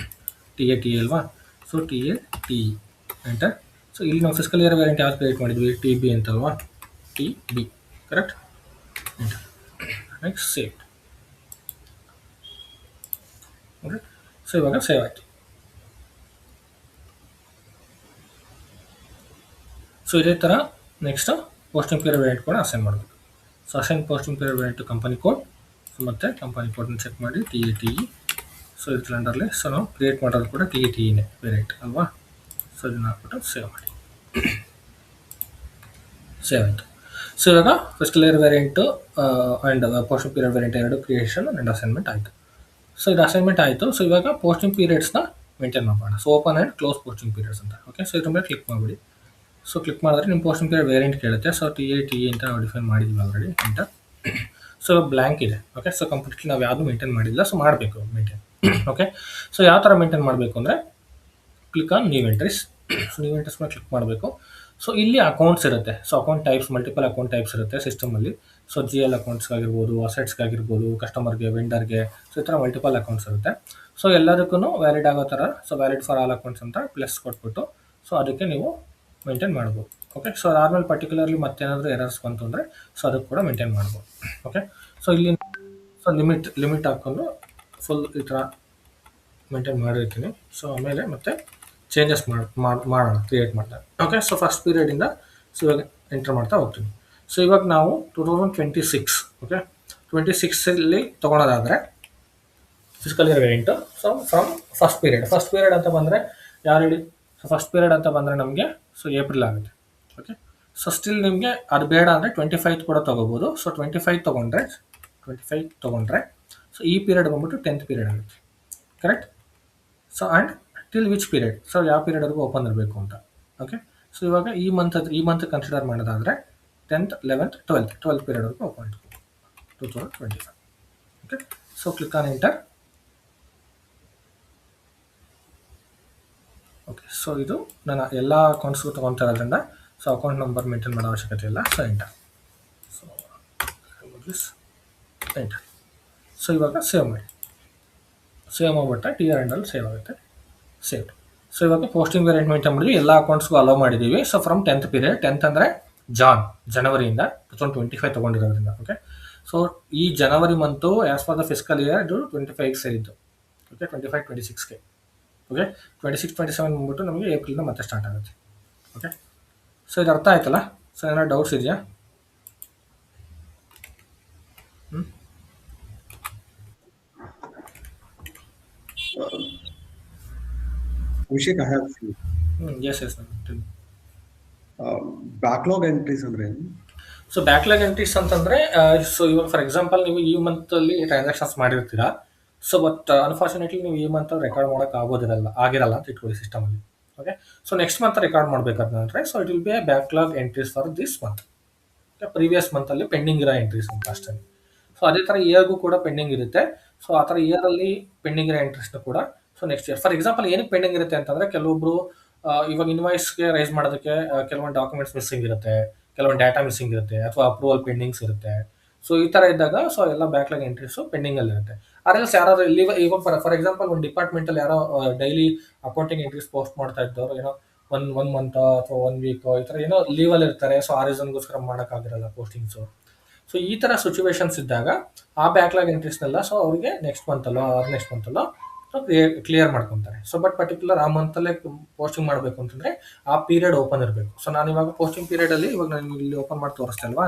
ಟಿ ಅಲ್ವಾ. So T enter. ಸೊ ಇಲ್ಲಿ ನಾವು ಫಿಸ್ಕಲ್ ಇಯರ್ ವೇರಿಯಂಟ್ ಯಾವ್ದು ಕ್ರಿಯೇಟ್ ಮಾಡಿದ್ವಿ TB ಅಂತಲ್ವಾ. TB correct. Enter. Next save. Okay. So ಇವಾಗ ಸೇವ್ ಆಯಿತು. ಸೊ ಇದೇ ಥರ ನೆಕ್ಸ್ಟ್ ಪೋಸ್ಟಿಂಗ್ ಪೀರಿಯಡ್ ವೇರಿಯಂಟ್ ಕೂಡ ಅಸೈನ್ ಮಾಡಬೇಕು. So assign posting period variant to company code. So ಮತ್ತು ಕಂಪನಿ ಕೋಡ್ನ ಚೆಕ್ ಮಾಡಿ ಟಿ. ಸೊ ಇದು ಕ್ಯಾಲೆಂಡರ್ಲಿ. ಸೊ ನಾವು ಕ್ರಿಯೇಟ್ ಮಾಡೋದು ಕೂಡ ಟಿನೇ ವೇರಿಯಂಟ್ ಅಲ್ವಾ. ಸೊ ಇದನ್ನು ಹಾಕ್ಬಿಟ್ಟು ಸೇವ್ ಮಾಡಿ. ಸೇವ್ ಆಯಿತು. ಸೊ ಇವಾಗ fiscal year variant and posting period variant ಎರಡು ಕ್ರಿಯೇಷನ್ ಆ್ಯಂಡ್ ಅಸೈನ್ಮೆಂಟ್ ಆಯಿತು. ಸೊ ಇದು ಅಸೈನ್ಮೆಂಟ್ ಆಯಿತು. ಸೊ ಇವಾಗ ಪೋಸ್ಟಿಂಗ್ ಪೀರಿಯಡ್ಸ್ನ ಮೇಂಟೈನ್ ಮಾಡೋಣ. So open and close posting periods ಅಂತ. ಓಕೆ. ಸೊ ಇದ್ರ ಮೇಲೆ ಕ್ಲಿಕ್ ಮಾಡಿಬಿಡಿ. ಸೊ ಕ್ಲಿಕ್ ಮಾಡಿದ್ರೆ ನಿಮ್ಮ ಪೋಸ್ಟಿಂಗ್ ಪೀರಿಯಡ್ ವೇರಿಯಂಟ್ ಕೇಳುತ್ತೆ. ಸೊ ಟಿ ಅಂತ ನಾವು ಡಿಫೈನ್ ಮಾಡಿದ್ವಿ ಆಲ್ರೆಡಿ. ಎಂಟರ್. ಸೊ ಬ್ಲ್ಯಾಂಕ್ ಇದೆ. ಓಕೆ. ಸೊ ಕಂಪ್ಲೀಟ್ಲಿ ನಾವು ಯಾವುದು ಮೇಂಟೈನ್ ಮಾಡಿಲ್ಲ. ಸೊ ಮಾಡಬೇಕು ಮೇಂಟೈನ್. ಓಕೆ. ಸೊ ಯಾವ ಥರ ಮೇಂಟೈನ್ ಮಾಡಬೇಕು ಅಂದರೆ click on new entries. So new entries ಮೇಲೆ ಕ್ಲಿಕ್ ಮಾಡಬೇಕು. ಸೊ ಇಲ್ಲಿ ಅಕೌಂಟ್ಸ್ ಇರುತ್ತೆ. So account types multiple account types ಇರುತ್ತೆ ಸಿಸ್ಟಮಲ್ಲಿ. ಸೊ GL ಅಕೌಂಟ್ಸ್ಗಾಗಿರ್ಬೋದು, ಅಸೆಟ್ಸ್ಗಾಗಿರ್ಬೋದು, ಕಸ್ಟಮರ್ಗೆ, ವೆಂಡರ್ಗೆ. ಸೊ ಈ ಥರ ಮಲ್ಟಿಪಲ್ ಅಕೌಂಟ್ಸ್ ಇರುತ್ತೆ. ಸೊ ಎಲ್ಲದಕ್ಕೂ ವ್ಯಾಲಿಡ್ ಆಗೋ ಥರ so valid for all accounts ಅಂತ ಪ್ಲಸ್ ಕೊಟ್ಬಿಟ್ಟು ಸೊ ಅದಕ್ಕೆ ನೀವು ಮೇಂಟೈನ್ ಮಾಡ್ಬೋದು. ಓಕೆ. ಸೊ ಅದಾದಮೇಲೆ ಪರ್ಟಿಕ್ಯುಲರ್ಲಿ ಮತ್ತೇನಾದರೂ ಎರರ್ಸ್ ಬಂತು ಅಂದರೆ ಸೊ ಅದಕ್ಕೆ ಕೂಡ ಮೇಂಟೈನ್ ಮಾಡ್ಬೋದು. ಓಕೆ. ಸೊ ಇಲ್ಲಿ ಸೊ ಲಿಮಿಟ್ ಹಾಕ್ಕೊಂಡು ಫುಲ್ ಈ ಥರ ಮೇಂಟೈನ್ ಮಾಡಿರ್ತೀನಿ. ಸೊ ಆಮೇಲೆ ಮತ್ತೆ ಚೇಂಜಸ್ ಮಾಡೋಣ ಕ್ರಿಯೇಟ್ ಮಾಡ್ತಾರೆ. ಓಕೆ. ಸೊ ಫಸ್ಟ್ ಪೀರಿಯಡಿಂದ ಸೊ ಇವಾಗ ಎಂಟರ್ ಮಾಡ್ತಾ ಹೋಗ್ತೀನಿ. ಸೊ ಇವಾಗ ನಾವು 2026 ಓಕೆ 26ಅಲ್ಲಿ ತೊಗೊಳೋದಾದರೆ fiscal year variant. So from first period ಅಂತ ಬಂದರೆ ಯಾರು ಹೇಳಿ. ಸೊ ಫಸ್ಟ್ ಪೀರಿಯಡ್ ಅಂತ ಬಂದರೆ ನಮಗೆ ಸೊ ಏಪ್ರಿಲ್ ಆಗುತ್ತೆ. ಓಕೆ. ಸೊ ಸ್ಟಿಲ್ ನಿಮಗೆ ಅದು ಬೇಡ ಅಂದರೆ 25 ಕೂಡ ತೊಗೋಬೋದು. ಸೊ 25 ತೊಗೊಂಡ್ರೆ ಸೊ ಈ ಪೀರಿಯಡ್ ಬಂದ್ಬಿಟ್ಟು 10th ಪೀರಿಯಡ್ ಆಗುತ್ತೆ. Correct. So and till which period. So ಯಾವ ಪೀರಿಯಡ್ವರೆಗೂ ಓಪನ್ ಇರಬೇಕು ಅಂತ. ಓಕೆ. ಸೊ ಇವಾಗ ಈ ಮಂತ್ ಕನ್ಸಿಡರ್ ಮಾಡೋದಾದರೆ 10th 11th 12th ಪೀರಿಯಡ್ವರೆಗೂ ಓಪನ್ ಇಟ್ಬೇಕು 2025. Okay. So click on enter. Okay. So ಇದು ನಾನು ಎಲ್ಲ ಅಕೌಂಟ್ಸ್ಗೂ ತೊಗೊತಾ ಇರೋದ್ರಿಂದ ಸೊ ಅಕೌಂಟ್ ನಂಬರ್ ಮೇಂಟೈನ್ ಮಾಡೋ ಅವಶ್ಯಕತೆ ಇಲ್ಲ. So enter. So enter. So ಇವಾಗ ಸೇವ್ ಮಾಡಿ. ಸೇವ್ ಮಾಡಿಬಿಟ್ರೆ ಟಿ ಆರ್ ಎಂಡಲ್ಲಿ ಸೇವ್ ಆಗುತ್ತೆ. ಸೇವ್. ಸೊ ಇವಾಗ ಪೋಸ್ಟಿಂಗ್ ವೇರಿಯಂಟ್ ಮೇಂಟೈನ್ ಮಾಡಿದ್ವಿ, ಎಲ್ಲ ಅಕೌಂಟ್ಸ್ಗೂ ಅಲೋ ಮಾಡಿದ್ದೀವಿ. So from 10th period, 10th ಅಂದರೆ ಜನವರಿಯಿಂದ 2025 ತೊಗೊಂಡಿರೋದ್ರಿಂದ. ಓಕೆ, ಸೊ ಈ ಜನವರಿ month as for the fiscal year ಇದು 25ಗೆ ಸೇರಿದ್ದು. ಓಕೆ, 25-26ಗೆ. ಓಕೆ, 26-27 ಬಂದ್ಬಿಟ್ಟು ನಮಗೆ ಏಪ್ರಿಲಿಂದ ಮತ್ತೆ ಸ್ಟಾರ್ಟ್ ಆಗುತ್ತೆ. ಓಕೆ, ಸೊ ಇದು ಅರ್ಥ ಆಯ್ತಲ್ಲ? ಸೊ ಏನಾದ್ರು ಡೌಟ್ಸ್ ಇದೆಯಾ? Abhishek, I have few. Yes yes. Backlog entries ಅಂದ್ರೆ ಏನು? ಸೊ ಬ್ಯಾಕ್ಲಾಗ್ ಎಂಟ್ರೀಸ್ ಅಂತಂದರೆ, ಸೊ ಇವಾಗ ಫಾರ್ ಎಕ್ಸಾಂಪಲ್ ನೀವು ಈ ಮಂತಲ್ಲಿ ಟ್ರಾನ್ಸಾಕ್ಷನ್ಸ್ ಮಾಡಿರ್ತೀರಾ. ಸೊ ಬಟ್ ಅನ್ಫಾರ್ಚುನೇಟ್ಲಿ ನೀವು ಈ ಮಂತ್ ರೆಕಾರ್ಡ್ ಮಾಡೋಕೆ ಆಗಿರಲ್ಲ ಅಂತ ಇಟ್ಕೊಳ್ಳಿ ಸಿಸ್ಟಮಲ್ಲಿ. Okay, so next month record ಮಾಡಬೇಕಾದ್ರೆ so it will be a backlog entries for this month. Previous ಮಂತಲ್ಲಿ ಪೆಂಡಿಂಗ್ ಇರೋ ಎಂಟ್ರೀಸ್ ಅಂತ ಅಷ್ಟೇ. ಸೊ ಅದೇ ಥರ ಇಯರ್ಗೂ ಕೂಡ ಪೆಂಡಿಂಗ್ ಇರುತ್ತೆ. ಸೊ ಆ ಥರ ಇಯರಲ್ಲಿ ಪೆಂಡಿಂಗ್ ಇರೋ ಎಂಟ್ರೀಸ್ನ ಕೂಡ so next year for example ಏನಕ್ಕೆ ಪೆಂಡಿಂಗ್ ಇರುತ್ತೆ ಅಂತಂದರೆ, ಕೆಲವೊಬ್ರು ಇವಾಗ ಇನ್ವಾಯ್ಸ್ಗೆ ರೈಸ್ ಮಾಡೋದಕ್ಕೆ ಕೆಲವೊಂದು ಡಾಕ್ಯುಮೆಂಟ್ಸ್ ಮಿಸ್ಸಿಂಗ್ ಇರುತ್ತೆ, ಕೆಲವೊಂದು ಡಾಟಾ ಮಿಸ್ಸಿಂಗ್ ಇರುತ್ತೆ, ಅಥವಾ ಅಪ್ರೂವಲ್ ಪೆಂಡಿಂಗ್ಸ್ ಇರುತ್ತೆ. ಸೊ ಈ ಥರ ಇದ್ದಾಗ ಸೊ ಎಲ್ಲ ಬ್ಯಾಕ್ಲಾಗ್ ಎಂಟ್ರೀಸು ಪೆಂಡಿಂಗಲ್ಲಿ ಇರುತ್ತೆ. ಆರ್ಎಲ್ಸ್ ಯಾರಾದ್ರು ಇಲ್ಲಿ ಇವಾಗ ಫಾರ್ ಎಕ್ಸಾಂಪಲ್ ಒಂದು ಡಿಪಾರ್ಟ್ಮೆಂಟಲ್ಲಿ ಯಾರೋ ಡೈಲಿ ಅಕೌಂಟಿಂಗ್ ಎಂಟ್ರೀಸ್ ಪೋಸ್ಟ್ ಮಾಡ್ತಾ ಇದ್ದವರು ಏನೋ ಒನ್ ಮಂತ್ ಅಥವಾ 1 ವೀಕ್ ಈ ಥರ ಏನೋ ಲೀವಲ್ಲಿ ಇರ್ತಾರೆ. ಸೊ ಆ ರೀಸನ್ಗೋಸ್ಕರ ಮಾಡೋಕ್ಕಾಗಿರಲ್ಲ ಪೋಸ್ಟಿಂಗ್ಸು. ಸೊ ಈ ಥರ ಸಿಚುವೇಶನ್ಸ್ ಇದ್ದಾಗ ಆ ಬ್ಯಾಕ್ಲಾಗ್ ಎಂಟ್ರೀಸ್ನೆಲ್ಲ ಸೊ ಅವರಿಗೆ ನೆಕ್ಸ್ಟ್ ಮಂತಲ್ಲೋ ನೆಕ್ಸ್ಟ್ ಮಂತಲ್ಲೋ ಕ್ಲಿಯರ್ ಮಾಡ್ಕೊತಾರೆ. ಸೊ ಬಟ್ ಪರ್ಟಿಕ್ಯುಲರ್ ಆ ಮಂತಲ್ಲೇ ಪೋಸ್ಟಿಂಗ್ ಮಾಡಬೇಕು ಅಂತಂದರೆ ಆ ಪೀರಿಯಡ್ ಓಪನ್ ಇರಬೇಕು. ಸೊ ನಾನು ಇವಾಗ ಪೋಸ್ಟಿಂಗ್ ಪೀರಿಯಡಲ್ಲಿ ಇವಾಗ ನಾನು ಇಲ್ಲಿ ಓಪನ್ ಮಾಡಿ ತೋರಿಸ್ತಾ ಇಲ್ವಾ,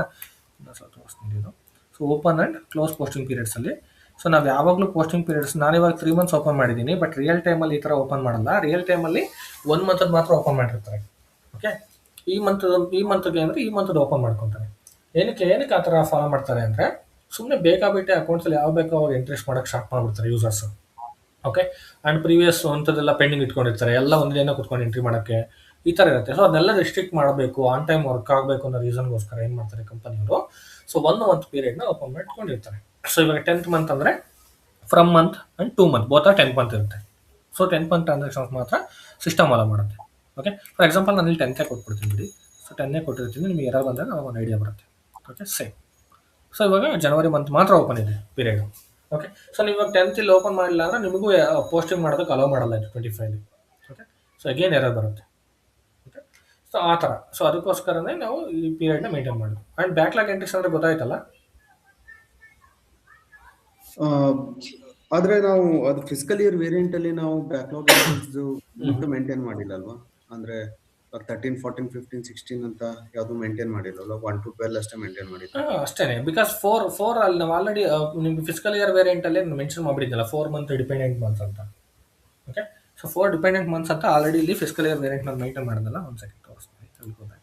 ತೋರಿಸ್ತೀನಿ ಇದು. So open and close posting ಪೀರಿಯಡ್ಸಲ್ಲಿ ಸೊ ನಾವು ಯಾವಾಗಲೂ ಪೋಸ್ಟಿಂಗ್ ಪೀರಿಯಡ್ಸ್ ನಾನಿವಾಗ 3 ಮಂತ್ಸ್ ಓಪನ್ ಮಾಡಿದ್ದೀನಿ, ಬಟ್ ರಿಯಲ್ ಟೈಮಲ್ಲಿ ಈ ಥರ ಓಪನ್ ಮಾಡಲ್ಲ. ರಿಯಲ್ ಟೈಮಲ್ಲಿ 1 ಮಂತದ್ದು ಮಾತ್ರ ಓಪನ್ ಮಾಡಿರ್ತಾರೆ. ಓಕೆ, ಈ ಮಂತ್ಗೆ ಅಂದರೆ ಈ ಮಂತದ್ದು ಓಪನ್ ಮಾಡ್ಕೊತಾರೆ. ಏನಕ್ಕೆ ಆ ಥರ ಫಾಲೋ ಮಾಡ್ತಾರೆ ಅಂದರೆ, ಸುಮ್ಮನೆ ಬೇಕಾಬಿಟ್ಟೆ ಅಕೌಂಟ್ಸಲ್ಲಿ ಯಾವ ಬೇಕೋ ಅವ್ರು ಎಂಟ್ರೀಸ್ ಮಾಡೋಕ್ಕೆ ಸ್ಟಾರ್ಟ್ ಮಾಡಿಬಿಡ್ತಾರೆ ಯೂಸರ್ಸು. ಓಕೆ, ಆ್ಯಂಡ್ ಪ್ರೀವಿಯಸ್ ಅಂಥದ್ದೆಲ್ಲ ಪೆಂಡಿಂಗ್ ಇಟ್ಕೊಂಡಿರ್ತಾರೆ, ಎಲ್ಲ ಒಂದೇನೋ ಕುತ್ಕೊಂಡು ಎಂಟ್ರಿ ಮಾಡೋಕ್ಕೆ ಈ ಥರ ಇರುತ್ತೆ. ಸೊ ಅದನ್ನೆಲ್ಲ ರಿಸ್ಟ್ರಿಕ್ಟ್ ಮಾಡಬೇಕು, ಆನ್ ಟೈಮ್ ವರ್ಕ್ ಆಗಬೇಕು ಅನ್ನೋ ರೀಸನ್ಗೋಸ್ಕರ ಏನು ಮಾಡ್ತಾರೆ ಕಂಪನಿಯವರು, ಸೊ 1 ಮಂತ್ ಪೀರಿಯಡ್ನ ಓಪನ್ ಮಾಡಿಟ್ಕೊಂಡಿರ್ತಾರೆ. ಸೊ ಇವಾಗ 10th ಮಂತ್ ಅಂದರೆ from month and 2 month both 10th month ಇರುತ್ತೆ. ಸೊ 10th ಮಂತ್ ಟ್ರಾನ್ಸಾಕ್ಷನ್ಸ್ ಮಾತ್ರ ಸಿಸ್ಟಮ್ ಅಲೋ ಮಾಡುತ್ತೆ. ಓಕೆ, ಫಾರ್ ಎಕ್ಸಾಂಪಲ್ ನಾನು ಇಲ್ಲಿ 10th ಕೊಟ್ಬಿಡ್ತೀನಿ ಬಿಡಿ. ಸೊ 10 ಕೊಟ್ಟಿರ್ತೀನಿ, ನಿಮಗೆ ಎರರ್ ಬಂದಾಗ ಅವಾಗ ಒಂದು ಐಡಿಯಾ ಬರುತ್ತೆ. Okay, same. ಸೊ ಇವಾಗ ಜನವರಿ ಮಂತ್ ಮಾತ್ರ ಓಪನ್ ಇದೆ ಪೀರಿಯಡ್. ಓಕೆ, ಸೊ ನೀವು ಇವಾಗ 10th ಇಲ್ಲಿ ಓಪನ್ ಮಾಡಿಲ್ಲ ಅಂದರೆ ನಿಮಗೂ ಪೋಸ್ಟಿಂಗ್ ಮಾಡೋದಕ್ಕೆ ಅಲೋ ಮಾಡಲ್ಲ ಇದು 25. ಓಕೆ, ಸೊ ಅಗೇನ್ ಎರರ್ ಬರುತ್ತೆ. ಓಕೆ, ಸೊ ಆ ಥರ. ಸೊ ಅದಕ್ಕೋಸ್ಕರನೇ ನಾವು ಈ ಪೀರಿಯಡ್ನ ಮೇಂಟೈನ್ ಮಾಡೋದು. ಆ್ಯಂಡ್ ಬ್ಯಾಕ್ಲಾಗ್ ಎಂಟ್ರೀಸ್ ಅಂದರೆ ಗೊತ್ತಾಯ್ತಲ್ಲ. ಆದ್ರೆ ನಾವು ಅದು ಫಿಸ್ಕಲ್ ಇಯರ್ ವೇರಿಯಂಟ್ ಅಲ್ಲಿ ನಾವು ಬ್ಯಾಕ್ಲಾಗ್ ಎಂಟ್ರೀಸ್ ಮೇಂಟೈನ್ ಮಾಡಿಲ್ಲ ಅಲ್ವಾ? ಅಂದ್ರೆ 13, 14, 15, 16 ಅಂತ ಯಾವುದು ಮೇಂಟೈನ್ ಮಾಡಿಲ್ಲ, 1 to 12 ಅಷ್ಟೇ ಮೇಂಟೈನ್ ಮಾಡಿಲ್ಲ. ಅಷ್ಟೇ, ಬಿಕಾಸ್ 4 ಅಲ್ಲಿ ನಾವು ಆಲ್ರೆಡಿ ನಿಮ್ಗೆ ಫಿಸ್ಕಲ್ ಇಯರ್ ವೇರಿಯಂಟಲ್ಲಿ ಮೆನ್ಷನ್ ಮಾಡಿದ್ನಲ್ಲ 4 ಮಂತ್ ಡಿಪೆಂಡೆಂಟ್ ಮಂತ್ಸ್ ಅಂತ. ಓಕೆ, ಸೊ 4 ಡಿಪೆಂಡೆಂಟ್ ಮಂತ್ಸ್ ಅಂತ ಆಲ್ರೆಡಿ ಇಲ್ಲಿ ಫಿಸ್ಕಲ್ ಇಯರ್ ವೇರಿಯಂಟ್ನ ಮೇಂಟೈನ್ ಮಾಡಿದ್ನಲ್ಲ. ಒಂದು ಸೆಕೆಂಡ್ ತೋರಿಸ್ತೀನಿ.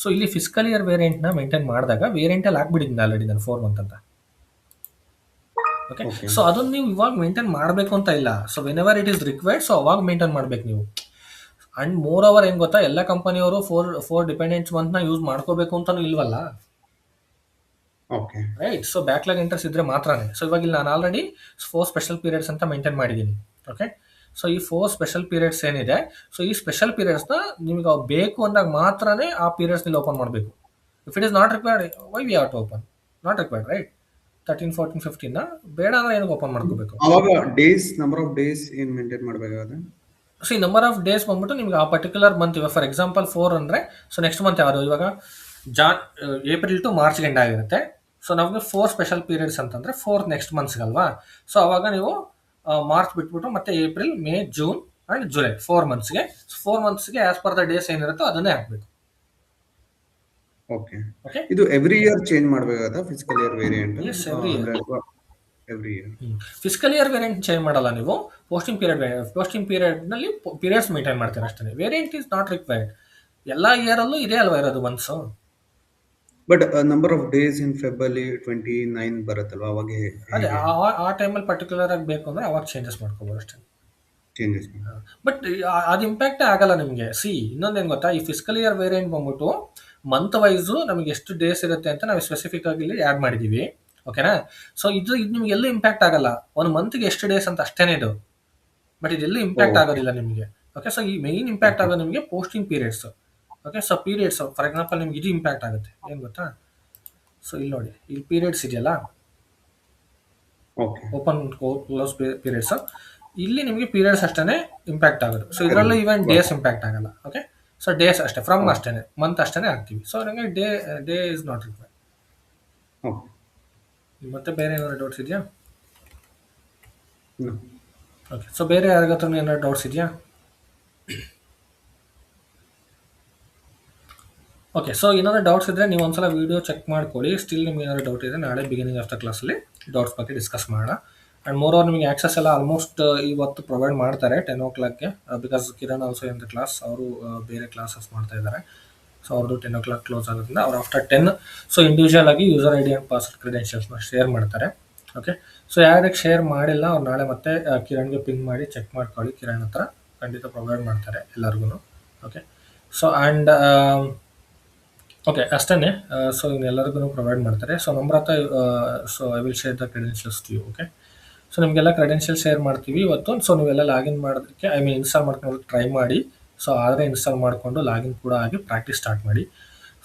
ಸೊ ಇಲ್ಲಿ ಫಿಸ್ಕಲ್ ಇಯರ್ ವೇರಿಯಂಟ್ನ ಮೇಂಟೈನ್ ಮಾಡಿದಾಗ ವೇರಿಯಂಟಲ್ಲಿ ಹಾಕ್ಬಿಟ್ಟಿದ್ದೀನಿ ಆಲ್ರೆಡಿ ನಾನು 4 ಮಂತ್ ಅಂತ. ಓಕೆ, ಸೊ ಅದನ್ನು ನೀವು ಇವಾಗ ಮೇಂಟೈನ್ ಮಾಡಬೇಕು ಅಂತ ಇಲ್ಲ. So when ever it is required so ಅವಾಗ ಮೇಂಟೈನ್ ಮಾಡಬೇಕು ನೀವು. ಆ್ಯಂಡ್ ಮೋರ್ ಓವರ್ ಏನು ಗೊತ್ತಾ, ಎಲ್ಲ ಕಂಪನಿಯವರು 4 ಡಿಪೆಂಡೆಂಟ್ಸ್ ಮಂತ್ನ ಯೂಸ್ ಮಾಡ್ಕೋಬೇಕು ಅಂತಲೂ ಇಲ್ವಲ್ಲ. Okay, right. So backlog entries ಇದ್ದರೆ ಮಾತ್ರನೇ. ಸೊ ಇವಾಗ ಇಲ್ಲಿ ನಾನು ಆಲ್ರೆಡಿ 4 ಸ್ಪೆಷಲ್ ಪೀರಿಯಡ್ಸ್ ಅಂತ ಮೇಂಟೈನ್ ಮಾಡಿದ್ದೀನಿ. ಓಕೆ, ಸೊ ಈ 4 ಸ್ಪೆಷಲ್ ಪೀರಿಯಡ್ಸ್ ಏನಿದೆ, ಸೊ ಈ ಸ್ಪೆಷಲ್ ಪೀರಿಯಡ್ಸ್ನ ನಿಮಗೆ ಬೇಕು ಅಂದಾಗ ಮಾತ್ರನೇ ಆ ಪೀರಿಯಡ್ಸ್ನಲ್ಲಿ ಓಪನ್ ಮಾಡಬೇಕು. If it is not required why we have to open. Not required, right? 13, 14, 15 ಬೇಡ ಅಂದ್ರೆ ಏನಕ್ಕೆ ಓಪನ್ ಮಾಡ್ಕೋಬೇಕು? ಅವಾಗ ನಂಬರ್ ಆಫ್ ಡೇಸ್ ಏನು ಮೇಂಟೈನ್ ಮಾಡಬೇಕಾಗುತ್ತೆ? ಸೊ ಈ ನಂಬರ್ ಆಫ್ ಡೇಸ್ ಬಂದ್ಬಿಟ್ಟು ನಿಮ್ಗೆ ಆ ಪರ್ಟಿಕ್ಯುಲರ್ ಮಂತ್, ಇವಾಗ ಫಾರ್ ಎಕ್ಸಾಂಪಲ್ 4 ಅಂದರೆ ಸೊ ನೆಕ್ಸ್ಟ್ ಮಂತ್ ಯಾವುದು, ಇವಾಗ ಏಪ್ರಿಲ್ ಟು ಮಾರ್ಚ್ ಎಂಡ್ ಆಗಿರುತ್ತೆ. ಸೊ ನಮಗೆ 4 ಸ್ಪೆಷಲ್ ಪೀರಿಯಡ್ಸ್ ಅಂತಂದರೆ 4 ನೆಕ್ಸ್ಟ್ ಮಂತ್ಸ್ಗಲ್ವಾ. ಸೊ ಅವಾಗ ನೀವು ಮಾರ್ಚ್ ಬಿಟ್ಬಿಟ್ಟು ಮತ್ತೆ April, May, June and July 4 ಮಂತ್ಸ್ಗೆ 4 ಮಂತ್ಸ್ಗೆ ಆಸ್ ಪರ್ ದ ಡೇಸ್ ಏನಿರುತ್ತೋ ಅದನ್ನೇ ಹಾಕಬೇಕು. ಓಕೆ, ಇದು ಎವ್ರಿ ಇಯರ್ ಚೇಂಜ್ ಮಾಡಬೇಕಾಗುತ್ತಾ fiscal year variant? Yes, every year. Every year fiscal year variant change ಮಾಡಲ್ಲ ನೀವು. ಪೋಸ್ಟಿಂಗ್ ಪೀರಿಯಡ್ನಲ್ಲಿ ಪೀರಿಯಡ್ಸ್ ಮೇಂಟೈನ್ ಮಾಡ್ತೀರಾ ಅಷ್ಟೇ. Variant is not required. ಎಲ್ಲ ಇಯರಲ್ಲೂ ಇದೇ ಅಲ್ವಾ ಇರೋದು months. But number of days in February 29 ಬರುತ್ತಲ್ವಾ, ಅವಾಗ ಅದೇ ಆ ಟೈಮಲ್ಲಿ ಪರ್ಟಿಕ್ಯುಲರ್ ಆಗಿ ಬೇಕು ಅಂದರೆ ಅವಾಗ ಚೇಂಜಸ್ ಮಾಡ್ಕೋಬೋದು ಅಷ್ಟೇ. ಚೇಂಜಸ್ ಬಟ್ ಅದು ಇಂಪ್ಯಾಕ್ಟೇ ಆಗಲ್ಲ ನಿಮಗೆ. ಇನ್ನೊಂದೇನು ಗೊತ್ತಾ, ಈ ಫಿಸ್ಕಲ್ ಇಯರ್ ವೇರಿಯಂಟ್ ಬಂದ್ಬಿಟ್ಟು ಮಂತ್ ವೈಸು ನಮಗೆ ಎಷ್ಟು ಡೇಸ್ ಇರುತ್ತೆ ಅಂತ ನಾವು ಸ್ಪೆಸಿಫಿಕ್ ಆಗಿ ಇಲ್ಲಿ ಆ್ಯಡ್ ಮಾಡಿದ್ದೀವಿ. ಓಕೆನಾ? ಸೊ ಇದು ನಿಮ್ಗೆ ಎಲ್ಲೂ ಇಂಪ್ಯಾಕ್ಟ್ ಆಗಲ್ಲ. ಒಂದು ಮಂತ್ಗೆ ಎಷ್ಟು ಡೇಸ್ ಅಂತ ಅಷ್ಟೇನೇ ಇದು. ಬಟ್ ಇದೆಲ್ಲೂ ಇಂಪ್ಯಾಕ್ಟ್ ಆಗೋದಿಲ್ಲ ನಿಮಗೆ. ಓಕೆ, ಸೊ ಈ ಮೈನ್ ಇಂಪ್ಯಾಕ್ಟ್ ಆಗೋದು ನಿಮಗೆ posting periods. Okay. So periods for example ನಿಮ್ಗೆ ಇದು ಇಂಪ್ಯಾಕ್ಟ್ ಆಗುತ್ತೆ, ಏನು ಗೊತ್ತಾ? ಸೊ ಇಲ್ಲಿ ನೋಡಿ, ಇಲ್ಲಿ ಪೀರಿಯಡ್ಸ್ ಇದೆಯಲ್ಲ, ಓಕೆ. ಓಪನ್ ಕ್ಲೋಸ್ ಪೀರಿಯಡ್ಸ್, ಇಲ್ಲಿ ನಿಮಗೆ ಪೀರಿಯಡ್ಸ್ ಅಷ್ಟೇ ಇಂಪ್ಯಾಕ್ಟ್ ಆಗೋದು. ಸೊ ಇದರಲ್ಲೂ ಈವನ್ ಡೇಸ್ ಇಂಪ್ಯಾಕ್ಟ್ ಆಗಲ್ಲ. ಓಕೆ. ಸೊ ಡೇಸ್ ಅಷ್ಟೇ, ಫ್ರಮ್ ಅಷ್ಟೇ, ಮಂತ್ ಅಷ್ಟೇ ಹಾಕ್ತೀವಿ. ಸೊ ನನಗೆ day is not required. Okay. ಮತ್ತೆ ಬೇರೆ ಏನಾದ್ರು ಡೌಟ್ಸ್ ಇದೆಯಾ? No. ಓಕೆ. ಸೊ ಬೇರೆ ಯಾರಿಗತ್ರ ಏನಾದ್ರು ಡೌಟ್ಸ್ ಇದೆಯಾ? ಓಕೆ. ಸೊ ಏನಾದ್ರು ಡೌಟ್ಸ್ ಇದ್ದರೆ ನೀವು ಒಂದ್ಸಲ ವೀಡಿಯೋ ಚೆಕ್ ಮಾಡ್ಕೊಳ್ಳಿ. ಸ್ಟಿಲ್ ನಿಮ್ಗೆ ಏನಾದ್ರು ಡೌಟ್ ಇದೆ, ನಾಳೆ ಬಿಗಿನಿಂಗ್ ಆಫ್ ದ ಕ್ಲಾಸಲ್ಲಿ ಡೌಟ್ಸ್ ಬಗ್ಗೆ ಡಿಸ್ಕಸ್ ಮಾಡೋಣ. ಆ್ಯಂಡ್ ಮೋರ್ ಓವರ್ ನಿಮಗೆ ಆಕ್ಸೆಸ್ ಎಲ್ಲ ಆಲ್ಮೋಸ್ಟ್ ಇವತ್ತು ಪ್ರೊವೈಡ್ ಮಾಡ್ತಾರೆ 10 o'clock, because Kiran also in the class, ಅವರು ಬೇರೆ ಕ್ಲಾಸಸ್ ಮಾಡ್ತಾ ಇದ್ದಾರೆ. ಸೊ ಅವ್ರದ್ದು 10 o'clock ಕ್ಲೋಸ್ ಆಗೋದ್ರಿಂದ ಅವ್ರು ಆಫ್ಟರ್ 10 ಸೊ ಇಂಡಿವಿಜುವಲ್ ಆಗಿ user I D and password ಕ್ರೆಡೆನ್ಷಿಯಲ್ಸ್ನ ಶೇರ್ ಮಾಡ್ತಾರೆ. ಓಕೆ. ಸೊ ಯಾರಿಗೆ ಶೇರ್ ಮಾಡಿಲ್ಲ ಅವ್ರು ನಾಳೆ ಮತ್ತೆ ಕಿರಣ್ಗೆ ಪಿಂಗ್ ಮಾಡಿ ಚೆಕ್ ಮಾಡ್ಕೊಳ್ಳಿ. ಕಿರಣ್ ಹತ್ರ ಖಂಡಿತ ಪ್ರೊವೈಡ್ ಮಾಡ್ತಾರೆ ಎಲ್ಲರಿಗೂ. ಓಕೆ. ಸೊ ಆ್ಯಂಡ್ ಓಕೆ ಅಷ್ಟೇ. ಸೊ ಎಲ್ಲರಿಗೂ ಪ್ರೊವೈಡ್ ಮಾಡ್ತಾರೆ. ಸೊ ನಮ್ಮ ಹತ್ರ so I will share the credentials to you. Okay. So ನಿಮಗೆಲ್ಲ ಕ್ರೆಡೆನ್ಷಿಯಲ್ ಶೇರ್ ಮಾಡ್ತೀವಿ ಇವತ್ತು. ಸೊ ನೀವೆಲ್ಲ ಲಾಗಿನ್ ಮಾಡೋದಕ್ಕೆ ಇನ್ಸ್ಟಾಲ್ ಮಾಡ್ಕೊಂಡು ಟ್ರೈ ಮಾಡಿ. ಸೊ ಆದರೆ ಇನ್ಸ್ಟಾಲ್ ಮಾಡಿಕೊಂಡು ಲಾಗಿನ್ ಕೂಡ ಆಗಿ ಪ್ರಾಕ್ಟೀಸ್ ಸ್ಟಾರ್ಟ್ ಮಾಡಿ.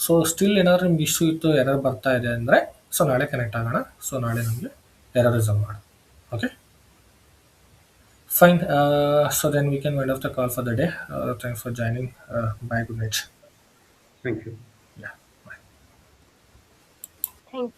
ಸೊ ಸ್ಟಿಲ್ ಏನಾದರೂ ನಿಮ್ಗೆ ಇಶ್ಯೂ ಇತ್ತು, ಎರರ್ ಬರ್ತಾ ಇದೆ ಅಂದರೆ ಸೊ ನಾಳೆ ಕನೆಕ್ಟ್ ಆಗೋಣ. ಸೊ ನಾಳೆ ನಮಗೆ ಎರರ್ ರಿಸಲ್ವ್ ಮಾಡೋಣ. Okay, fine. So then we can wind off the call for the day. Thanks for joining. Bye, good night. Thank you. Yeah, bye. Thank